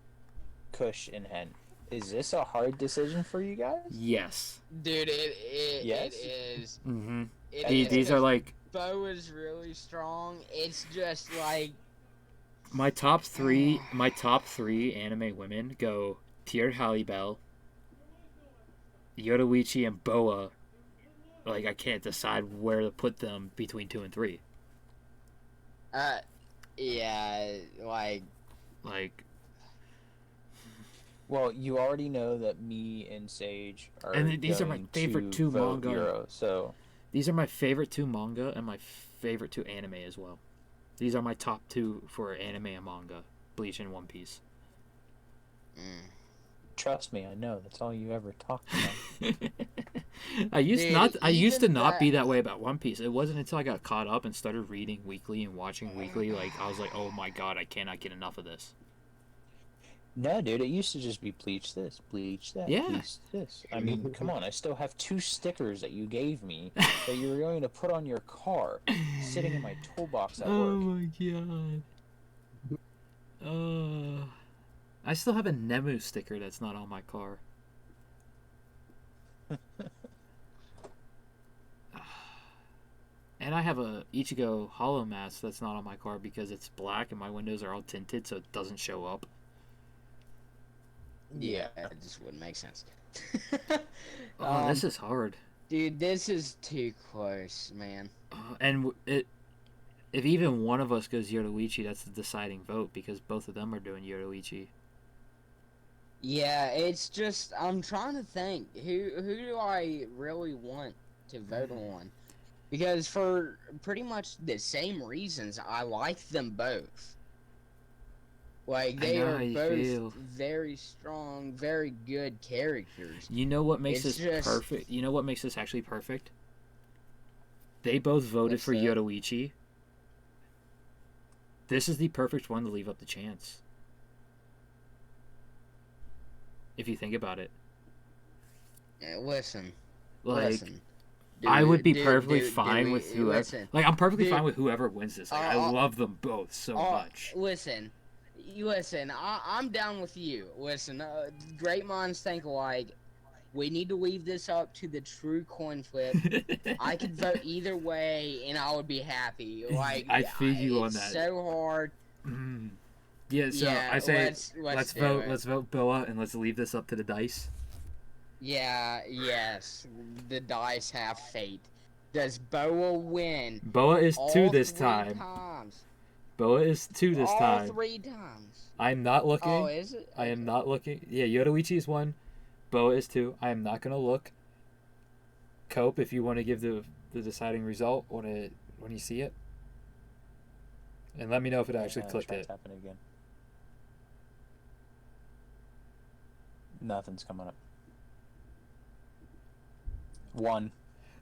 Kush and Hen. Is this a hard decision for you guys? Yes. Dude, it Yes? is. Mm-hmm. It These- is, These are 'cause like Bo is really strong. It's just like my top three. My top three anime women go Tier Hallibell, Yoruichi, and Boa. Like I can't decide where to put them between 2 and 3. yeah, like Like, Well, you already know that me and Sage are And these are my going favorite to two vote manga. Euro, so these are my favorite 2 manga and my favorite 2 anime as well. These are my top 2 for anime and manga: Bleach and One Piece. trust me, I know. That's all you ever talked about. I used Dude, I used to even not be that- that way about One Piece. It wasn't until I got caught up and started reading weekly and watching weekly, like I was like, oh my god, I cannot get enough of this. No, dude, it used to just be bleach this, bleach that, Yeah. bleach this. I mean, come on, I still have 2 stickers that you gave me that you were going to put on your car, sitting in my toolbox at Oh work. my god. I still have a Nemu sticker that's not on my car. And I have a Ichigo hollow mask that's not on my car because it's black and my windows are all tinted, so it doesn't show up. yeah, it just wouldn't make sense. Oh, this is hard. Dude, this is too close, man. If even one of us goes Yoruichi, that's the deciding vote because both of them are doing Yoruichi. Yeah, it's just I'm trying to think who do I really want to vote on, because for pretty much the same reasons I like them both. Like they know are how you both feel. very strong, very good characters. You know what makes It's this just- perfect? You know what makes this actually perfect? They both voted What's for that? Yoruichi. This is the perfect one to leave up the chance. If you think about it. Listen, Like, listen. I would be Dude, perfectly dude, fine dude, with whoever. listen. Like, I'm perfectly Dude. fine with whoever wins this. Like, I love them both so much. Listen, I'm down with you. Listen, great minds think alike. We need to leave this up to the true coin flip. I could vote either way, and I would be happy. Like I feel you on it's that. so hard. Mm. Yeah, so Yeah, I say let's do vote. it. Let's vote Boa, and let's leave this up to the dice. Yeah, yes. The dice have fate. Does Boa win? Boa is all 2 this 3 time. times? Boa is 2 this all time. 3 times. I'm not looking. Oh, is it? I am Okay. not looking. Yeah, Yoruichi is 1. Boa is 2. I am not gonna look. Cope, if you want to give the deciding result when you see it, and let me know if it actually clicked try it. tapping again. Nothing's coming up. 1.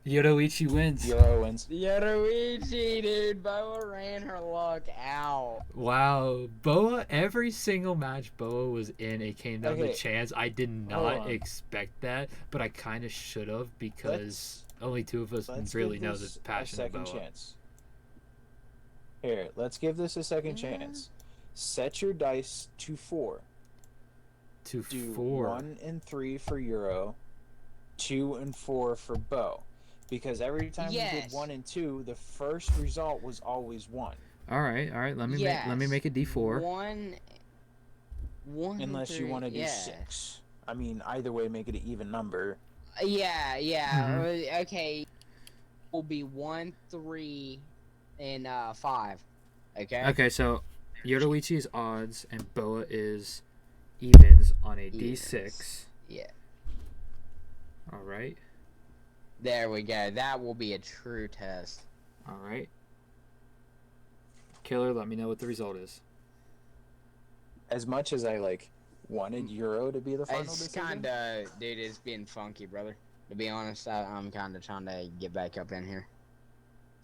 Yoruichi wins. Euro wins. Yoruichi, dude, Boa ran her luck out. Wow, Boa. Every single match Boa was in, it came down to Okay. chance. I did Hold not on. expect that, but I kind of should have because only 2 of us Let's really give know the this passion a of second Boa. chance. Here, let's give this a second Yeah. chance. Set your dice to 4. To Do 4. 1 and 3 for Euro, 2 and 4 for Bo. Because every time we Yes. did 1 and 2, the first result was always 1. All right. Let me let me Yes. make a D4. One. Unless you want to do yeah. 6. I mean, either way, make it an even number. Yeah. Mm-hmm. Okay. Will be 1, 3, and 5. Okay. Okay, so Yoruichi's odds and Boa is evens on a Evens. D6. Yeah. All right. There we go. That will be a true test. All right. Killer, let me know what the result is. As much as I wanted Euro to be the final It's decision. kinda, dude. It's been funky, brother. To be honest, I'm kinda trying to get back up in here.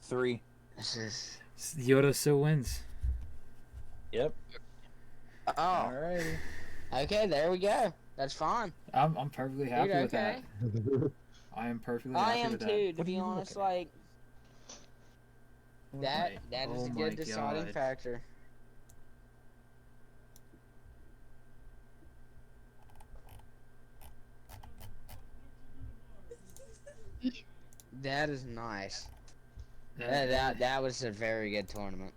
3. This is. Yoda still wins. Yep. Oh. Alrighty. Okay. There we go. That's fine. I'm perfectly happy Dude, with okay. that. I am perfectly I happy am with too. that. To What are be you honest, looking at? like that. my- That is oh a my good deciding God. factor. That is nice. That- That was a very good tournament.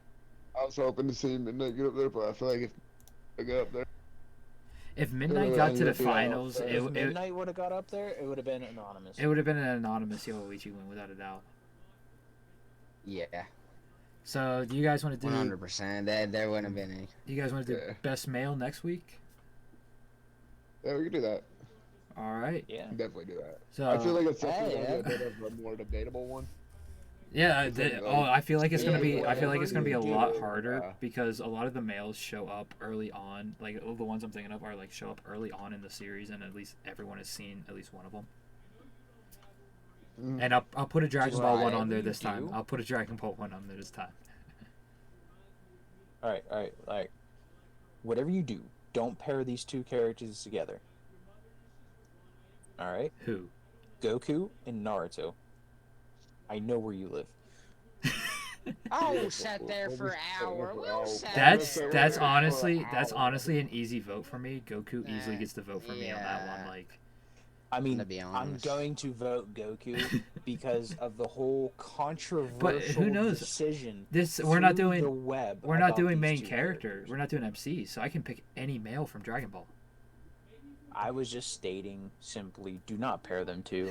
I was hoping to see Midnight get up there, but I feel like if I get up there, if Midnight really got to the ended up being finals, out If Midnight would have got up there, it would have been anonymous. it would have been an anonymous Yoichi win without a doubt. Yeah, So, do you guys want to do? 100%. There wouldn't have been any. Do you guys want to do Yeah. best male next week? yeah, we could do that. All right. Yeah. Definitely do that. So I feel like it's definitely Hey, gonna be a bit of a more debatable one. yeah, Is it, I feel like it's gonna be. yeah, I feel like it's gonna be a whatever you lot do, harder yeah. because a lot of the males show up early on. Like all the ones I'm thinking of are like show up early on in the series, and at least everyone has seen at least one of them. Mm. And I'll put a Dragon Ball one Right. on there this time. Do? I'll put a Dragon Ball one on there this time. All right. Like, whatever you do, don't pair these two characters together. All right, Who? Goku and Naruto. I know where you live. I'll sit there for an hour. We'll sit That's there that's for honestly an that's hour. honestly an easy vote for me. Goku easily gets the vote for me on that one. Yeah. Like, I mean, To be I'm honest. going to vote Goku because of the whole controversial knows? decision. this we're not through doing the web. we're not about doing these main two characters. We're not doing MCs, so I can pick any male from Dragon Ball. I was just stating simply, do not pair them two.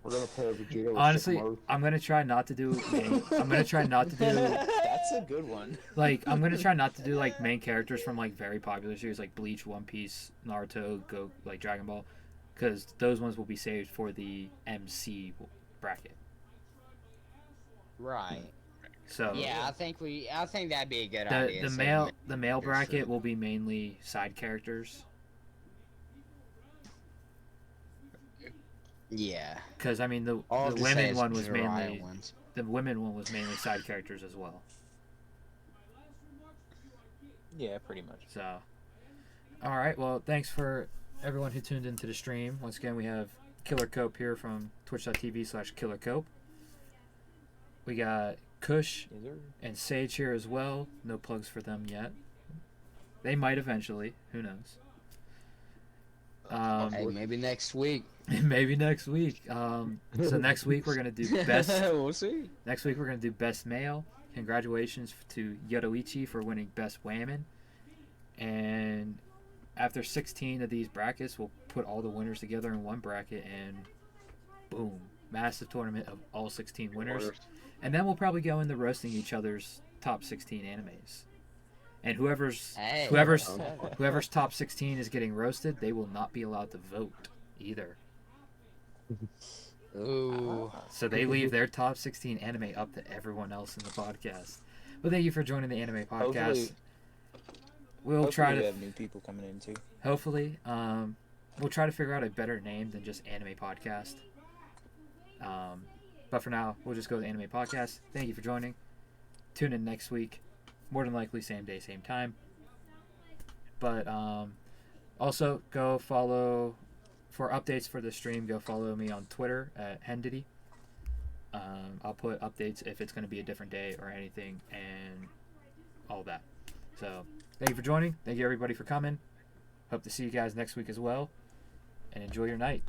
We're gonna pair Vegeta with Honestly, Shikamaru. I'm gonna try not to do. I'm gonna try not to do That's a good one. like I'm gonna try not to do like main characters from like very popular series like Bleach, One Piece, Naruto, Go like Dragon Ball, because those ones will be saved for the MC bracket. Right. So Yeah, I think that'd be a good idea. the saving male it for bracket sure. will be mainly side characters. Yeah. Because I mean the All the to say women is one was Jiraiya mainly ones. the women one was mainly side characters as well. Yeah, pretty much. So, all right. Well, thanks for everyone who tuned into the stream. Once again, we have Killer Cope here from twitch.tv/Killer Cope. We got Kush Is there? and Sage here as well. No plugs for them yet. They might eventually. Who knows? Hey, maybe next week. Maybe next week. So next week we're gonna do best. We'll see. Next week we're gonna do best male. Congratulations to Yoruichi for winning best women. And after 16 of these brackets, we'll put all the winners together in one bracket, and boom, massive tournament of all 16 winners. And then we'll probably go into roasting each other's top 16 animes. And whoever's Hey. whoever's top 16 is getting roasted, they will not be allowed to vote either. Ooh. So they leave their top 16 anime up to everyone else in the podcast. But thank you for joining the anime podcast. Hopefully, We'll try we to have new people coming in too. hopefully we'll try to figure out a better name than just anime podcast. But for now, we'll just go to anime podcast. Thank you for joining. Tune in next week. More than likely same day, same time. But also go follow for updates for the stream. Go follow me on Twitter at Hendity. I'll put updates if it's going to be a different day or anything and all that. So thank you for joining. Thank you everybody for coming. Hope to see you guys next week as well. And enjoy your night.